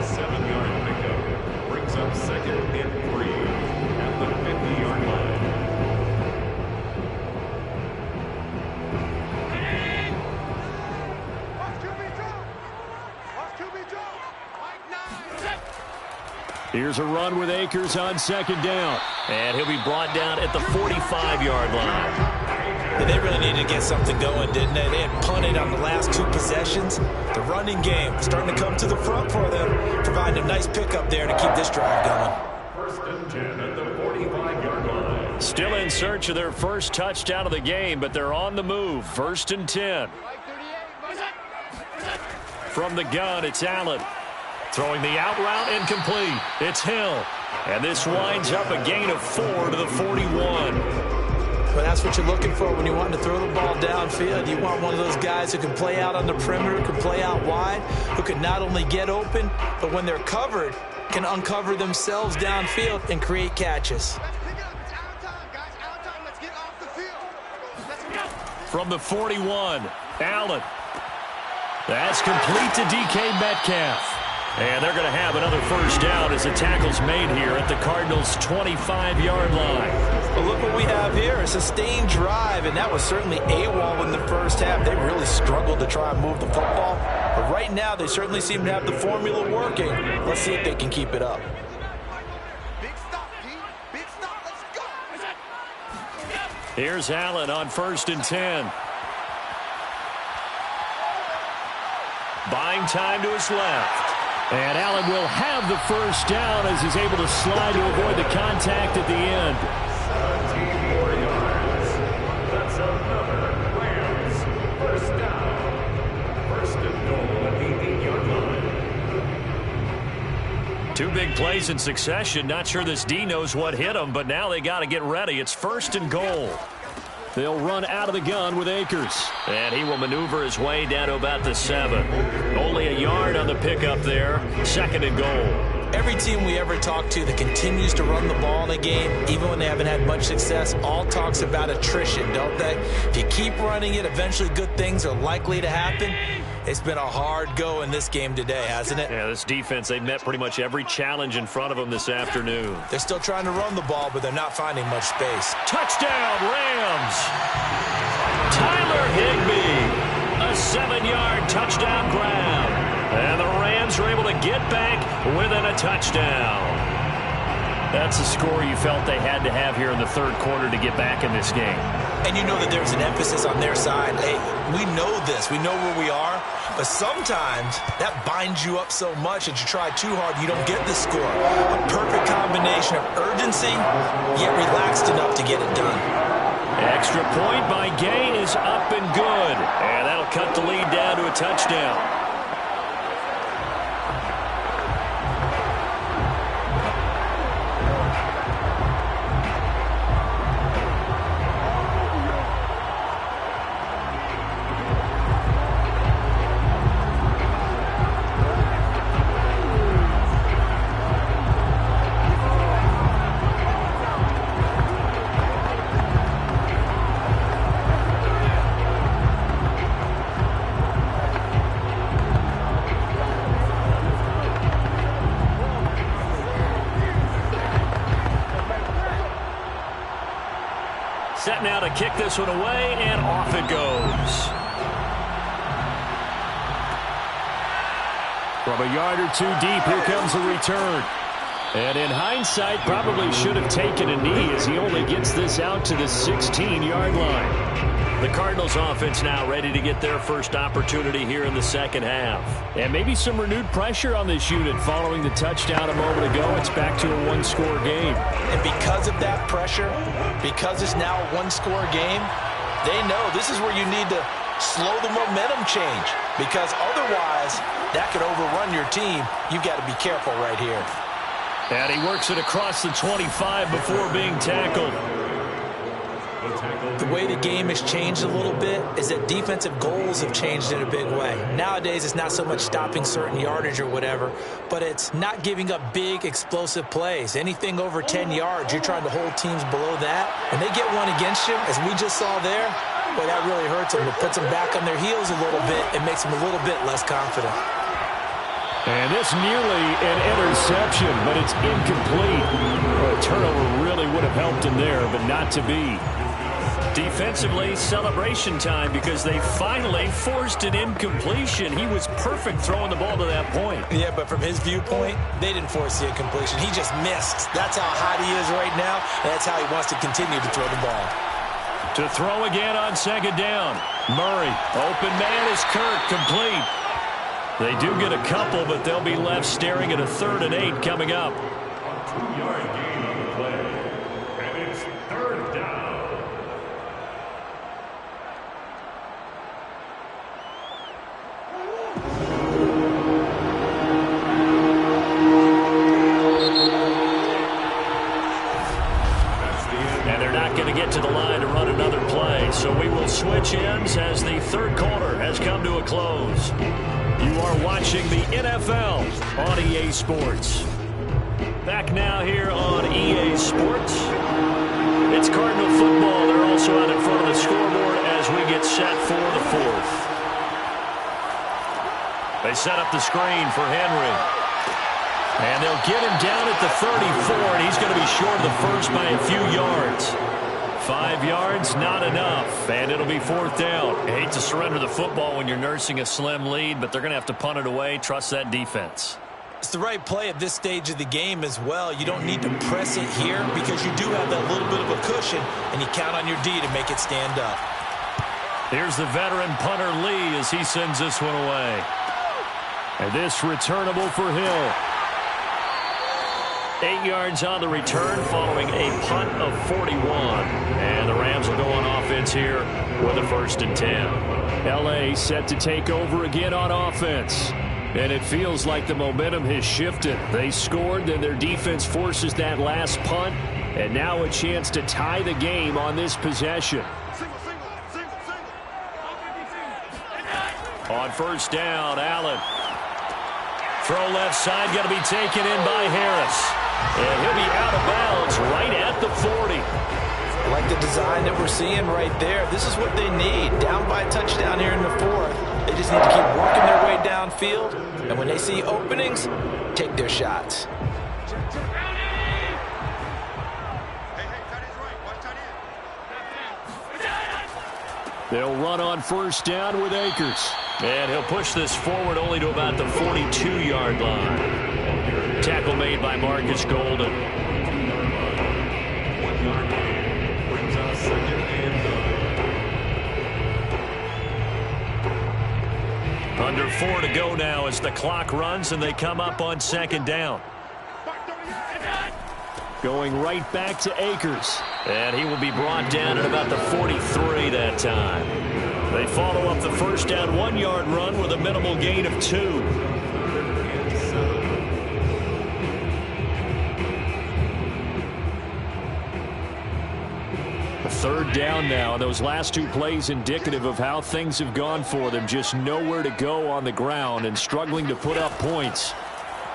7-yard pickup brings up 2nd and 3 at the 50-yard line. Here's a run with Akers on 2nd down. And he'll be brought down at the 45-yard line. They really needed to get something going, didn't they? They had punted on the last 2 possessions. The running game starting to come to the front for them, providing a nice pickup there to keep this drive going. 1st and 10 at the 45-yard line. Still in search of their first touchdown of the game, but they're on the move. 1st and 10. From the gun, it's Allen. Throwing the out route incomplete. It's Hill. And this winds up a gain of 4 to the 41. But that's what you're looking for when you want to throw the ball downfield. You want one of those guys who can play out on the perimeter, can play out wide, who can not only get open, but when they're covered, can uncover themselves downfield and create catches. From the 41, Allen. That's complete to DK Metcalf. And they're going to have another first down as the tackle's made here at the Cardinals' 25-yard line. Well, look what we have here. A sustained drive, and that was certainly AWOL in the first half. They really struggled to try and move the football. But right now, they certainly seem to have the formula working. Let's see if they can keep it up. Big stop, D. Big stop. Let's go. Here's Allen on 1st and 10. Buying time to his left. And Allen will have the first down as he's able to slide to avoid the contact at the end. 17 more yards. That's another Rams first down. First and goal at the 8-yard line. 2 big plays in succession. Not sure this D knows what hit him, but now they got to get ready. It's 1st and goal. They'll run out of the gun with Akers. And he will maneuver his way down to about the 7. Only a yard on the pickup there. 2nd and goal. Every team we ever talk to that continues to run the ball in a game, even when they haven't had much success, all talks about attrition, don't they? If you keep running it, eventually good things are likely to happen. It's been a hard go in this game today, hasn't it? Yeah, this defense, they've met pretty much every challenge in front of them this afternoon. They're still trying to run the ball, but they're not finding much space. Touchdown, Rams! Tyler Higbee, a 7-yard touchdown grab. And the Rams are able to get back within a touchdown. That's a score you felt they had to have here in the 3rd quarter to get back in this game. And you know that there's an emphasis on their side. Hey, we know this. We know where we are. But sometimes that binds you up so much that you try too hard, you don't get the score. A perfect combination of urgency, yet relaxed enough to get it done. Extra point by Gain is up and good. And that'll cut the lead down to a touchdown. Set now to kick this one away, and off it goes. From a yard or 2 deep, here comes a return. And in hindsight, probably should have taken a knee as he only gets this out to the 16-yard line. The Cardinals offense now ready to get their first opportunity here in the 2nd half. And maybe some renewed pressure on this unit following the touchdown a moment ago. It's back to a 1-score game. And because of that pressure, because it's now a 1-score game, they know this is where you need to slow the momentum change. Because otherwise, that could overrun your team. You've got to be careful right here. And he works it across the 25 before being tackled. The way the game has changed a little bit is that defensive goals have changed in a big way. Nowadays, it's not so much stopping certain yardage or whatever, but it's not giving up big, explosive plays. Anything over 10 yards, you're trying to hold teams below that. And they get one against you, as we just saw there, boy, that really hurts them. It puts them back on their heels a little bit and makes them a little bit less confident. And this nearly an interception, but it's incomplete. A turnover really would have helped him there, but not to be. Defensively, celebration time because they finally forced an incompletion. He was perfect throwing the ball to that point. Yeah, but from his viewpoint, they didn't force the incompletion. He just missed. That's how hot he is right now, and that's how he wants to continue to throw the ball. To throw again on 2nd down. Murray, open man is Kirk, complete. They do get a couple, but they'll be left staring at a 3rd and 8 coming up. 2-yard gain on the play. And it's 3rd down. which ends as the third quarter has come to a close. You are watching the NFL on EA Sports. Back now here on EA Sports. It's Cardinal football. They're also out in front of the scoreboard as we get set for the fourth. They set up the screen for Henry. And they'll get him down at the 34, and he's going to be short of the first by a few yards. 5 yards, not enough, and it'll be fourth down. I hate to surrender the football when you're nursing a slim lead, but they're going to have to punt it away. Trust that defense. It's the right play at this stage of the game as well. You don't need to press it here because you do have that little bit of a cushion, and you count on your D to make it stand up. Here's the veteran punter Lee as he sends this one away. And this returnable for Hill. 8 yards on the return following a punt of 41. And the Rams will go on offense here with a 1st and 10. L.A. set to take over again on offense. And it feels like the momentum has shifted. They scored, then their defense forces that last punt. And now a chance to tie the game on this possession. On 1st down, Allen. Throw left side, going to be taken in by Harris. And he'll be out of bounds right at the 40. I like the design that we're seeing right there. This is what they need. Down by a touchdown here in the 4th. They just need to keep working their way downfield. And when they see openings, take their shots. They'll run on 1st down with Akers. And he'll push this forward only to about the 42-yard line. Tackle made by Marcus Golden. 1 yard gain brings us 2nd and 9. Under 4 to go now as the clock runs and they come up on 2nd down. Going right back to Akers. And he will be brought down at about the 43 that time. They follow up the 1st down 1-yard run with a minimal gain of 2. Third down now, and those last 2 plays indicative of how things have gone for them. Just nowhere to go on the ground and struggling to put up points.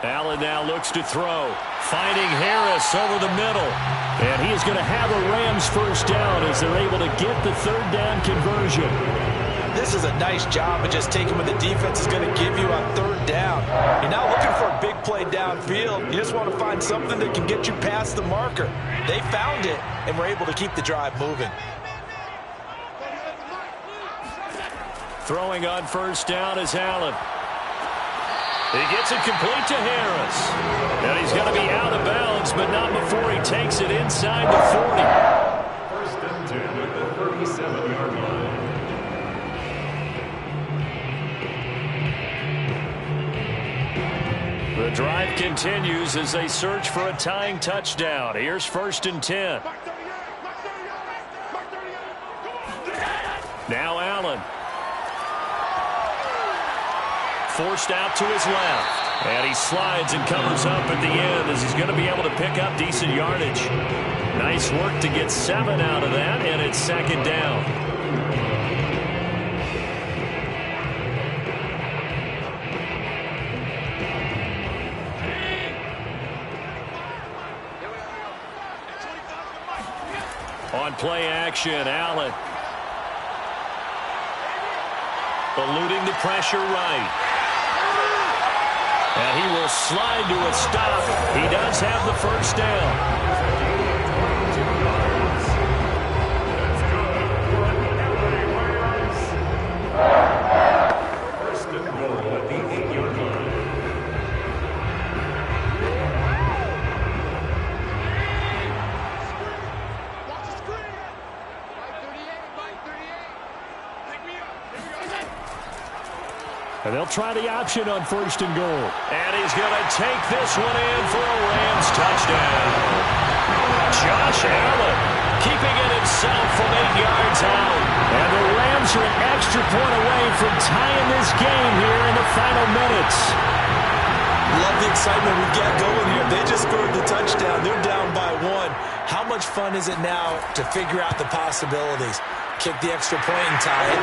Allen now looks to throw, finding Harris over the middle. And he is going to have a Rams 1st down as they're able to get the 3rd down conversion. This is a nice job of just taking what the defense is going to give you on 3rd down. You're not looking for a big play downfield. You just want to find something that can get you past the marker. They found it and were able to keep the drive moving. Throwing on 1st down is Allen. He gets it complete to Harris. And he's going to be out of bounds, but not before he takes it inside the 40. 1st and 10 at the 37-yard line. The drive continues as they search for a tying touchdown. Here's 1st and 10. Now Allen. Forced out to his left. And he slides and covers up at the end as he's going to be able to pick up decent yardage. Nice work to get 7 out of that, and it's 2nd down. On play action, Allen. Eluding the pressure right. And he will slide to a stop. He does have the 1st down. And they'll try the option on 1st and goal. And he's going to take this one in for a Rams touchdown. Josh Allen keeping it himself from 8 yards out. And the Rams are an extra point away from tying this game here in the final minutes. Love the excitement we got going here. They just scored the touchdown. They're down by 1. How much fun is it now to figure out the possibilities? kick the extra point and tie it.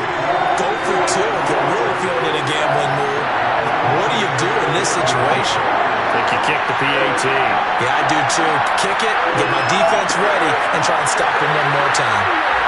Go for two if you're really feeling it a gambling move. What do you do in this situation? I think you kick the PAT. Yeah, I do too. Kick it, get my defense ready, and try and stop him one more time.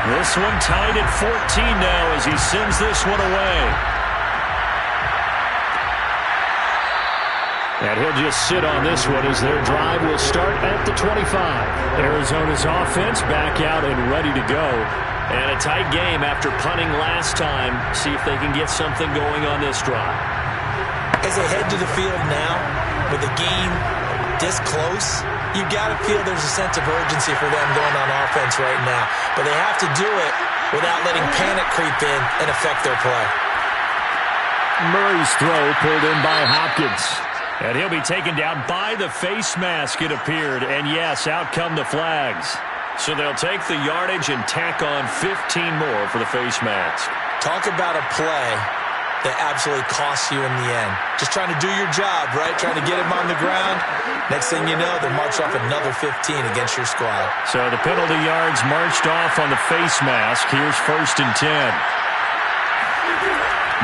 This one tied at 14 now as he sends this one away. And he'll just sit on this one as their drive will start at the 25. Arizona's offense back out and ready to go. And a tight game after punting last time. See if they can get something going on this drive. As they head to the field now, with the game this close, you got to feel there's a sense of urgency for them going on offense right now. But they have to do it without letting panic creep in and affect their play. Murray's throw pulled in by Hopkins. And he'll be taken down by the face mask, it appeared. And yes, out come the flags. So they'll take the yardage and tack on 15 more for the face mask. Talk about a play that absolutely costs you in the end. Just trying to do your job, right? Trying to get him on the ground. Next thing you know, they're marching off another 15 against your squad. So the penalty yards marched off on the face mask. Here's 1st and 10.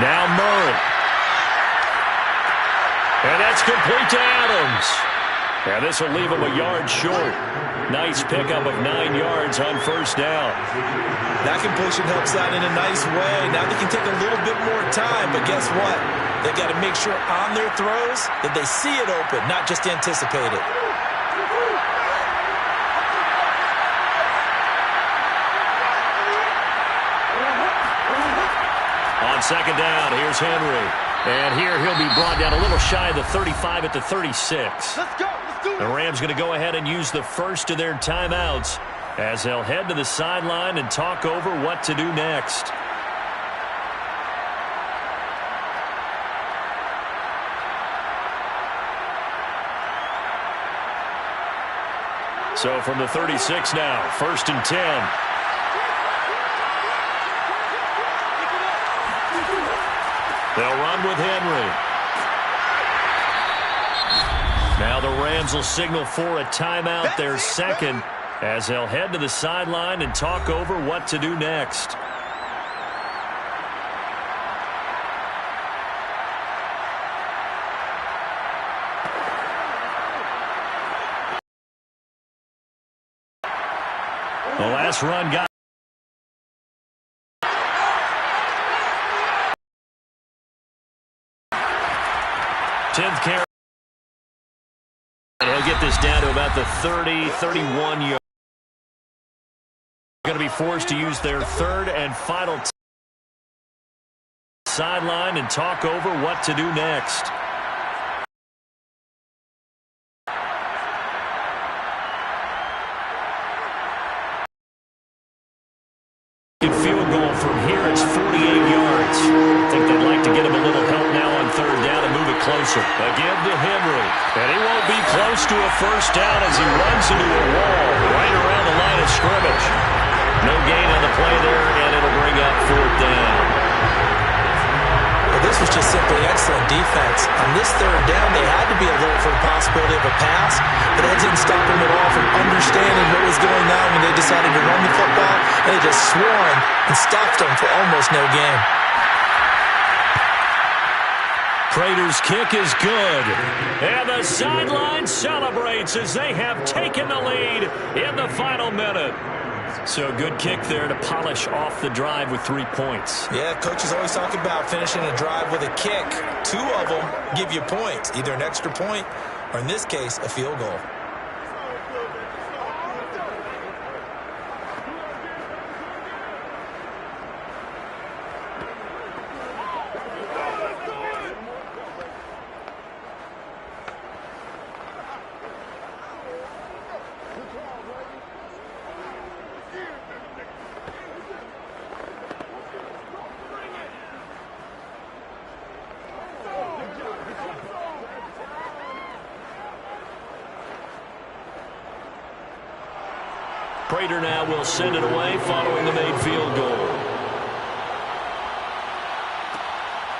Now Murray. And that's complete to Adams. And this will leave him a yard short. Nice pickup of 9 yards on 1st down. That completion helps out in a nice way. Now they can take a little bit more time, but guess what? They've got to make sure on their throws that they see it open, not just anticipate it. On 2nd down, here's Henry. And here he'll be brought down a little shy of the 35 at the 36. Let's go. Let's do it. The Rams going to go ahead and use the first of their timeouts as they'll head to the sideline and talk over what to do next. So from the 36 now, 1st and 10. They'll run with Henry. Now the Rams will signal for a timeout, their second, as they'll head to the sideline and talk over what to do next. The last run got 10th carry. And he'll get this down to about the 30, 31 yard. Going to be forced to use their third and final sideline and talk over what to do next. Field goal from here, it's 48 yards. I think they'd like to get him a little help now on 3rd down and move it closer. Again to Henry. And he won't be close to a 1st down as he runs into a wall right around the line of scrimmage. No gain on the play there, and it'll bring up 4th down. Well, this was just simply excellent defense. On this 3rd down, they had to be alert for the possibility of a pass, but that didn't stop them at all from understanding what was going on when they decided to run the football, and they just swarmed and stopped them for almost no gain. Prater's kick is good. And the sideline celebrates as they have taken the lead in the final minute. So good kick there to polish off the drive with 3 points. Yeah, coaches always talk about finishing a drive with a kick. 2 of them give you points, either an extra point or, in this case, a field goal. Prater now will send it away following the made field goal.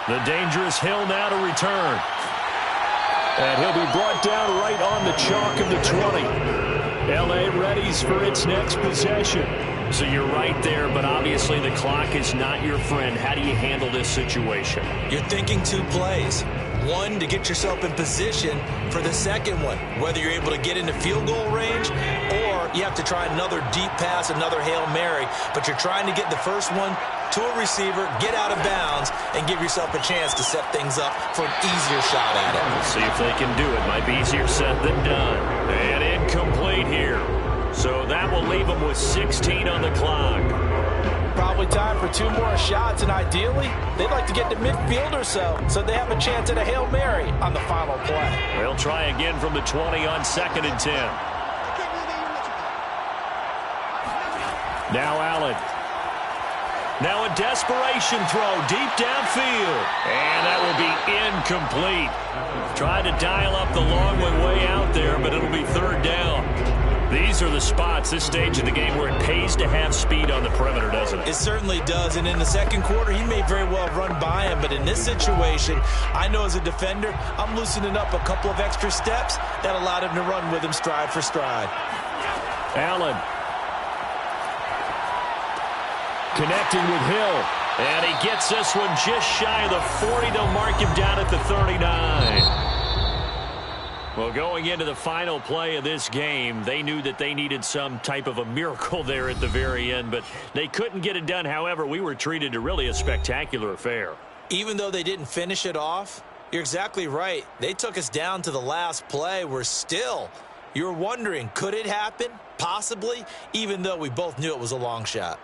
The dangerous Hill now to return. And he'll be brought down right on the chalk of the 20. L.A. readies for its next possession. So you're right there, but obviously the clock is not your friend. How do you handle this situation? You're thinking 2 plays. One, to get yourself in position for the second one, whether you're able to get into field goal range or you have to try another deep pass, another Hail Mary, but you're trying to get the first one to a receiver, get out of bounds, and give yourself a chance to set things up for an easier shot at it. Let's see if they can do it. Might be easier said than done. And incomplete here. So that will leave them with 16 on the clock. Probably time for 2 more shots, and ideally, they'd like to get to midfield or so they have a chance at a Hail Mary on the final play. They'll try again from the 20 on 2nd and 10. Now Allen. Now a desperation throw deep downfield. And that will be incomplete. Tried to dial up the long way out there, but it'll be 3rd down. These are the spots, this stage of the game, where it pays to have speed on the perimeter, doesn't it? It certainly does, and in the second quarter, he may very well have run by him, but in this situation, I know as a defender, I'm loosening up a couple of extra steps that allowed him to run with him stride for stride. Allen. Connecting with Hill. And he gets this one just shy of the 40. They'll mark him down at the 39. Well, going into the final play of this game, they knew that they needed some type of a miracle there at the very end, but they couldn't get it done. However, we were treated to really a spectacular affair. Even though they didn't finish it off, you're exactly right. They took us down to the last play. We're still, you're wondering, could it happen? Possibly, even though we both knew it was a long shot.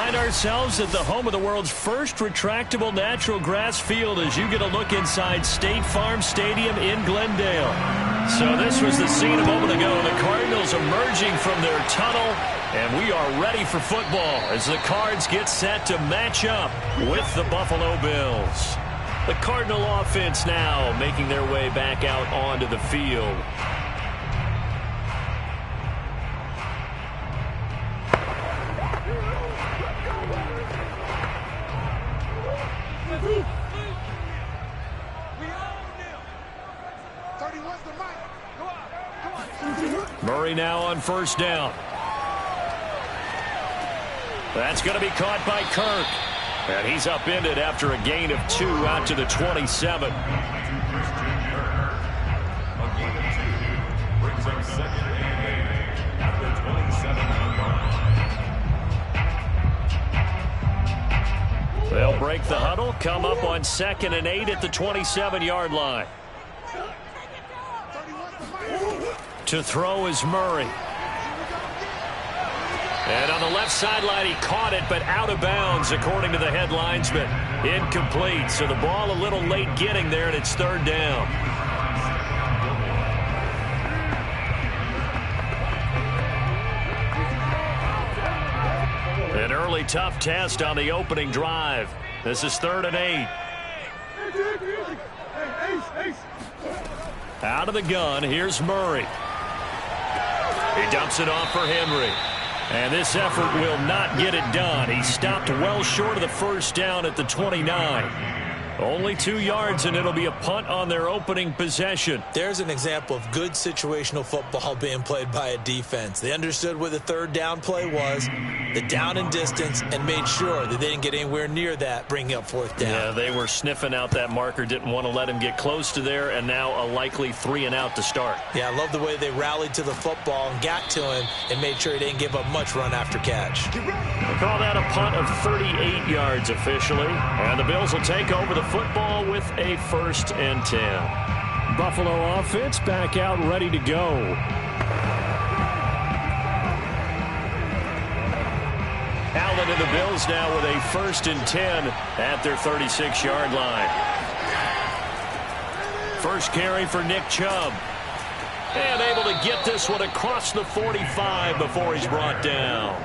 find ourselves at the home of the world's first retractable natural grass field as you get a look inside State Farm Stadium in Glendale. So this was the scene a moment ago. The Cardinals emerging from their tunnel, and we are ready for football as the Cards get set to match up with the Buffalo Bills. The Cardinal offense now making their way back out onto the field. Murray now on first down. That's going to be caught by Kirk. And he's upended after a gain of 2 out to the 27. A gain of 2 brings up 2nd and 8 at the 27-yard line. They'll break the huddle, come up on 2nd and 8 at the 27-yard line. To throw is Murray. And on the left sideline, he caught it, but out of bounds, according to the headlines, but incomplete. So the ball a little late getting there, and it's 3rd down. An early tough test on the opening drive. This is 3rd and 8. Out of the gun, here's Murray. He dumps it off for Henry. And this effort will not get it done. He stopped well short of the first down at the 29. Only 2 yards, and it'll be a punt on their opening possession. There's an example of good situational football being played by a defense. They understood where the 3rd down play was, the down and distance, and made sure that they didn't get anywhere near that, bringing up 4th down. Yeah, they were sniffing out that marker, didn't want to let him get close to there, and now a likely 3 and out to start. Yeah, I love the way they rallied to the football and got to him and made sure he didn't give up much run after catch. They call that a punt of 38 yards officially, and the Bills will take over the football with a 1st and 10. Buffalo offense back out ready to go. Allen and the Bills now with a 1st and 10 at their 36-yard line. First carry for Nick Chubb. And able to get this one across the 45 before he's brought down.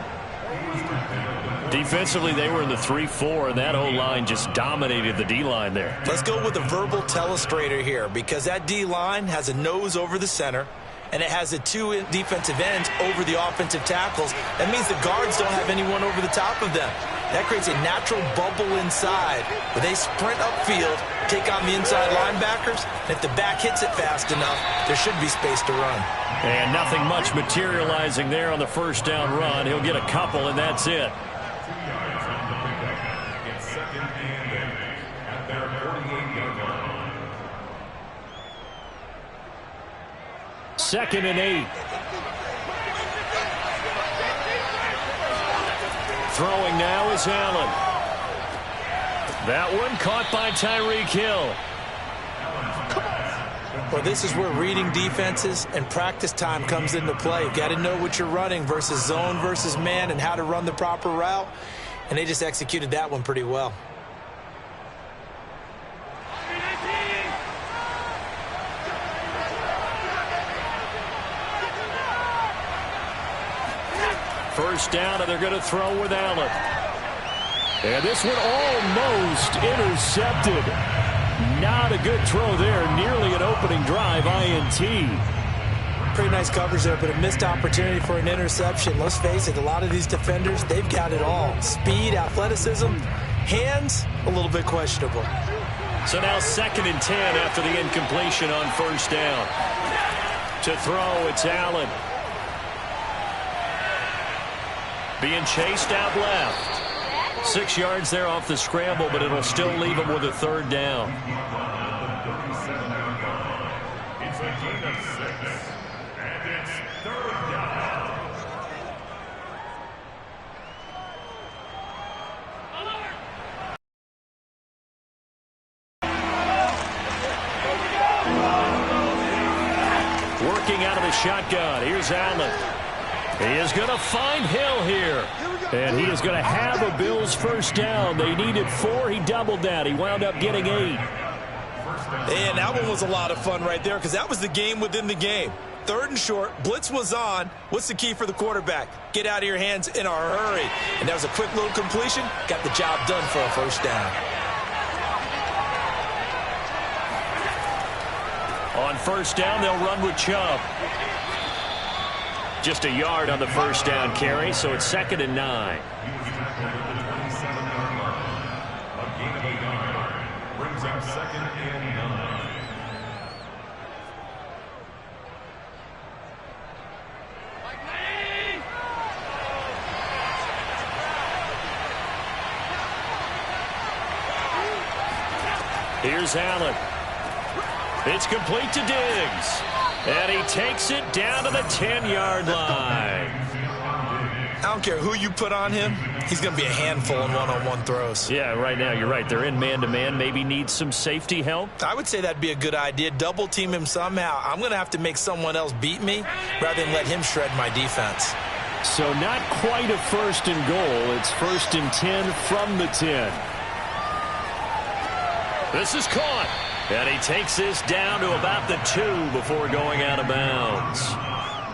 Defensively, they were in the 3-4, and that O-line just dominated the D-line there. Let's go with a verbal telestrator here, because that D-line has a nose over the center, and it has the 2 defensive ends over the offensive tackles. That means the guards don't have anyone over the top of them. That creates a natural bubble inside where they sprint upfield, take on the inside linebackers, and if the back hits it fast enough, there should be space to run. And nothing much materializing there on the first down run. He'll get a couple, and that's it. 2 yards on the pickup. It's 2nd and 8 at their 48-yard line. 2nd and 8. Throwing now is Allen. That one caught by Tyreek Hill. Well, this is where reading defenses and practice time comes into play. You've got to know what you're running versus zone versus man and how to run the proper route. And they just executed that one pretty well. First down, and they're going to throw with Allen. And this one almost intercepted. Not a good throw there. Nearly an opening drive, INT. Pretty nice coverage there, but a missed opportunity for an interception. Let's face it, a lot of these defenders, they've got it all. Speed, athleticism, hands, a little bit questionable. So now 2nd and 10 after the incompletion on first down. To throw, it's Allen. Being chased out left. 6 yards there off the scramble, but it'll still leave him with a 3rd down. It's a gain of 6, and it's 3rd down. Working out of the shotgun. Here's Allen. He is going to find Hill here. And he is going to have a Bills first down. They needed 4. He doubled that. He wound up getting 8. And that one was a lot of fun right there because that was the game within the game. 3rd and short. Blitz was on. What's the key for the quarterback? Get out of your hands in a hurry. And that was a quick little completion. Got the job done for a first down. On first down, they'll run with Chubb. Just a yard on the first down carry, so it's 2nd and 9. Brings up 2nd and 9. Here's Allen. It's complete to Diggs. And he takes it down to the 10-yard line. I don't care who you put on him. He's going to be a handful in one-on-one throws. Yeah, right now you're right. They're in man-to-man. Maybe needs some safety help. I would say that'd be a good idea. Double team him somehow. I'm going to have to make someone else beat me rather than let him shred my defense. So not quite a 1st and goal. It's 1st and 10 from the 10. This is caught. And he takes this down to about the 2 before going out of bounds.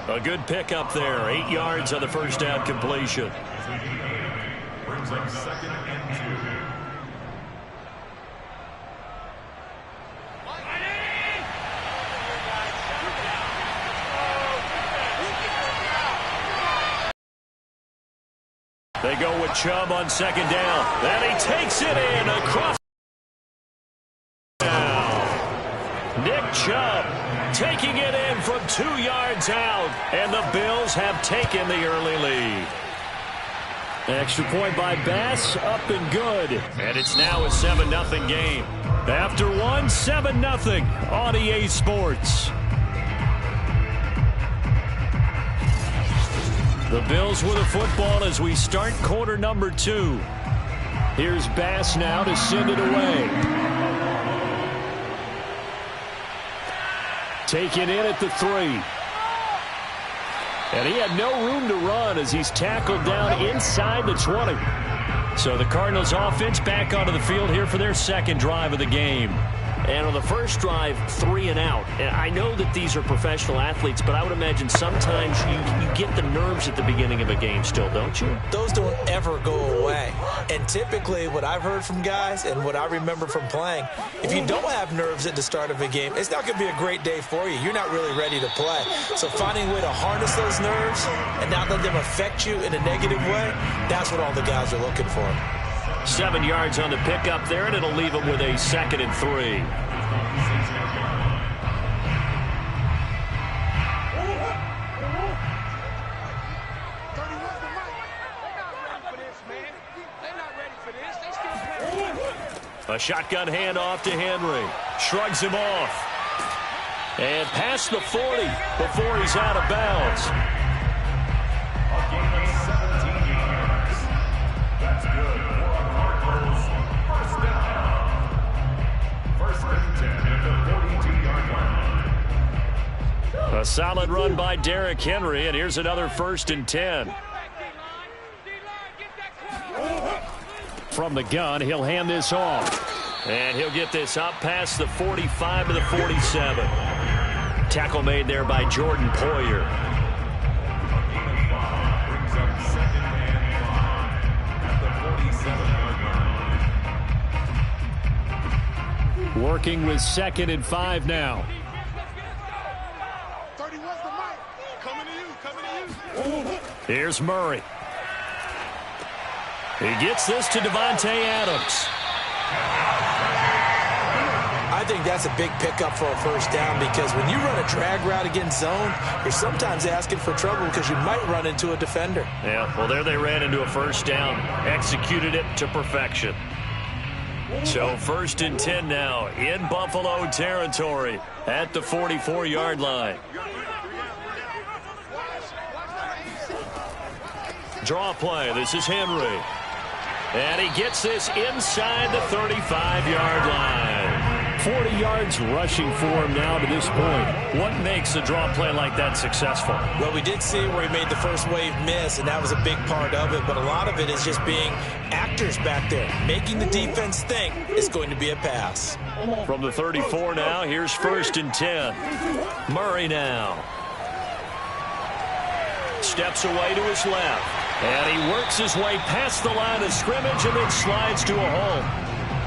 A good pickup there. 8 yards on the first down completion. Brings up 2nd and 2. They go with Chubb on 2nd down. And he takes it in across. Nick Chubb taking it in from 2 yards out, and the Bills have taken the early lead. Extra point by Bass, up and good. And it's now a 7-0 game. After one, 7-0 on EA Sports. The Bills with a football as we start quarter number 2. Here's Bass now to send it away. Taken in at the 3. And he had no room to run as he's tackled down inside the 20. So the Cardinals offense back onto the field here for their 2nd drive of the game. And on the first drive, 3 and out. And I know that these are professional athletes, but I would imagine sometimes you get the nerves at the beginning of a game still, don't you? Those don't ever go away. And typically what I've heard from guys and what I remember from playing, if you don't have nerves at the start of a game, it's not going to be a great day for you. You're not really ready to play. So finding a way to harness those nerves and not let them affect you in a negative way, that's what all the guys are looking for. 7 yards on the pickup there, and it'll leave them with a 2nd and 3. A shotgun handoff to Henry. Shrugs him off. And past the 40 before he's out of bounds. That's good for a Cardinals first down. 1st and 10 at the 42-yard line. A solid run by Derrick Henry, and here's another 1st and 10. From the gun, he'll hand this off. And he'll get this up past the 45 to the 47. Tackle made there by Jordan Poyer. Brings up 2nd and 5 at the 47-yard line. Working with 2nd and 5 now. 31's the mic. Coming to you. Here's Murray. He gets this to Devontae Adams. I think that's a big pickup for a first down because when you run a drag route against zone, you're sometimes asking for trouble because you might run into a defender. Yeah, well, there they ran into a first down. Executed it to perfection. So 1st and 10 now in Buffalo territory at the 44-yard line. Draw play. This is Henry. And he gets this inside the 35-yard line. 40 yards rushing for him now to this point. What makes a draw play like that successful? Well, we did see where he made the first wave miss, and that was a big part of it. But a lot of it is just being actors back there, making the defense think it's going to be a pass. From the 34 now, here's 1st and 10. Murray now. Steps away to his left. And he works his way past the line of scrimmage and then slides to a hole.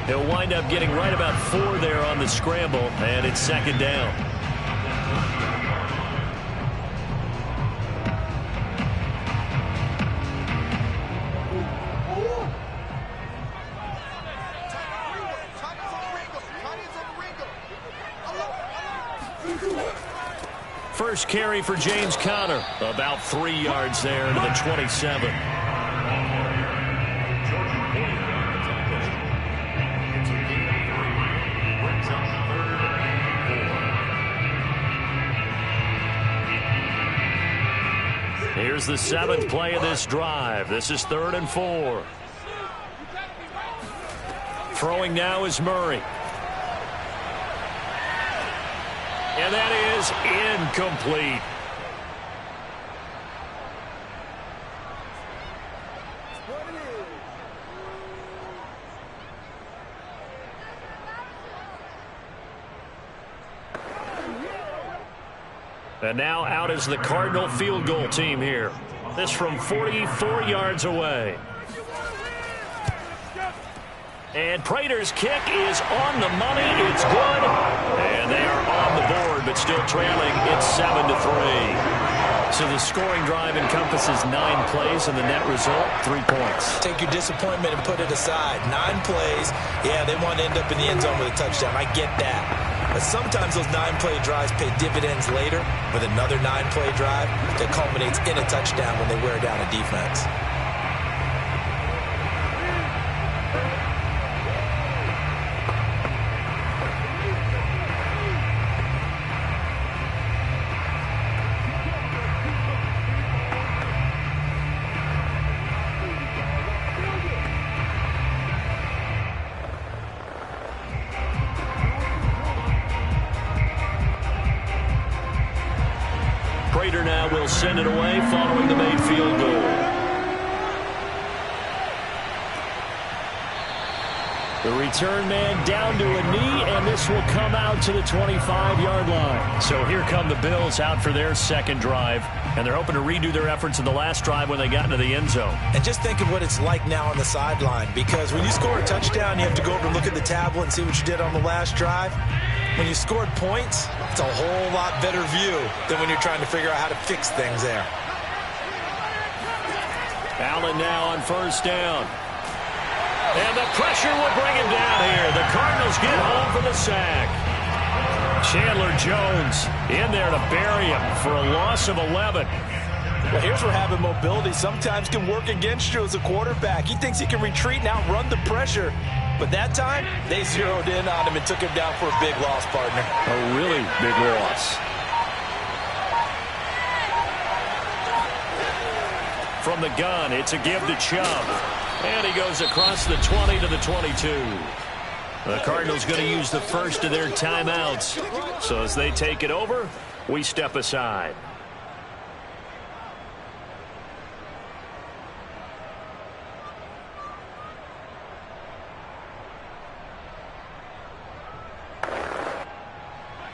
He'll wind up getting right about 4 there on the scramble, and it's 2nd down. First carry for James Conner. About 3 yards there to the 27. Here's the 7th play of this drive. This is 3rd and 4. Throwing now is Murray. And that is incomplete. And now out is the Cardinal field goal team here. This from 44 yards away. And Prater's kick is on the money. It's good. And they are on the board, but still trailing. It's 7-3. So the scoring drive encompasses 9 plays, and the net result, 3 points. Take your disappointment and put it aside. 9 plays. Yeah, they want to end up in the end zone with a touchdown. I get that. But sometimes those 9-play drives pay dividends later with another 9-play drive that culminates in a touchdown when they wear down a defense. Prater now will send it away following the made field goal. The return man down to a knee, and this will come out to the 25-yard line. So here come the Bills out for their 2nd drive, and they're hoping to redo their efforts in the last drive when they got into the end zone. And just think of what it's like now on the sideline, because when you score a touchdown, you have to go over and look at the tablet and see what you did on the last drive. When you scored points, it's a whole lot better view than when you're trying to figure out how to fix things there. Allen now on 1st down. And the pressure will bring him down here. The Cardinals get home for the sack. Chandler Jones in there to bury him for a loss of 11. Well, here's where having mobility sometimes can work against you as a quarterback. He thinks he can retreat and outrun the pressure. But that time, they zeroed in on him and took him down for a big loss, partner. A really big loss. From the gun, it's a give to Chubb. And he goes across the 20 to the 22. The Cardinals going to use the first of their timeouts. So as they take it over, we step aside.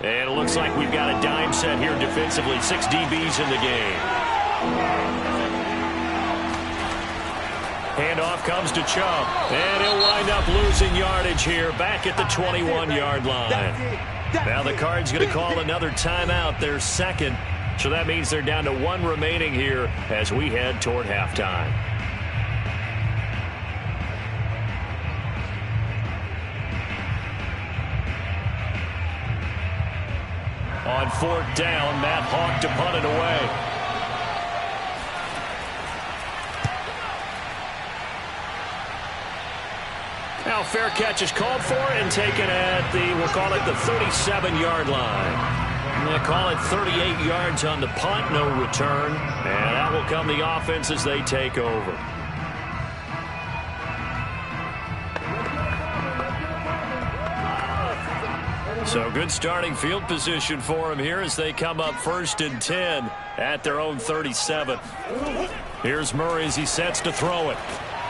And it looks like we've got a dime set here defensively. 6 DBs in the game. Handoff comes to Chubb. And he'll wind up losing yardage here back at the 21-yard line. Now the Cards going to call another timeout, their 2nd. So that means they're down to 1 remaining here as we head toward halftime. On 4th down, Matt Hawk to punt it away. Now fair catch is called for and taken at the, we'll call it the 37-yard line. We'll call it 38 yards on the punt, no return. And that will come the offense as they take over. So good starting field position for him here as they come up 1st and 10 at their own 37. Here's Murray as he sets to throw it.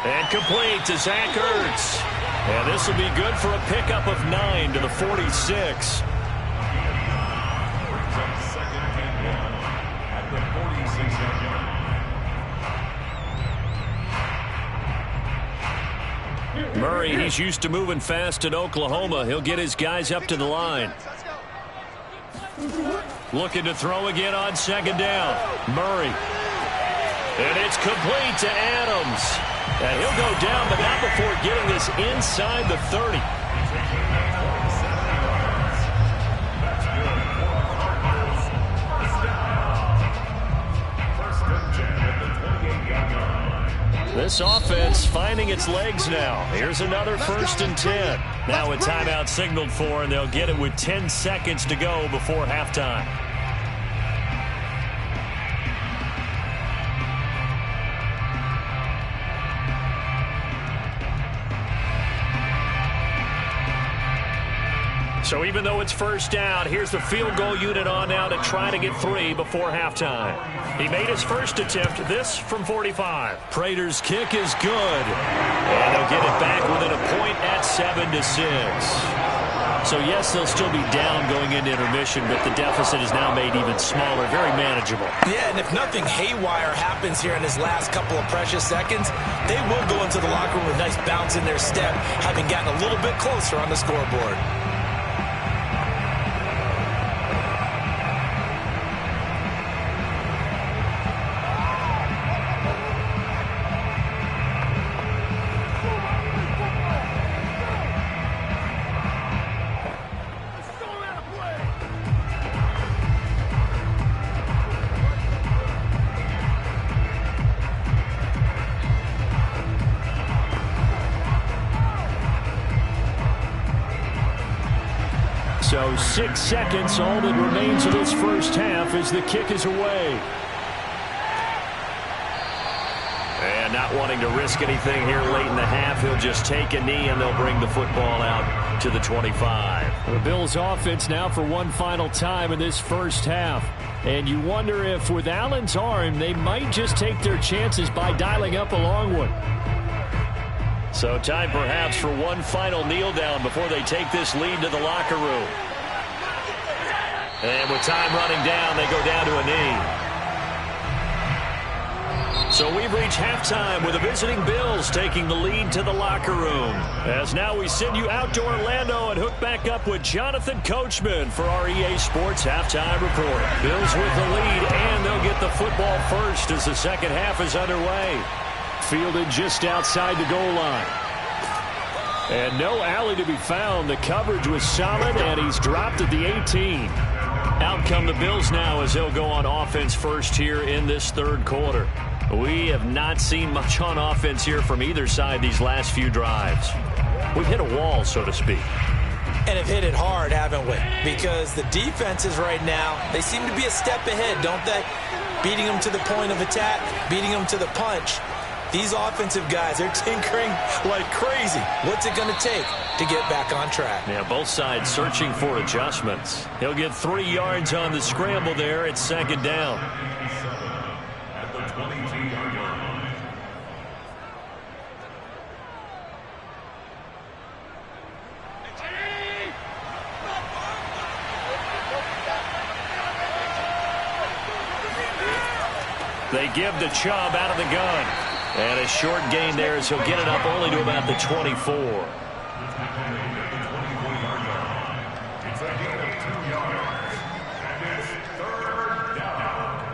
And complete to Zach Ertz. And this will be good for a pickup of 9 to the 46. Murray, he's used to moving fast in Oklahoma. He'll get his guys up to the line. Looking to throw again on 2nd down. Murray. And it's complete to Adams. And he'll go down, but not before getting this inside the 30. This offense finding its legs now. Here's another 1st and 10. Now a timeout signaled for, and they'll get it with 10 seconds to go before halftime. So even though it's 1st down, here's the field goal unit on now to try to get 3 before halftime. He made his first attempt, this from 45. Prater's kick is good. And they'll get it back within a point at 7-6. So yes, they'll still be down going into intermission, but the deficit is now made even smaller, very manageable. Yeah, and if nothing haywire happens here in his last couple of precious seconds, they will go into the locker room with a nice bounce in their step, having gotten a little bit closer on the scoreboard. So 6 seconds, all that remains of this first half as the kick is away. And not wanting to risk anything here late in the half, he'll just take a knee and they'll bring the football out to the 25. The Bills offense now for one final time in this first half. And you wonder if with Allen's arm, they might just take their chances by dialing up a long one. So time perhaps for one final kneel down before they take this lead to the locker room. And with time running down, they go down to a knee. So we've reached halftime with the visiting Bills taking the lead to the locker room. As now we send you out to Orlando and hook back up with Jonathan Coachman for our EA Sports Halftime Report. Bills with the lead, and they'll get the football first as the second half is underway. Fielded just outside the goal line. And no alley to be found. The coverage was solid, and he's dropped at the 18. Out come the Bills now as they'll go on offense first here in this third quarter. We have not seen much on offense here from either side these last few drives. We've hit a wall, so to speak. And have hit it hard, haven't we? Because the defenses right now, they seem to be a step ahead, don't they? Beating them to the point of attack, beating them to the punch. These offensive guys, they're tinkering like crazy. What's it going to take to get back on track? Yeah, both sides searching for adjustments. He'll get 3 yards on the scramble there at 2nd down. At the 22-yard line. They give the Chubb out of the gun. And a short gain there as he'll get it up only to about the 24. It's a gain of 2 yards. And it's 3rd down.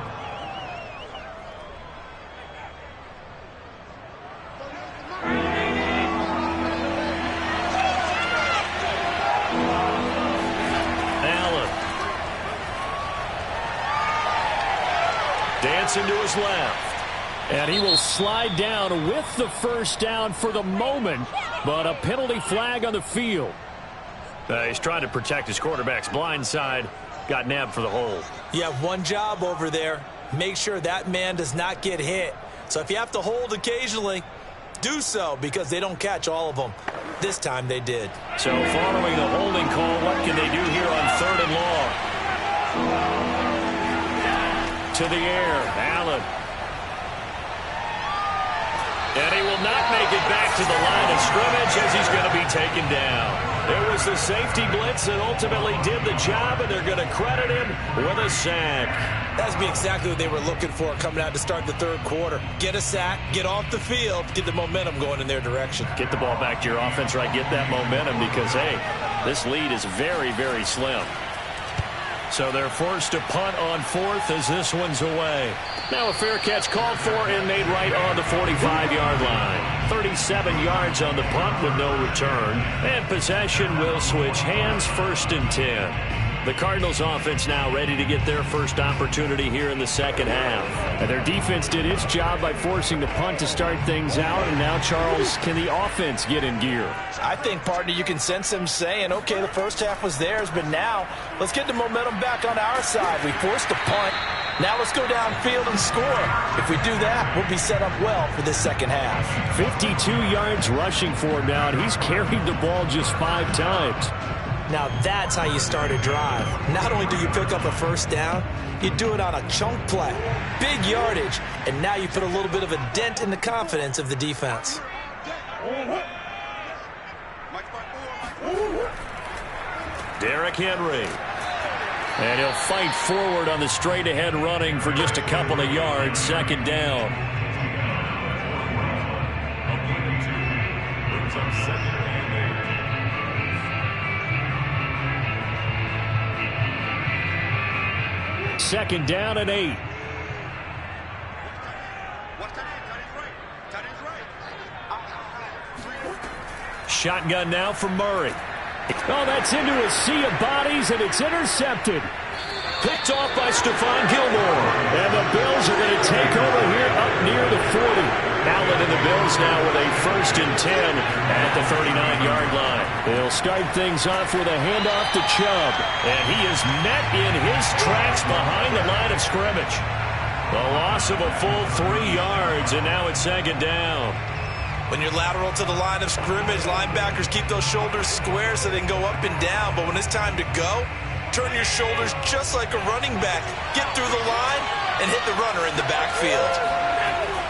Allen. Dancing to his left. And he will slide down with the first down for the moment, but a penalty flag on the field. He's trying to protect his quarterback's blind side. Got nabbed for the hold. You have one job over there. Make sure that man does not get hit. So if you have to hold occasionally, do so because they don't catch all of them. This time they did. So following the holding call, what can they do here on 3rd and long? To the air, Allen. And he will not make it back to the line of scrimmage as he's going to be taken down. It was the safety blitz that ultimately did the job, and they're going to credit him with a sack. That's exactly what they were looking for coming out to start the 3rd quarter. Get a sack, get off the field, get the momentum going in their direction. Get the ball back to your offense, right? Get that momentum because, hey, this lead is very, very slim. So they're forced to punt on 4th as this one's away. Now a fair catch called for and made right on the 45-yard line. 37 yards on the punt with no return. And possession will switch hands, 1st and 10. The Cardinals offense now ready to get their first opportunity here in the second half. And their defense did its job by forcing the punt to start things out. And now, Charles, can the offense get in gear? I think, partner, you can sense them saying, okay, the first half was theirs, but now let's get the momentum back on our side. We forced a punt. Now let's go downfield and score. If we do that, we'll be set up well for this second half. 52 yards rushing for him now, and he's carried the ball just 5 times. Now that's how you start a drive. Not only do you pick up a first down, you do it on a chunk play. Big yardage, and now you put a little bit of a dent in the confidence of the defense. Derrick Henry. And he'll fight forward on the straight-ahead running for just a couple of yards. 2nd down. Second down and 8. Shotgun now for Murray. Oh, that's into a sea of bodies, and it's intercepted. Picked off by Stephon Gilmore. And the Bills are going to take over here up near the 40. Allen and the Bills now with a 1st and 10 at the 39-yard line. They'll start things off with a handoff to Chubb. And he is met in his tracks behind the line of scrimmage. The loss of a full 3 yards, and now it's 2nd down. When you're lateral to the line of scrimmage, linebackers keep those shoulders square so they can go up and down. But when it's time to go, turn your shoulders just like a running back. Get through the line and hit the runner in the backfield.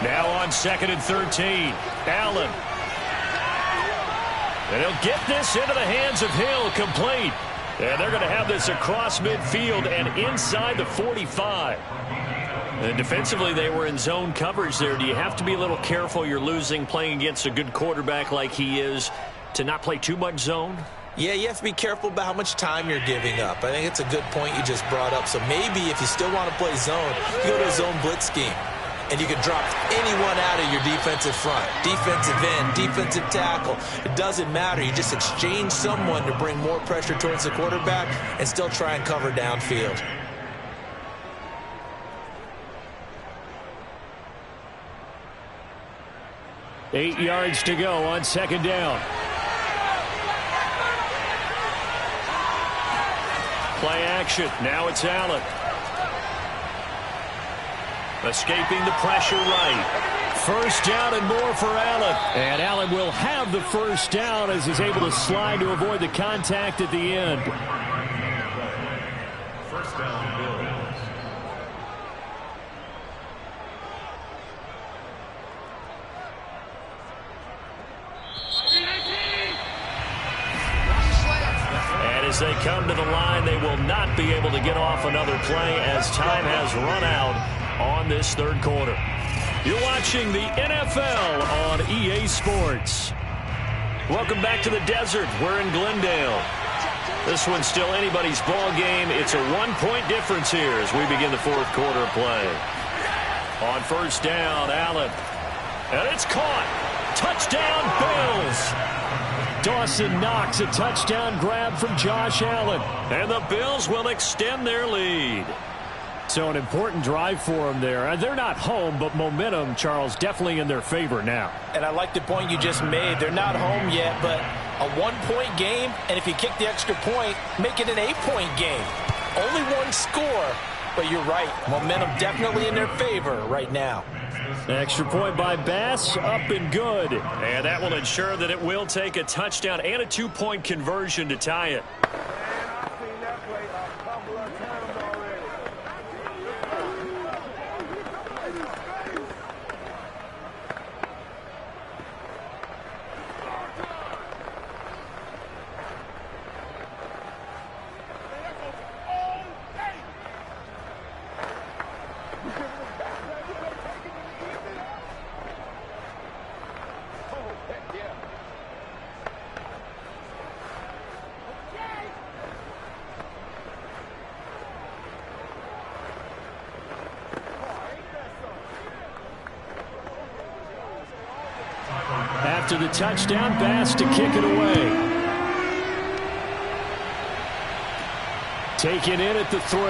Now on 2nd and 13, Allen. And he'll get this into the hands of Hill, complete. And they're going to have this across midfield and inside the 45. And defensively, they were in zone coverage there. Do you have to be a little careful? You're losing, playing against a good quarterback like he is, to not play too much zone? Yeah, you have to be careful about how much time you're giving up. I think it's a good point you just brought up. So maybe if you still want to play zone, you go to a zone blitz scheme. And you can drop anyone out of your defensive front. Defensive end, defensive tackle. It doesn't matter. You just exchange someone to bring more pressure towards the quarterback and still try and cover downfield. Eight yards to go on 2nd down. Play action. Now it's Allen. Escaping the pressure right. 1st down and more for Allen. And Allen will have the 1st down as he's able to slide to avoid the contact at the end. 1st down, Bills. As they come to the line, they will not be able to get off another play as time has run out on this 3rd quarter. You're watching the NFL on EA Sports. Welcome back to the desert. We're in Glendale. This one's still anybody's ball game. It's a 1-point difference here as we begin the 4th quarter of play. On 1st down, Allen. And it's caught. Touchdown, Bills. Dawson Knox, a touchdown grab from Josh Allen. And the Bills will extend their lead. So an important drive for them there. They're not home, but momentum, Charles, definitely in their favor now. And I like the point you just made. They're not home yet, but a 1-point game, and if you kick the extra point, make it an 8-point game. Only one score, but you're right. Momentum definitely in their favor right now. Extra point by Bass, up and good. And that will ensure that it will take a touchdown and a 2-point conversion to tie it. After the touchdown, Bass to kick it away. Taken in at the 3.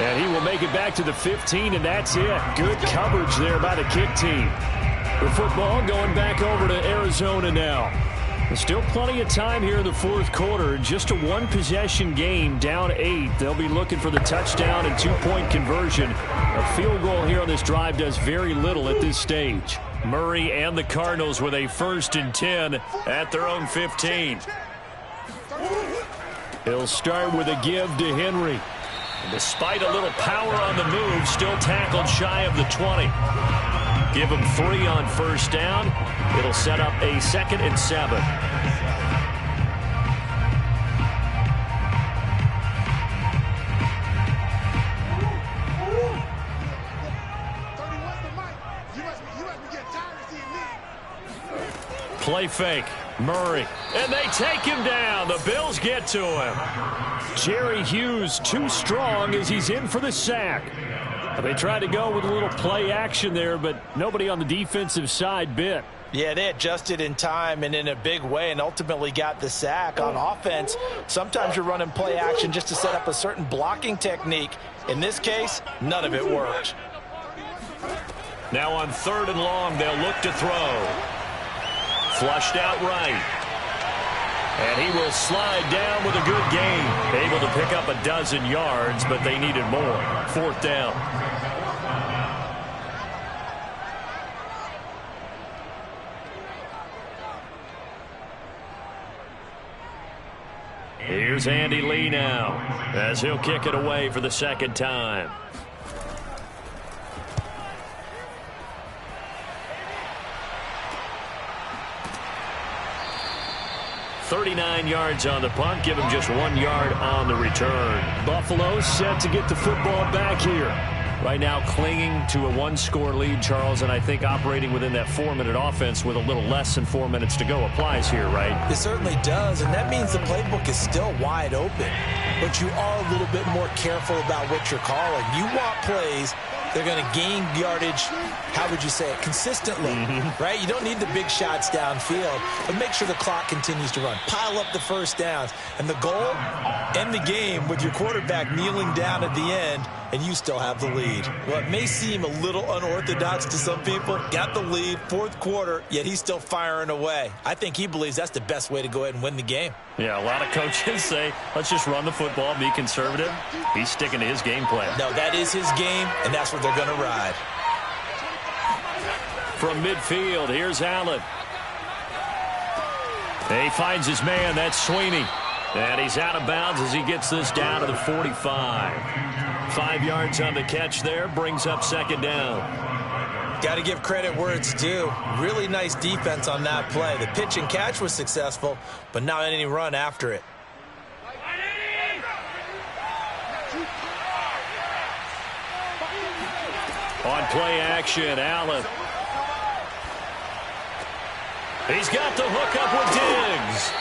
And he will make it back to the 15, and that's it. Good coverage there by the kick team. The football going back over to Arizona now. There's still plenty of time here in the fourth quarter. Just a one-possession game, down 8. They'll be looking for the touchdown and 2-point conversion. A field goal here on this drive does very little at this stage. Murray and the Cardinals with a 1st and 10 at their own 15. He'll start with a give to Henry. Despite a little power on the move, still tackled shy of the 20. Give him 3 on 1st down. It'll set up a 2nd and 7. Play fake. Murray. And they take him down. The Bills get to him. Jerry Hughes too strong as he's in for the sack. They tried to go with a little play action there, but nobody on the defensive side bit. Yeah, they adjusted in time and in a big way and ultimately got the sack. On offense, sometimes you're running play action just to set up a certain blocking technique. In this case, none of it worked. Now on 3rd and long, they'll look to throw. Flushed out right. And he will slide down with a good gain. Able to pick up a dozen yards, but they needed more. 4th down. Here's Andy Lee now, as he'll kick it away for the 2nd time. .39 yards on the punt. Give him just 1 yard on the return. Buffalo set to get the football back here. Right now clinging to a 1-score lead, Charles, and I think operating within that 4-minute offense with a little less than 4 minutes to go applies here, right? It certainly does, and that means the playbook is still wide open. But you are a little bit more careful about what you're calling. You want plays they're going to gain yardage, how would you say it, consistently, right? You don't need the big shots downfield, but make sure the clock continues to run. Pile up the 1st downs. And the goal, end the game with your quarterback kneeling down at the end, and you still have the lead. Well, it may seem a little unorthodox to some people. Got the lead, 4th quarter, yet he's still firing away. I think he believes that's the best way to go ahead and win the game. Yeah, a lot of coaches say, let's just run the football, be conservative. He's sticking to his game plan. No, that is his game, and that's what they're going to ride. From midfield, here's Allen. He finds his man, that's Sweeney. And he's out of bounds as he gets this down to the 45. 5 yards on the catch there, brings up 2nd down. Got to give credit where it's due. Really nice defense on that play. The pitch and catch was successful, but not any run after it. On play action, Allen. He's got the hook up with Diggs.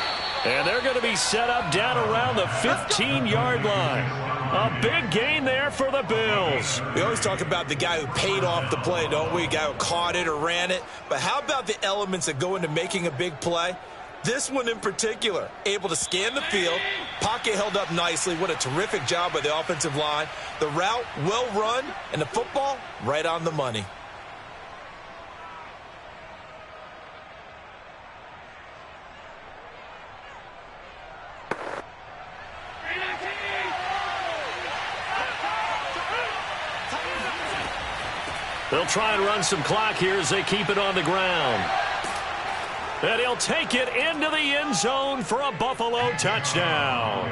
And they're going to be set up down around the 15-yard line. A big gain there for the Bills. We always talk about the guy who paid off the play, don't we? The guy who caught it or ran it. But how about the elements that go into making a big play? This one in particular, able to scan the field, pocket held up nicely. What a terrific job by the offensive line. The route well run, and the football right on the money. They'll try and run some clock here as they keep it on the ground. And he'll take it into the end zone for a Buffalo touchdown.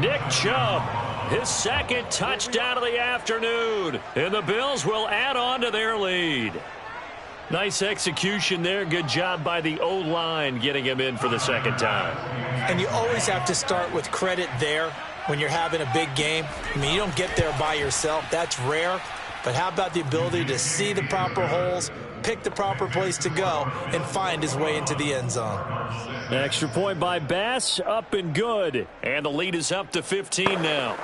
Nick Chubb, his second touchdown of the afternoon. And the Bills will add on to their lead. Nice execution there. Good job by the O-line getting him in for the second time. And you always have to start with credit there when you're having a big game. I mean, you don't get there by yourself. That's rare. But how about the ability to see the proper holes, pick the proper place to go, and find his way into the end zone? Extra point by Bass, up and good. And the lead is up to 15 now.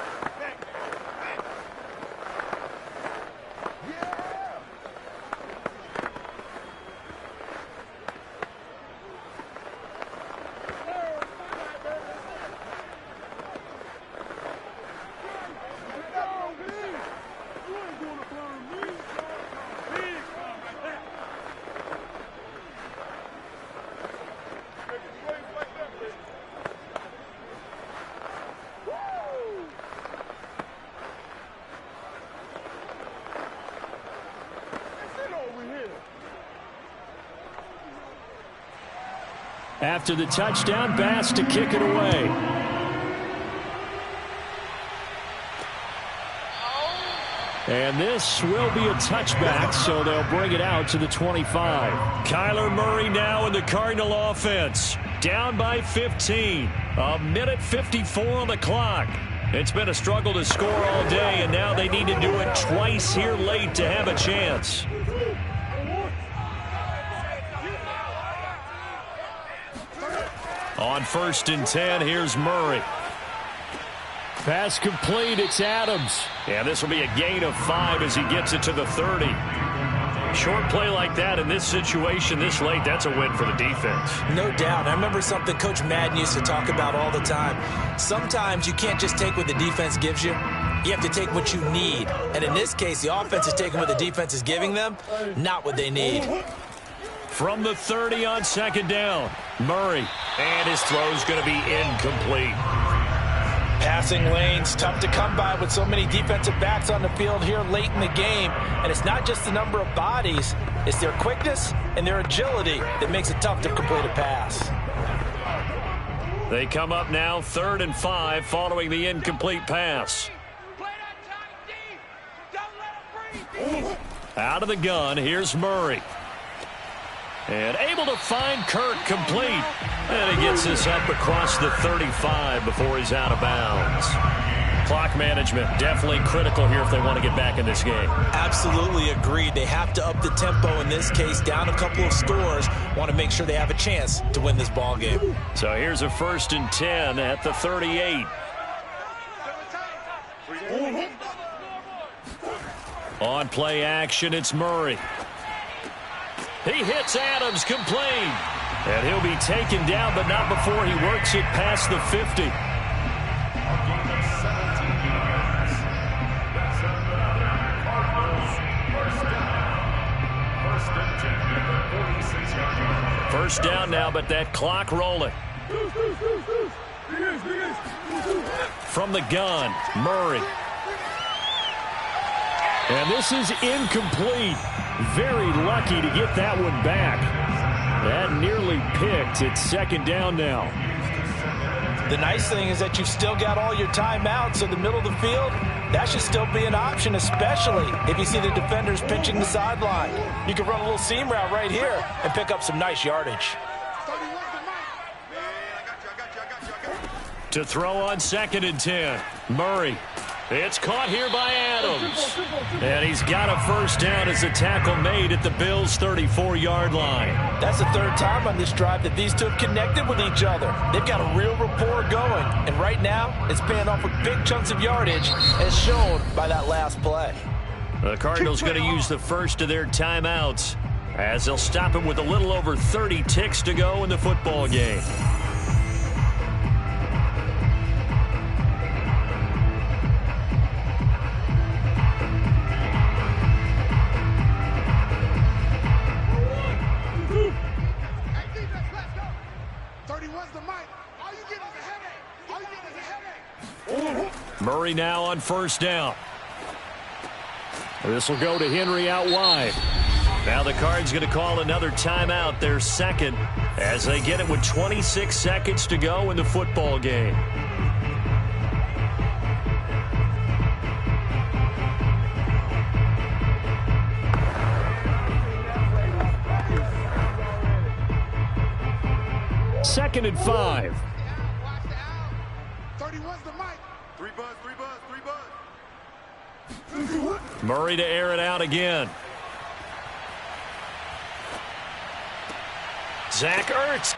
After the touchdown, Bass to kick it away. And this will be a touchback, so they'll bring it out to the 25. Kyler Murray now in the Cardinal offense. Down by 15. A minute 54 on the clock. It's been a struggle to score all day, and now they need to do it twice here late to have a chance. On 1st and 10, here's Murray. Pass complete, it's Adams. And this will be a gain of 5 as he gets it to the 30. Short play like that in this situation this late, that's a win for the defense. No doubt. I remember something Coach Madden used to talk about all the time. Sometimes you can't just take what the defense gives you. You have to take what you need. And in this case, the offense is taking what the defense is giving them, not what they need. From the 30 on 2nd down, Murray. And his throw's going to be incomplete. Passing lanes, tough to come by with so many defensive backs on the field here late in the game. And it's not just the number of bodies, it's their quickness and their agility that makes it tough to complete a pass. They come up now 3rd and 5 following the incomplete pass. Out of the gun, here's Murray. And able to find Kirk complete. And he gets this up across the 35 before he's out of bounds. Clock management definitely critical here if they want to get back in this game. Absolutely agreed. They have to up the tempo in this case, down a couple of scores. Want to make sure they have a chance to win this ball game. So here's a 1st and 10 at the 38. On play action, it's Murray. He hits Adams complete. And he'll be taken down, but not before he works it past the 50. First down now, but that clock rolling. From the gun, Murray. And this is incomplete. Very lucky to get that one back. That nearly picked. It's 2nd down now. The nice thing is that you've still got all your timeouts, so the middle of the field, that should still be an option, especially if you see the defenders pinching the sideline. You can run a little seam route right here and pick up some nice yardage. To throw on 2nd and 10, Murray. It's caught here by Adams. And he's got a first down as a tackle made at the Bills' 34-yard line. That's the 3rd time on this drive that these two have connected with each other. They've got a real rapport going. And right now, it's paying off with big chunks of yardage, as shown by that last play. The Cardinals going to use the first of their timeouts as they'll stop him with a little over 30 ticks to go in the football game. Murray now on 1st down. This will go to Henry out wide. Now the Cards going to call another timeout, their second, as they get it with 26 seconds to go in the football game. Second and 5. 31's the mic. Three buzz. Murray to air it out again. Zach Ertz.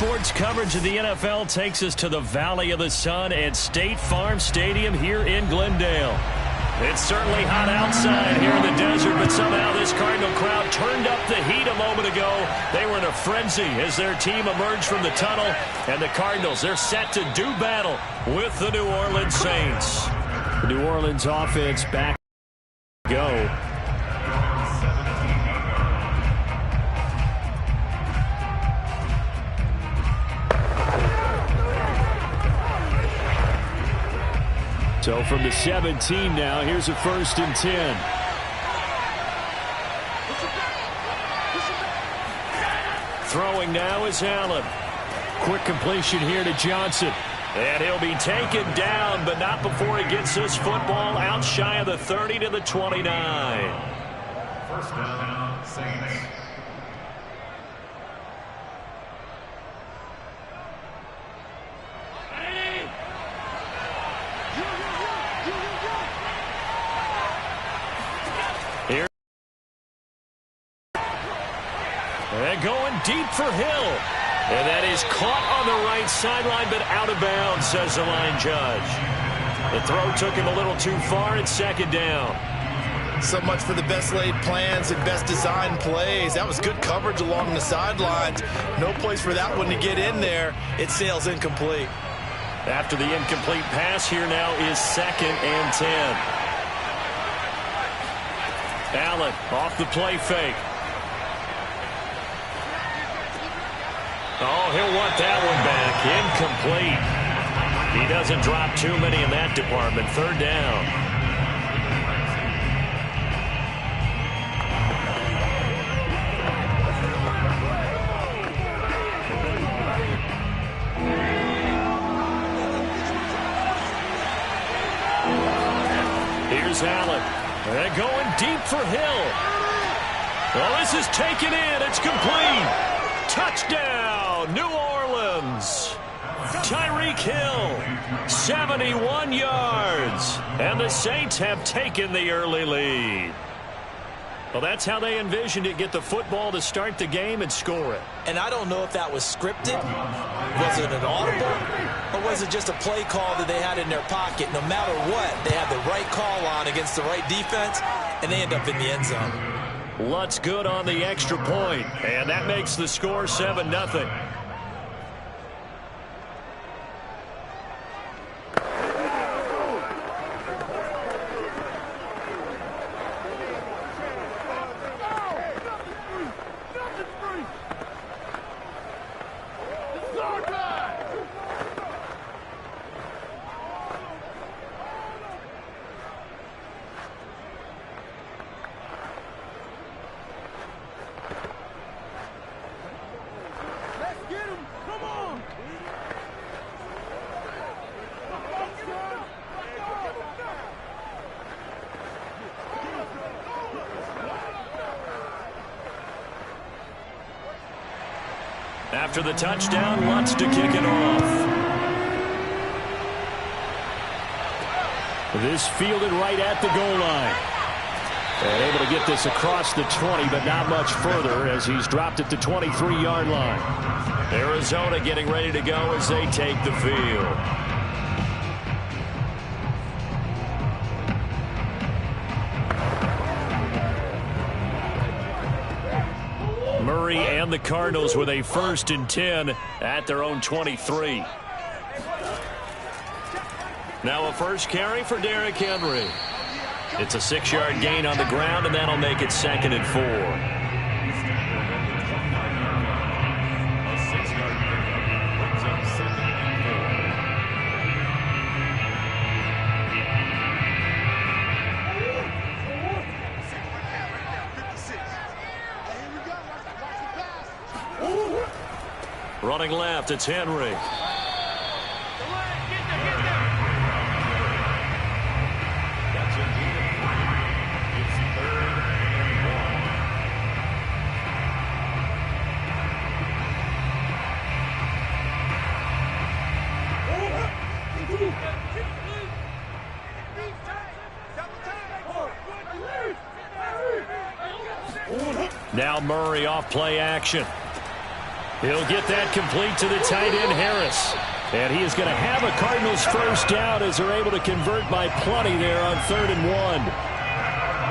sports coverage of the NFL takes us to the Valley of the Sun at State Farm Stadium here in Glendale. It's certainly hot outside here in the desert, but somehow this Cardinal crowd turned up the heat a moment ago. They were in a frenzy as their team emerged from the tunnel, and the Cardinals, they're set to do battle with the New Orleans Saints. The New Orleans offense back to go. So from the 17 now, here's a 1st and 10. Throwing now is Allen. Quick completion here to Johnson. And he'll be taken down, but not before he gets this football out shy of the 30 to the 29. 1st down, Saints. And going deep for Hill. And that is caught on the right sideline, but out of bounds, says the line judge. The throw took him a little too far. It's 2nd down. So much for the best laid plans and best designed plays. That was good coverage along the sidelines. No place for that one to get in there. It sails incomplete. After the incomplete pass, here now is 2nd and 10. Allen off the play fake. Oh, he'll want that one back. Incomplete. He doesn't drop too many in that department. 3rd down. Here's Allen. They're going deep for Hill. Well, this is taken in. It's complete. Touchdown, New Orleans. Tyreek Hill, 71 yards. And the Saints have taken the early lead. Well, that's how they envisioned it. Get the football to start the game and score it. And I don't know if that was scripted. Was it an audible? Or was it just a play call that they had in their pocket? No matter what, they had the right call on against the right defense, and they end up in the end zone. Lutz good on the extra point, and that makes the score 7-0. After the touchdown, Lutz to kick it off. This fielded right at the goal line. And able to get this across the 20, but not much further as he's dropped it to 23-yard line. Arizona getting ready to go as they take the field. Murray and the Cardinals with a 1st and 10 at their own 23. Now a first carry for Derrick Henry. It's a 6-yard gain on the ground, and that'll make it 2nd and 4. A 6-yard pickup brings up 2nd and 4. Running left, it's Henry. Now Murray off play action. He'll get that complete to the tight end, Harris. And he is going to have a Cardinals first down as they're able to convert by plenty there on 3rd and 1.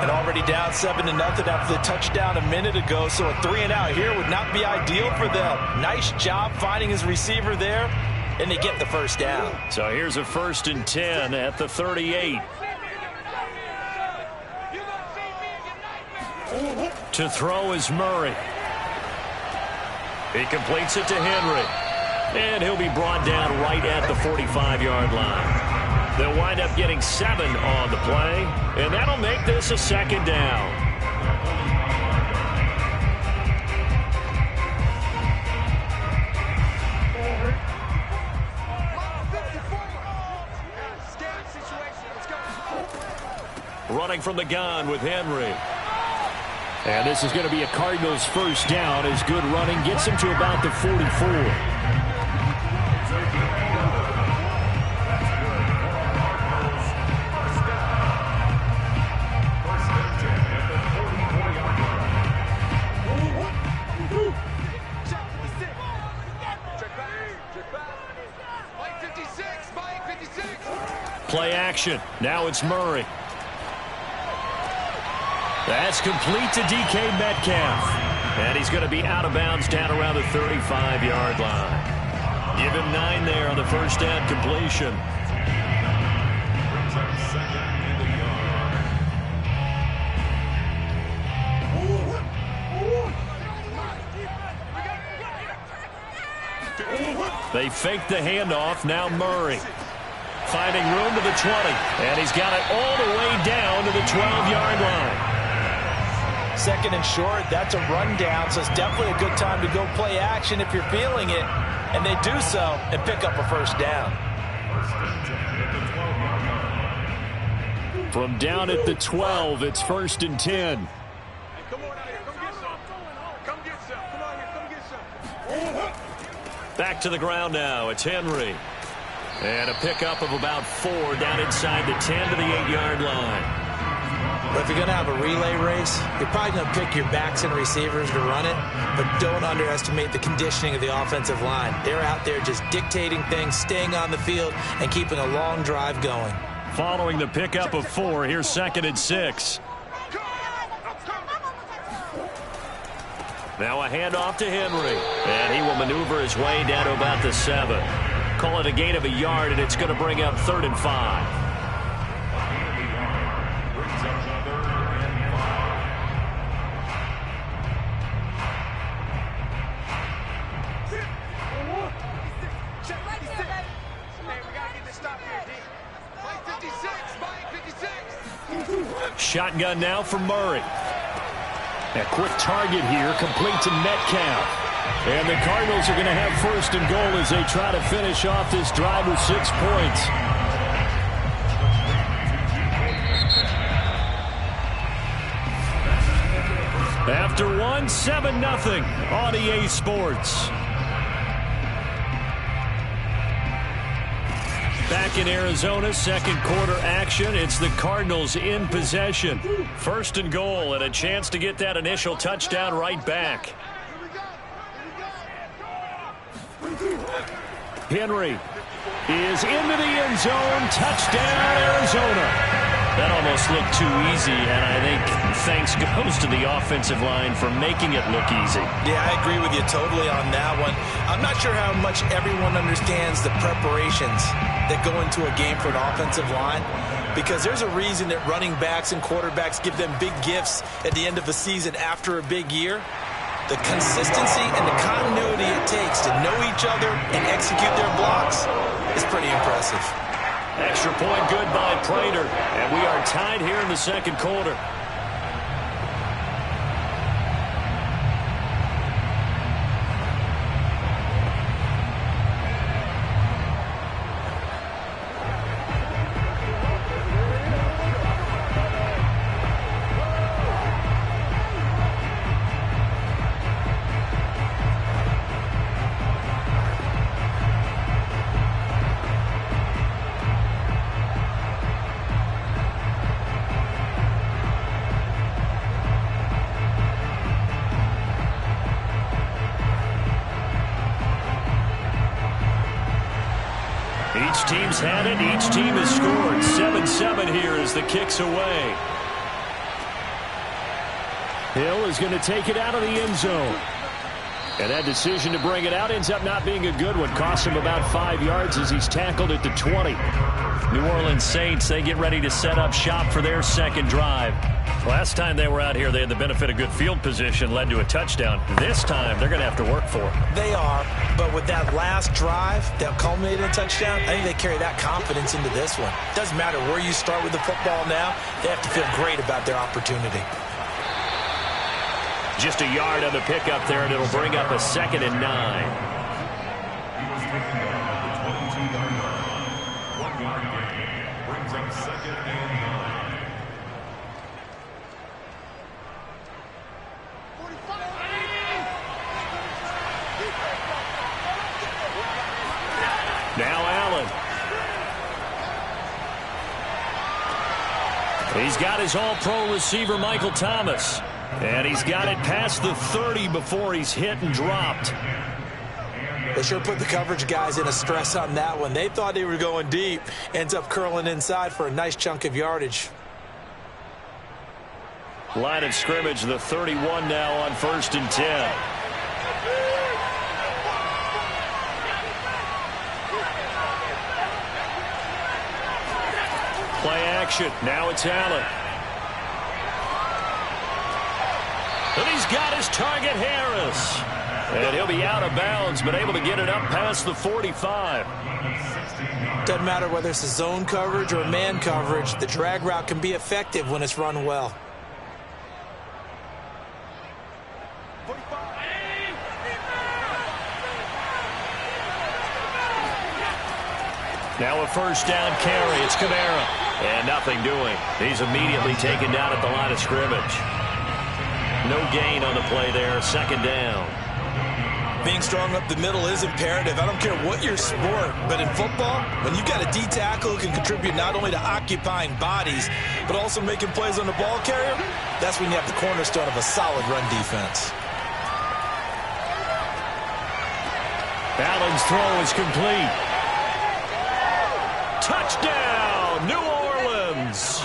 And already down 7-0 after the touchdown a minute ago, so a 3-and-out here would not be ideal for them. Nice job finding his receiver there, and they get the first down. So here's a 1st and 10 at the 38. To throw is Murray. He completes it to Henry. And he'll be brought down right at the 45-yard line. They'll wind up getting 7 on the play, and that'll make this a 2nd down. Running from the gun with Henry. And this is going to be a Cardinals first down as good running gets him to about the 44. Play action. Now it's Murray. That's complete to DK Metcalf. And he's going to be out of bounds down around the 35-yard line. Give him 9 there on the first down completion. They fake the handoff. Now Murray. Finding room to the 20. And he's got it all the way down to the 12-yard line. 2nd and short, that's a rundown, so it's definitely a good time to go play action if you're feeling it. And they do so and pick up a first down. From down at the 12, it's 1st and 10. Come on out here, come get some. Come get some. Come on here, come get some. Back to the ground now. It's Henry. And a pickup of about 4 down inside the 10 to the 8-yard line. But if you're going to have a relay race, you're probably going to pick your backs and receivers to run it, but don't underestimate the conditioning of the offensive line. They're out there just dictating things, staying on the field, and keeping a long drive going. Following the pickup of 4, here's 2nd and 6. Now a handoff to Henry. And he will maneuver his way down to about the 7. Call it a gain of a yard, and it's going to bring up 3rd and 5. Shotgun now for Murray. A quick target here, complete to Metcalf. And the Cardinals are going to have 1st and goal as they try to finish off this drive with 6 points. After 1, 7-0 on EA Sports. Back in Arizona, 2nd quarter action. It's the Cardinals in possession. 1st and goal and a chance to get that initial touchdown right back. Henry is into the end zone. Touchdown, Arizona. That almost looked too easy, and I think thanks goes to the offensive line for making it look easy. Yeah, I agree with you totally on that one. I'm not sure how much everyone understands the preparations that go into a game for an offensive line, because there's a reason that running backs and quarterbacks give them big gifts at the end of the season after a big year. The consistency and the continuity it takes to know each other and execute their blocks is pretty impressive. Extra point good by Prater, and we are tied here in the 2nd quarter. has had it. Each team has scored. 7-7 here as the kick's away. Hill is going to take it out of the end zone. And that decision to bring it out ends up not being a good one. Costs him about 5 yards as he's tackled at the 20. New Orleans Saints, they get ready to set up shop for their second drive. Last time they were out here, they had the benefit of good field position, led to a touchdown. This time, they're going to have to work for it. They are, but with that last drive that culminated in a touchdown, I think they carry that confidence into this one. Doesn't matter where you start with the football now, they have to feel great about their opportunity. Just a yard on the pickup there, and it'll bring up a 2nd and 9. He was taken down at the 22-yard line. 1 yard gain brings up 2nd and 9. Now Allen. He's got his all-pro receiver, Michael Thomas. And he's got it past the 30 before he's hit and dropped. They sure put the coverage guys in a stress on that one. They thought they were going deep. Ends up curling inside for a nice chunk of yardage. Line of scrimmage, the 31 now on 1st and 10. Play action. Now it's Allen. And he's got his target, Harris. And he'll be out of bounds, but able to get it up past the 45. Doesn't matter whether it's a zone coverage or a man coverage, the drag route can be effective when it's run well. Now a 1st down carry. It's Kamara. And nothing doing. He's immediately taken down at the line of scrimmage. No gain on the play there. 2nd down. Being strong up the middle is imperative. I don't care what your sport, but in football, when you've got a D tackle who can contribute not only to occupying bodies, but also making plays on the ball carrier, that's when you have the cornerstone of a solid run defense. Allen's throw is complete. Touchdown, New Orleans.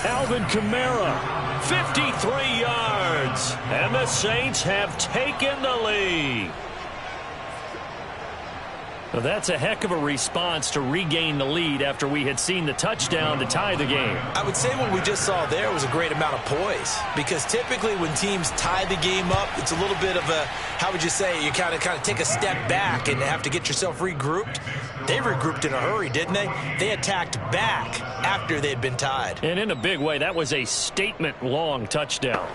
Alvin Kamara, 53 yards, and the Saints have taken the lead. Well, that's a heck of a response to regain the lead after we had seen the touchdown to tie the game. I would say what we just saw there was a great amount of poise, because typically when teams tie the game up, it's a little bit of a, how would you say, you kind of take a step back and have to get yourself regrouped. They regrouped in a hurry, didn't they? They attacked back after they'd been tied. And in a big way, that was a statement-long touchdown.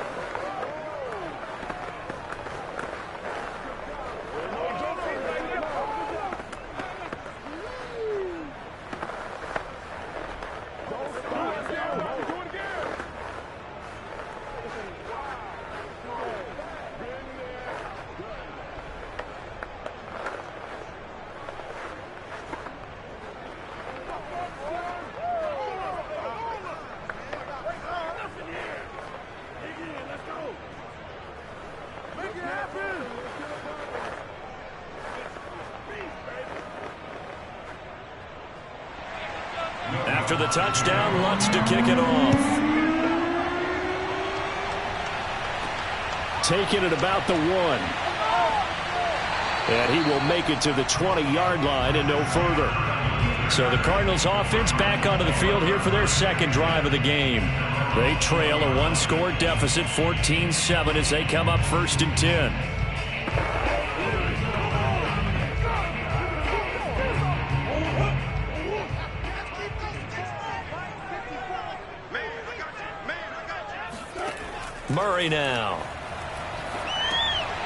After the touchdown, Lutz to kick it off. Taking it about the 1. And he will make it to the 20-yard line and no further. So the Cardinals offense back onto the field here for their 2nd drive of the game. They trail a 1-score deficit, 14-7, as they come up 1st and 10. Murray now.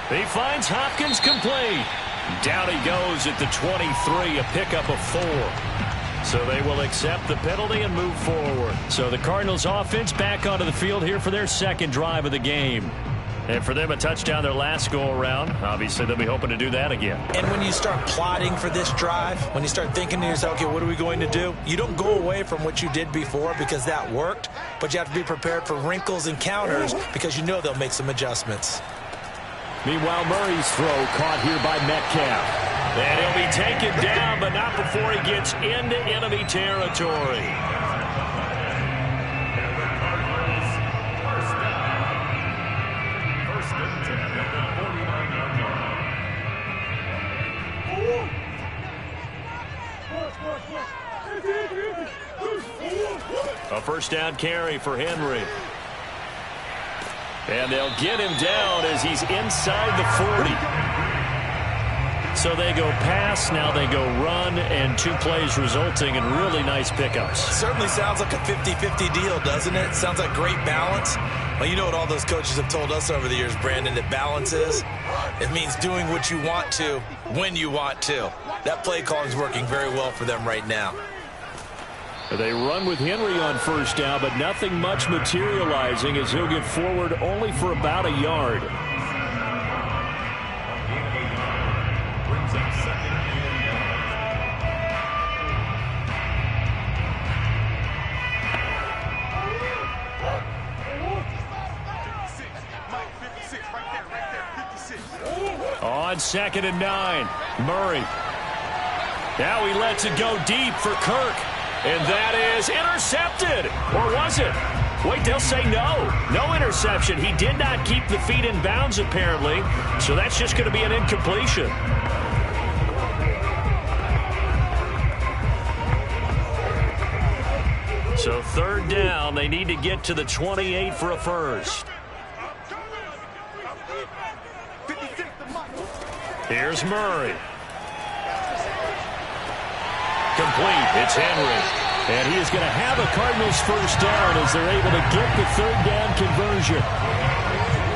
He finds Hopkins complete. Down he goes at the 23, a pickup of 4. So they will accept the penalty and move forward. So the Cardinals offense back onto the field here for their 2nd drive of the game. And for them, a touchdown their last go-around. Obviously, they'll be hoping to do that again. And when you start plotting for this drive, when you start thinking to yourself, okay, what are we going to do? You don't go away from what you did before because that worked, but you have to be prepared for wrinkles and counters because you know they'll make some adjustments. Meanwhile, Murray's throw caught here by Metcalf. And he'll be taken down, but not before he gets into enemy territory. A first down carry for Henry. And they'll get him down as he's inside the 40. So they go pass, now they go run, and 2 plays resulting in really nice pickups. Certainly sounds like a 50-50 deal, doesn't it? Sounds like great balance. Well, you know what all those coaches have told us over the years, Brandon, that balance is? It means doing what you want to when you want to. That play calling is working very well for them right now. They run with Henry on first down, but nothing much materializing as he'll get forward only for about a yard. On 2nd and 9, Murray. Now he lets it go deep for Kirk. And that is intercepted. Or was it? Wait, they'll say no. No interception. He did not keep the feet in bounds, apparently. So that's just going to be an incompletion. So 3rd down. They need to get to the 28 for a first. Here's Murray. Complete. It's Henry. And he is going to have a Cardinals first down as they're able to get the 3rd down conversion.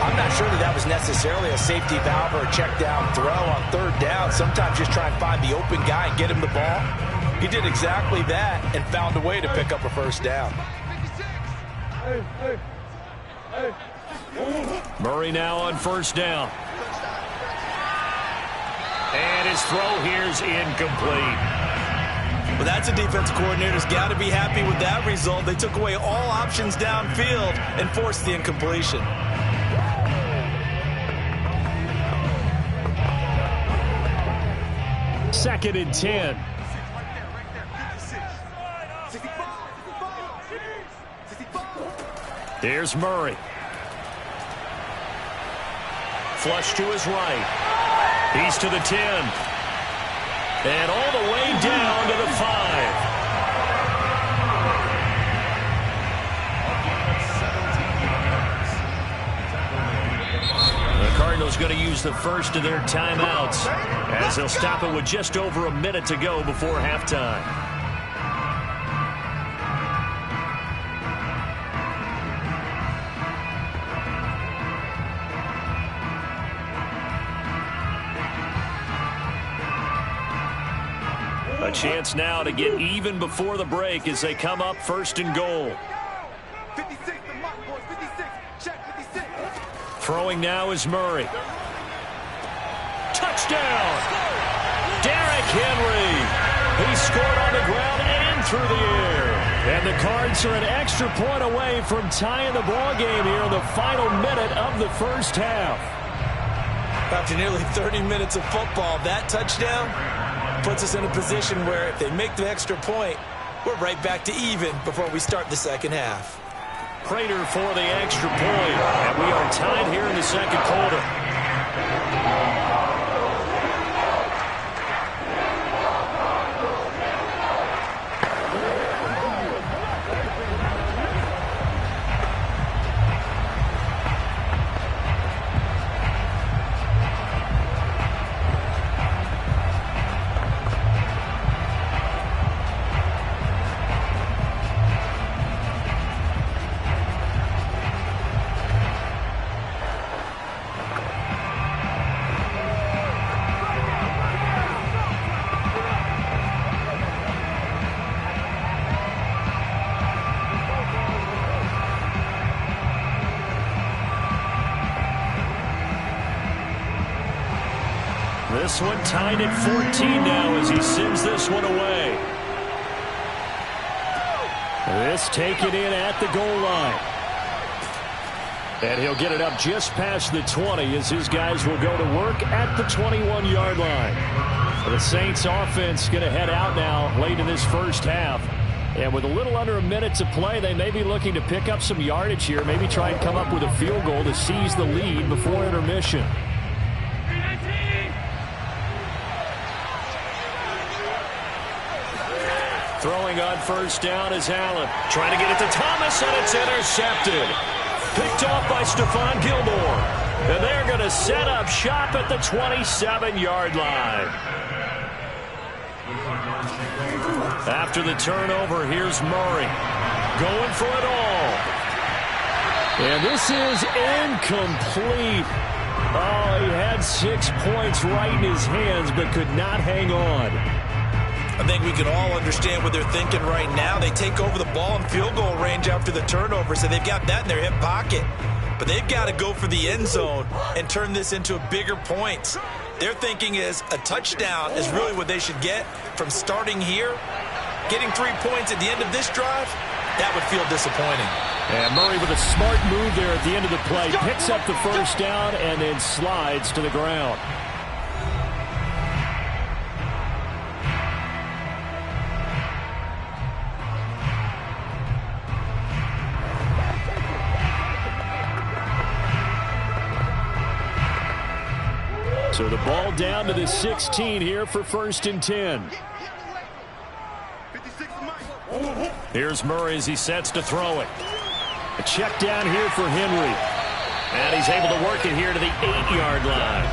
I'm not sure that was necessarily a safety valve or a check down throw on 3rd down. Sometimes just try and find the open guy and get him the ball. He did exactly that and found a way to pick up a first down. Murray now on first down. And his throw here's incomplete. Well, that's a defensive coordinator's got to be happy with that result. They took away all options downfield and forced the incompletion. Second and 10. Here's Murray. Flush to his right. He's to the 10. And all the way down to the 5. The Cardinals going to use the first of their timeouts as they'll stop it with just over a minute to go before halftime. A chance now to get even before the break as they come up 1st and goal. 56, the mark, boys, 56. Check 56. Throwing now is Murray. Touchdown! Derrick Henry. He scored on the ground and through the air. And the Cards are an extra point away from tying the ball game here in the final minute of the first half. After nearly 30 minutes of football, that touchdown puts us in a position where if they make the extra point, we're right back to even before we start the second half. Prater for the extra point, and we are tied here in the second quarter. This one tied at 14 now as he sends this one away. This taken in at the goal line. And he'll get it up just past the 20 as his guys will go to work at the 21-yard line. The Saints offense going to head out now late in this first half. And with a little under a minute to play, they may be looking to pick up some yardage here, maybe try and come up with a field goal to seize the lead before intermission. Throwing on first down is Allen. Trying to get it to Thomas, and it's intercepted. Picked off by Stephon Gilmore. And they're going to set up shop at the 27-yard line. After the turnover, here's Murray. Going for it all. And this is incomplete. Oh, he had 6 points right in his hands, but could not hang on. I think we can all understand what they're thinking right now. They take over the ball in field goal range after the turnover, so they've got that in their hip pocket. But they've got to go for the end zone and turn this into bigger points. Their thinking is a touchdown is really what they should get from starting here. Getting 3 points at the end of this drive, that would feel disappointing. And Murray with a smart move there at the end of the play. Picks up the first down and then slides to the ground. So the ball down to the 16 here for 1st and 10. Here's Murray as he sets to throw it. A check down here for Henry. And he's able to work it here to the 8-yard line.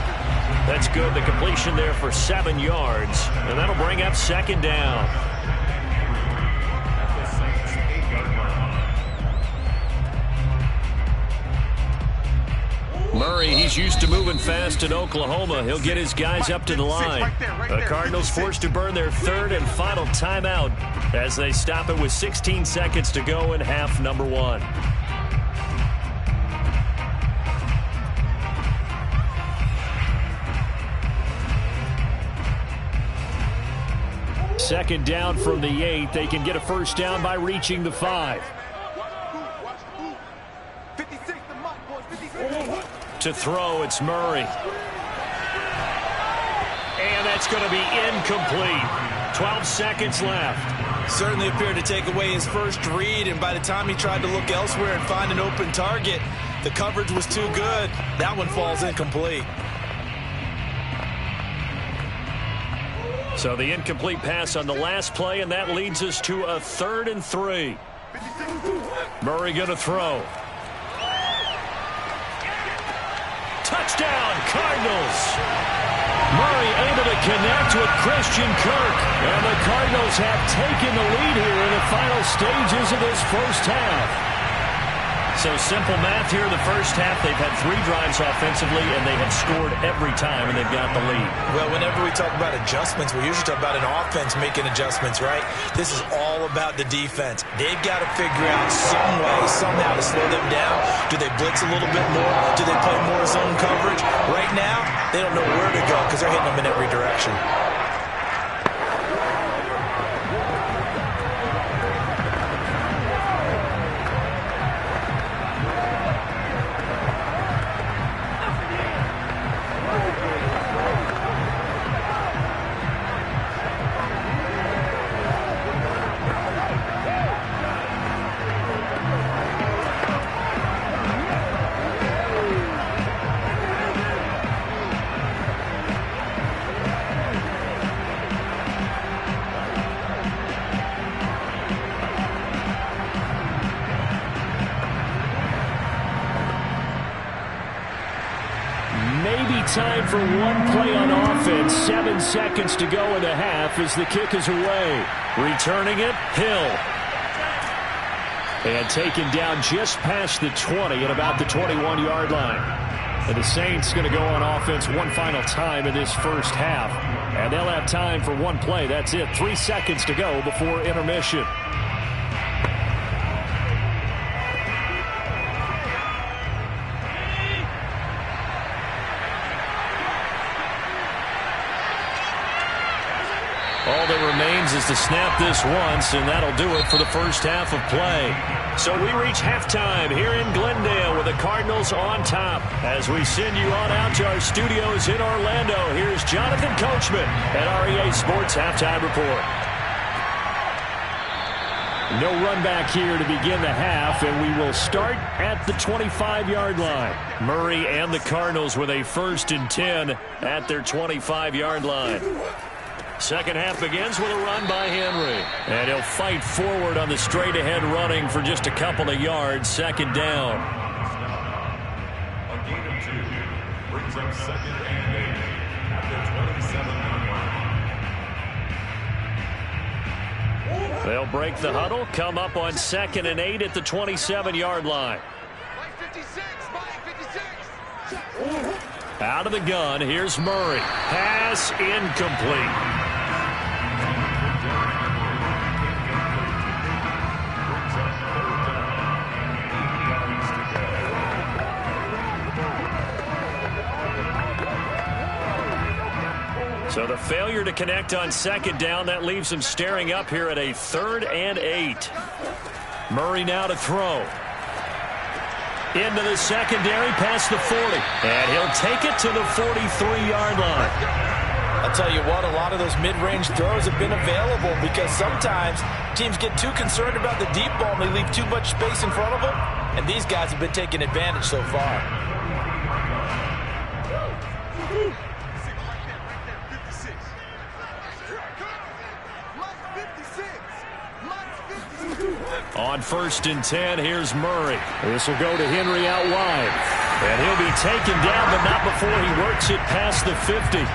That's good. The completion there for 7 yards. And that'll bring up 2nd down. Murray, he's used to moving fast in Oklahoma. He'll get his guys up to the line. The Cardinals forced to burn their 3rd and final timeout as they stop it with 16 seconds to go in half number 1. Second down from the 8. They can get a first down by reaching the 5. To throw, it's Murray. And that's going to be incomplete. 12 seconds left. Certainly appeared to take away his first read, and by the time he tried to look elsewhere and find an open target, the coverage was too good. That one falls incomplete. So the incomplete pass on the last play, and that leads us to a 3rd and 3. Murray going to throw. Touchdown, Cardinals. Murray able to connect with Christian Kirk. And the Cardinals have taken the lead here in the final stages of this first half. So simple math here in the first half. They've had 3 drives offensively, and they have scored every time, and they've got the lead. Well, whenever we talk about adjustments, we usually talk about an offense making adjustments, right? This is all about the defense. They've got to figure out some way, somehow to slow them down. Do they blitz a little bit more? Do they play more zone coverage? Right now, they don't know where to go because they're hitting them in every direction. Time for one play on offense. 7 seconds to go in the half as the kick is away. Returning it, Hill. And taken down just past the 20 at about the 21-yard line. And the Saints going to go on offense one final time in this first half. And they'll have time for one play. That's it. 3 seconds to go before intermission. All that remains is to snap this once, and that'll do it for the first half of play. So we reach halftime here in Glendale with the Cardinals on top. As we send you on out to our studios in Orlando, here's Jonathan Coachman at REA Sports Halftime Report. No run back here to begin the half, and we will start at the 25-yard line. Murray and the Cardinals with a 1st and 10 at their 25-yard line. Second half begins with a run by Henry. And he'll fight forward on the straight-ahead running for just a couple of yards. Second down. A gain of 2 brings up 2nd and 8 at their 27-yard line. They'll break the huddle, come up on 2nd and 8 at the 27-yard line. Mike 56, Mike 56. Out of the gun, here's Murray. Pass incomplete. So the failure to connect on 2nd down, that leaves him staring up here at a 3rd and 8. Murray now to throw. Into the secondary, past the 40. And he'll take it to the 43-yard line. I'll tell you what, a lot of those mid-range throws have been available because sometimes teams get too concerned about the deep ball and they leave too much space in front of them. And these guys have been taking advantage so far. On 1st and 10, here's Murray. This will go to Henry out wide. And he'll be taken down, but not before he works it past the 50.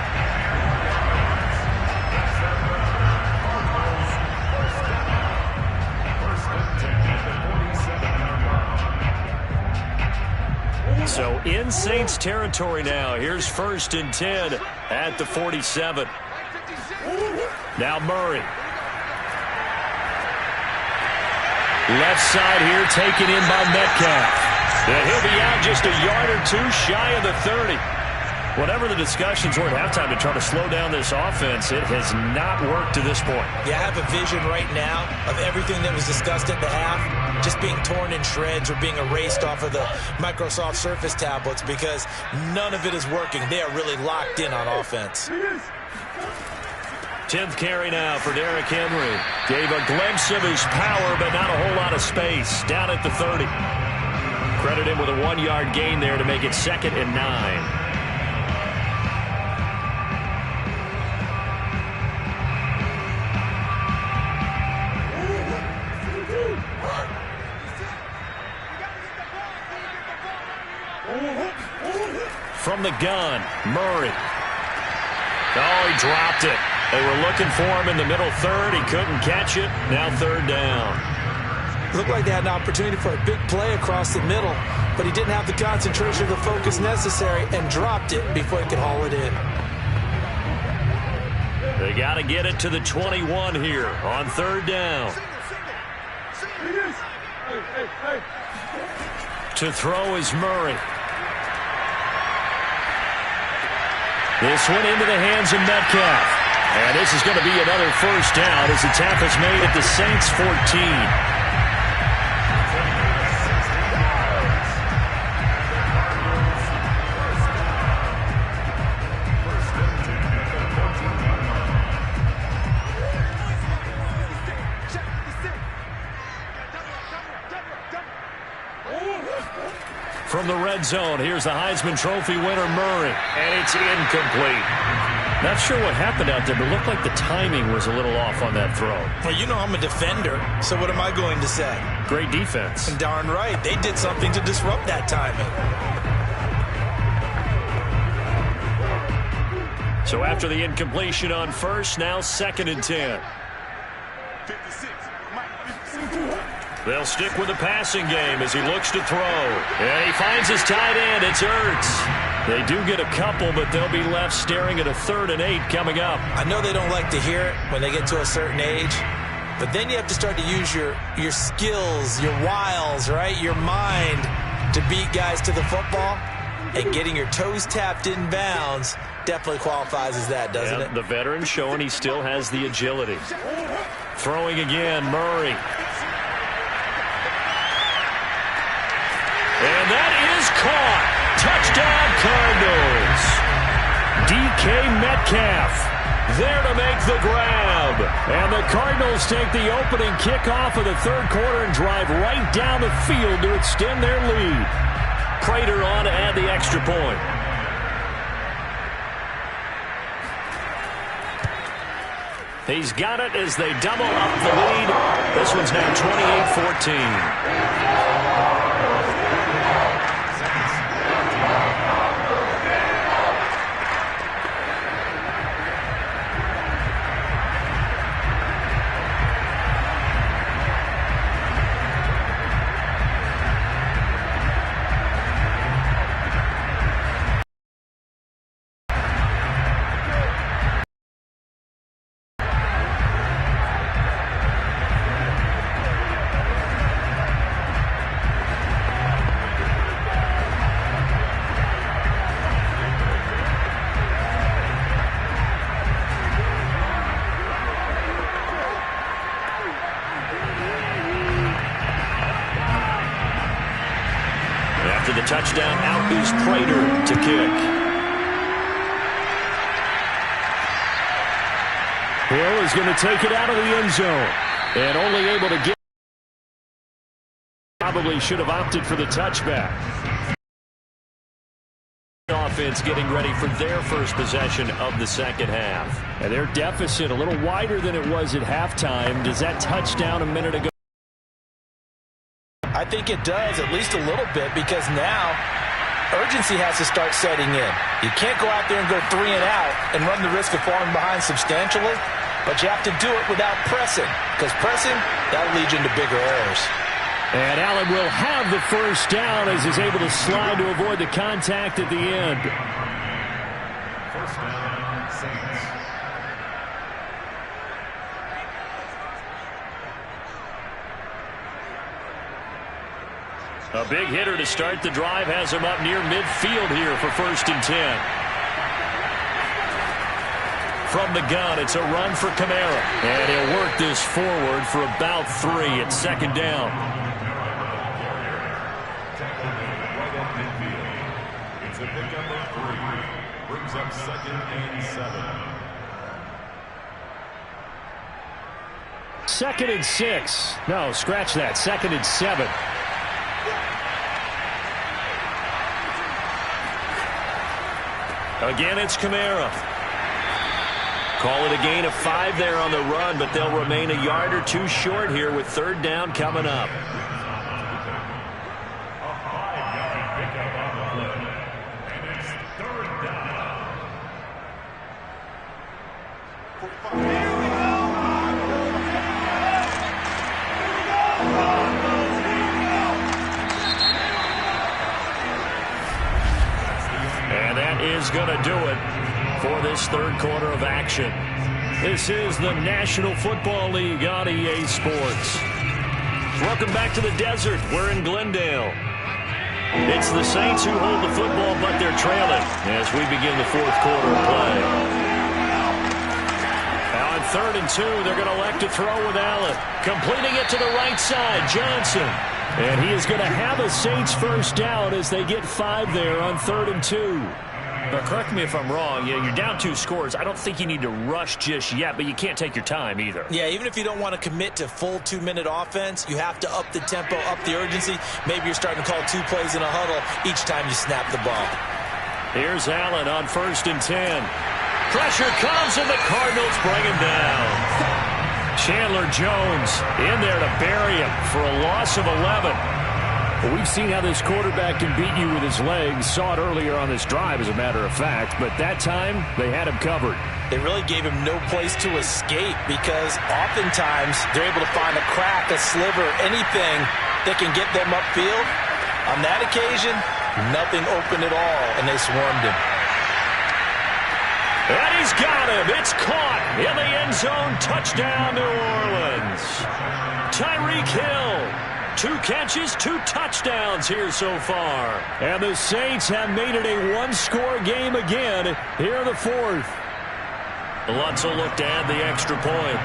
So in Saints territory now. Here's 1st and 10 at the 47. Now Murray. Left side here taken in by Metcalf. And he'll be out just a yard or 2 shy of the 30. Whatever the discussions were at halftime to try to slow down this offense, it has not worked to this point. Yeah, I have a vision right now of everything that was discussed at the half just being torn in shreds or being erased off of the Microsoft Surface tablets because none of it is working. They are really locked in on offense. 10th carry now for Derrick Henry. Gave a glimpse of his power, but not a whole lot of space. Down at the 30. Credit him with a 1-yard gain there to make it 2nd and 9. From the gun, Murray. Oh, he dropped it. They were looking for him in the middle 3rd. He couldn't catch it. Now 3rd down. Looked like they had an opportunity for a big play across the middle, but he didn't have the concentration or the focus necessary and dropped it before he could haul it in. They got to get it to the 21 here on 3rd down. To throw is Murray. This one into the hands of Metcalf. And this is going to be another 1st down as the tackle's made at the Saints 14. From the red zone, here's the Heisman Trophy winner, Murray. And it's incomplete. Not sure what happened out there, but it looked like the timing was a little off on that throw. Well, you know I'm a defender, so what am I going to say? Great defense. And darn right, they did something to disrupt that timing. So after the incompletion on 1st, now 2nd and 10. 56, Mike 56. They'll stick with the passing game as he looks to throw. And he finds his tight end. It's Ertz. They do get a couple, but they'll be left staring at a 3rd and 8 coming up. I know they don't like to hear it when they get to a certain age, but then you have to start to use your skills, your wiles, right? Your mind to beat guys to the football. And getting your toes tapped in bounds definitely qualifies as that, doesn't it? The veteran showing he still has the agility. Throwing again, Murray. And that is caught. Touchdown, Cardinals. DK Metcalf there to make the grab. And the Cardinals take the opening kickoff of the third quarter and drive right down the field to extend their lead. Prater on to add the extra point. He's got it as they double up the lead. This one's now 28-14. After the touchdown, out is Prater to kick. Hill is going to take it out of the end zone. And only able to get. Probably should have opted for the touchback. Offense getting ready for their first possession of the second half. And their deficit a little wider than it was at halftime. Does that touchdown a minute ago? I think it does, at least a little bit, because now urgency has to start setting in. You can't go out there and go 3 and out and run the risk of falling behind substantially, but you have to do it without pressing, because pressing, that'll lead you into bigger errors. And Allen will have the first down as he's able to slide to avoid the contact at the end. First down, Saints. A big hitter to start the drive has him up near midfield here for 1st and 10. From the gun, it's a run for Kamara. And he'll work this forward for about 3 at 2nd down. It's a pickup of 3. Brings up 2nd and 7. 2nd and 6. No, scratch that. 2nd and 7. Again, it's Kamara. Call it a gain of 5 there on the run, but they'll remain a yard or 2 short here with 3rd down coming up. Is going to do it for this third quarter of action. This is the National Football League on EA Sports. Welcome back to the desert. We're in Glendale. It's the Saints who hold the football, but they're trailing as we begin the 4th quarter of play. Now on 3rd and 2, they're going to elect to throw with Allen. Completing it to the right side, Johnson. And he is going to have a Saints first down as they get 5 there on 3rd and 2. But correct me if I'm wrong. You're down 2 scores. I don't think you need to rush just yet, but you can't take your time either. Yeah, even if you don't want to commit to full 2-minute offense, you have to up the tempo, up the urgency. Maybe you're starting to call 2 plays in a huddle each time you snap the ball. Here's Allen on 1st and 10. Pressure comes, and the Cardinals bring him down. Chandler Jones in there to bury him for a loss of 11. Well, we've seen how this quarterback can beat you with his legs. Saw it earlier on this drive, as a matter of fact. But that time, they had him covered. They really gave him no place to escape because oftentimes they're able to find a crack, a sliver, anything that can get them upfield. On that occasion, nothing open at all, and they swarmed him. And he's got him. It's caught in the end zone. Touchdown, New Orleans. Tyreek Hill. 2 catches, 2 touchdowns here so far. And the Saints have made it a 1-score game again here in the 4th. Lutz will look to add the extra point.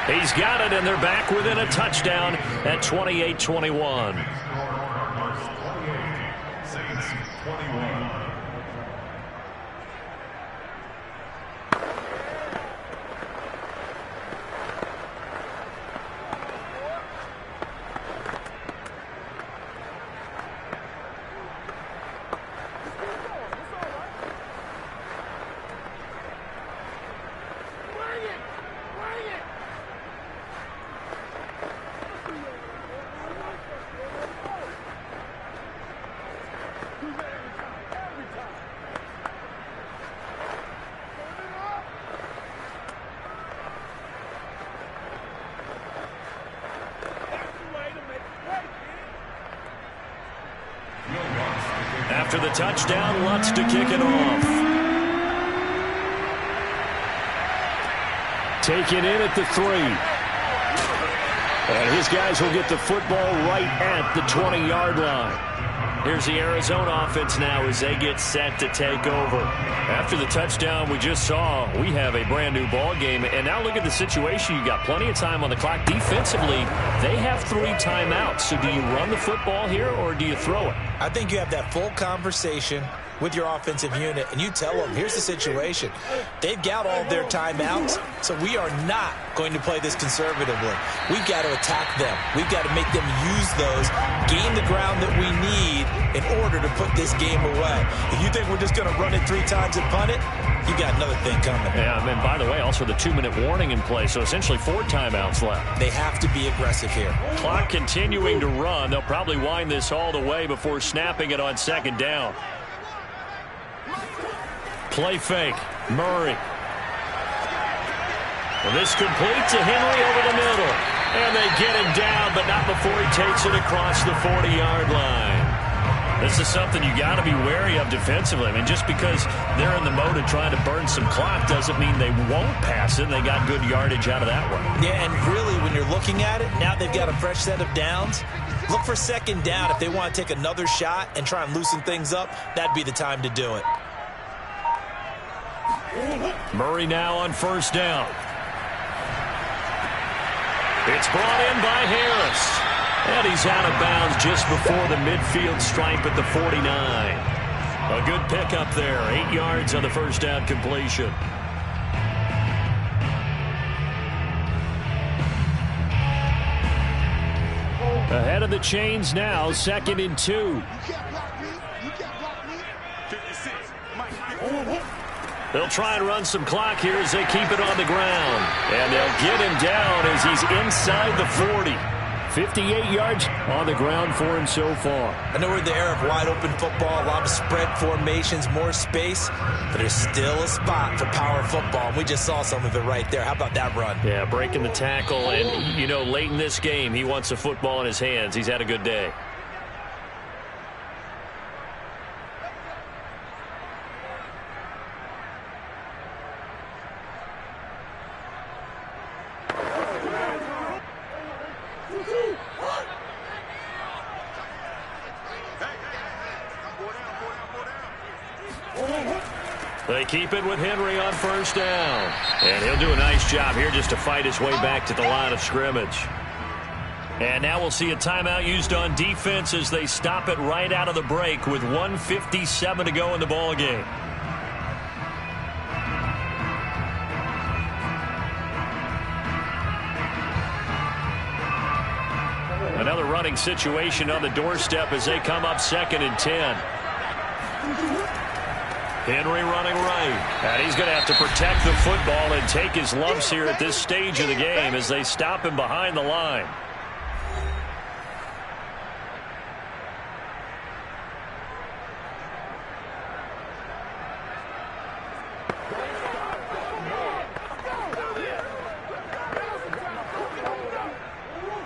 He's got it, and they're back within a touchdown at 28-21. Saints 21. After the touchdown, Lutz to kick it off. Taken in at the 3. And his guys will get the football right at the 20-yard line. Here's the Arizona offense now as they get set to take over. After the touchdown we just saw, we have a brand new ball game. And now look at the situation. You got plenty of time on the clock. Defensively, they have 3 timeouts. So do you run the football here or do you throw it? I think you have that full conversation with your offensive unit, and you tell them, here's the situation. They've got all their timeouts, so we are not going to play this conservatively. We've got to attack them. We've got to make them use those, gain the ground that we need in order to put this game away. If you think we're just going to run it 3 times and punt it, you got another thing coming. Yeah, and by the way, also the 2-minute warning in play, so essentially 4 timeouts left. They have to be aggressive here. Clock continuing to run. They'll probably wind this all the way before snapping it on 2nd down. Play fake. Murray. Well, this complete to Henry over the middle. And they get him down, but not before he takes it across the 40-yard line. This is something you got to be wary of defensively. I mean, just because they're in the mode of trying to burn some clock doesn't mean they won't pass it. They got good yardage out of that one. Yeah, and really, when you're looking at it, now they've got a fresh set of downs. Look for 2nd down. If they want to take another shot and try and loosen things up, that'd be the time to do it. Murray now on 1st down. It's brought in by Harris. And he's out of bounds just before the midfield stripe at the 49. A good pickup there. 8 yards on the 1st down completion. Ahead of the chains now, 2nd and 2. They'll try and run some clock here as they keep it on the ground. And they'll get him down as he's inside the 40. 58 yards on the ground for him so far. I know we're in the era of wide-open football, a lot of spread formations, more space, but there's still a spot for power football, and we just saw some of it right there. How about that run? Yeah, breaking the tackle, and, you know, late in this game, he wants the football in his hands. He's had a good day. They keep it with Henry on 1st down. And he'll do a nice job here just to fight his way back to the line of scrimmage. And now we'll see a timeout used on defense as they stop it right out of the break with 1:57 to go in the ball game. Another running situation on the doorstep as they come up 2nd and 10. Henry running right. And he's going to have to protect the football and take his lumps here at this stage of the game as they stop him behind the line.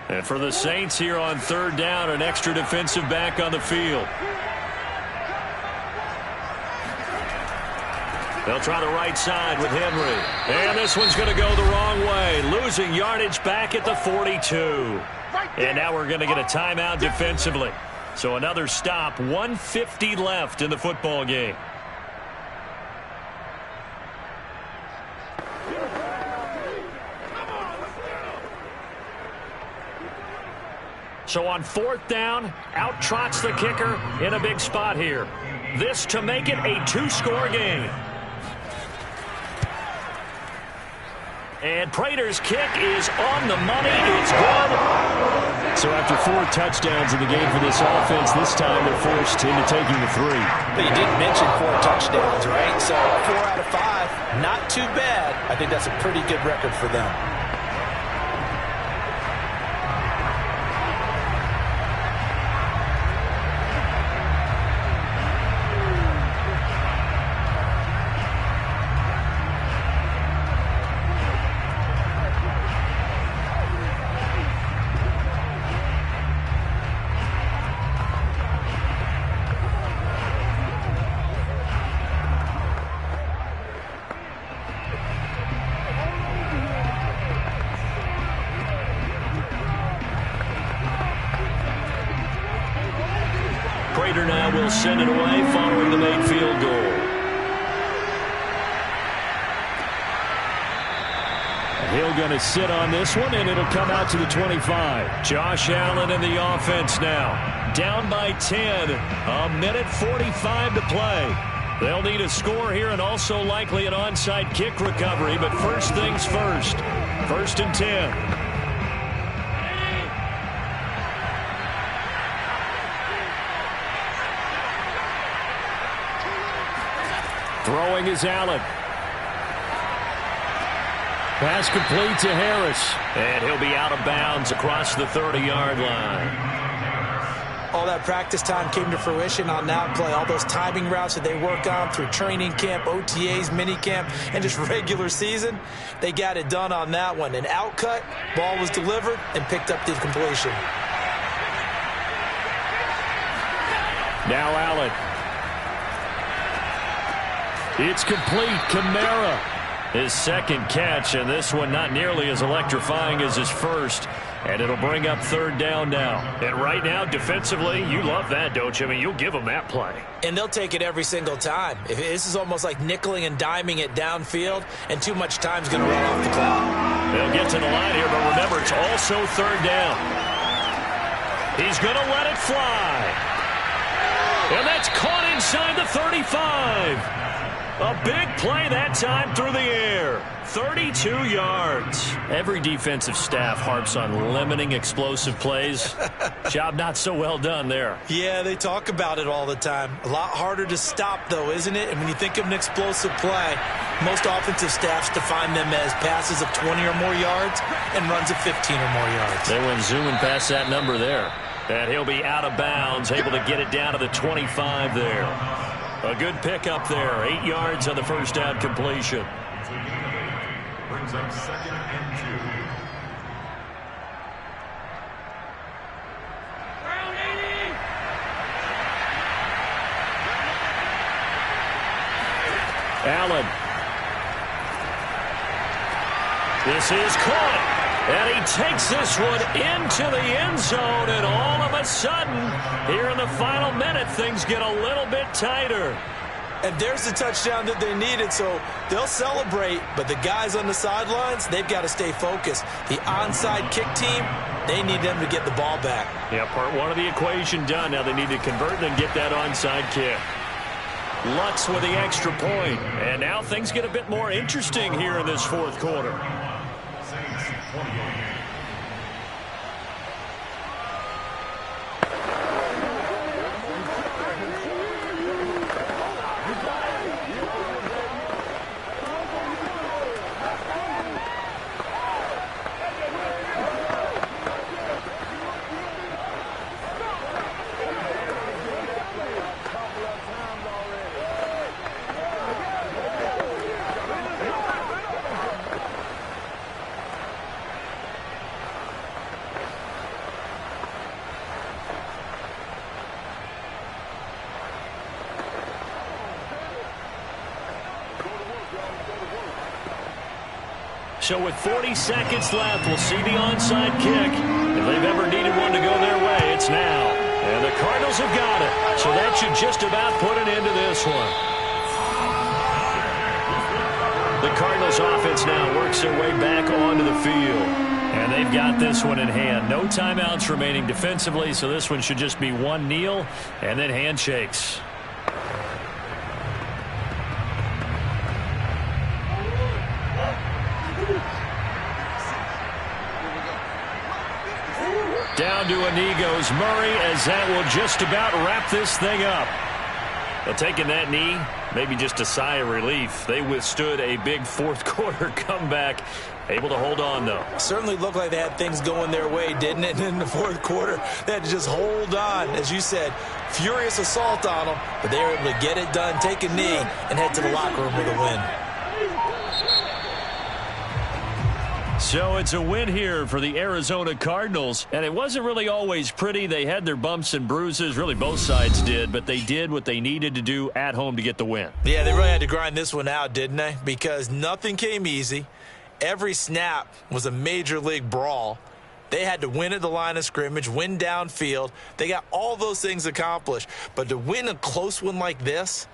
And for the Saints here on 3rd down, an extra defensive back on the field. They'll try the right side with Henry. And this one's going to go the wrong way. Losing yardage back at the 42. And now we're going to get a timeout defensively. So another stop. 1:50 left in the football game. So on 4th down, out trots the kicker in a big spot here. This to make it a 2-score game. And Prater's kick is on the money. It's good. So after 4 touchdowns in the game for this offense, this time they're forced into taking the 3. But you didn't mention 4 touchdowns, right? So 4 out of 5, not too bad. I think that's a pretty good record for them. Prater now will send it away following the made field goal. Hill going to sit on this one, and it'll come out to the 25. Josh Allen and the offense now. Down by 10. A minute 45 to play. They'll need a score here and also likely an onside kick recovery, but first things first. 1st and 10. Throwing is Allen. Pass complete to Harris. And he'll be out of bounds across the 30-yard line. All that practice time came to fruition on that play. All those timing routes that they work on through training camp, OTAs, minicamp, and just regular season, they got it done on that one. An out cut, ball was delivered, and picked up the completion. Now Allen. It's complete. Kamara. His second catch, and this one not nearly as electrifying as his first. And it'll bring up 3rd down now. And right now, defensively, you love that, don't you? I mean, you'll give them that play. And they'll take it every single time. This is almost like nickeling and diming it downfield, and too much time's going to run off the clock. They'll get to the line here, but remember, it's also 3rd down. He's going to let it fly. And that's caught inside the 35. A big play that time through the air. 32 yards. Every defensive staff harps on limiting explosive plays. Job not so well done there. Yeah, they talk about it all the time. A lot harder to stop, though, isn't it? And when you think of an explosive play, most offensive staffs define them as passes of 20 or more yards and runs of 15 or more yards. They went zooming past that number there. And he'll be out of bounds, able to get it down to the 25 there. A good pickup there. 8 yards on the first down completion. Brings up 2nd and 2. Allen. This is caught. And he takes this one into the end zone, and all of a sudden, here in the final minute, things get a little bit tighter. And there's the touchdown that they needed, so they'll celebrate, but the guys on the sidelines, they've got to stay focused. The onside kick team, they need them to get the ball back. Yeah, part one of the equation done. Now they need to convert and get that onside kick. Lutz with the extra point. And now things get a bit more interesting here in this 4th quarter. So with 40 seconds left, we'll see the onside kick. If they've ever needed one to go their way, it's now. And the Cardinals have got it. So that should just about put an end to this one. The Cardinals offense now works their way back onto the field. And they've got this one in hand. No timeouts remaining defensively, so this one should just be one kneel and then handshakes. Down to a knee goes Murray, as that will just about wrap this thing up. Well, taking that knee, maybe just a sigh of relief. They withstood a big fourth-quarter comeback. Able to hold on, though. Certainly looked like they had things going their way, didn't it? And in the fourth quarter, they had to just hold on. As you said, furious assault on them, but they were able to get it done, take a knee, and head to the locker room with a win. So it's a win here for the Arizona Cardinals, and it wasn't really always pretty. They had their bumps and bruises, really both sides did, but they did what they needed to do at home to get the win. Yeah, they really had to grind this one out, didn't they? Because nothing came easy. Every snap was a major league brawl. They had to win at the line of scrimmage, win downfield. They got all those things accomplished. But to win a close one like this,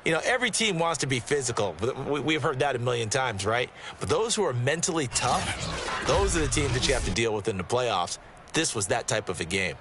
you know, every team wants to be physical. We've heard that a million times, right? But those who are mentally tough, those are the teams that you have to deal with in the playoffs. This was that type of a game.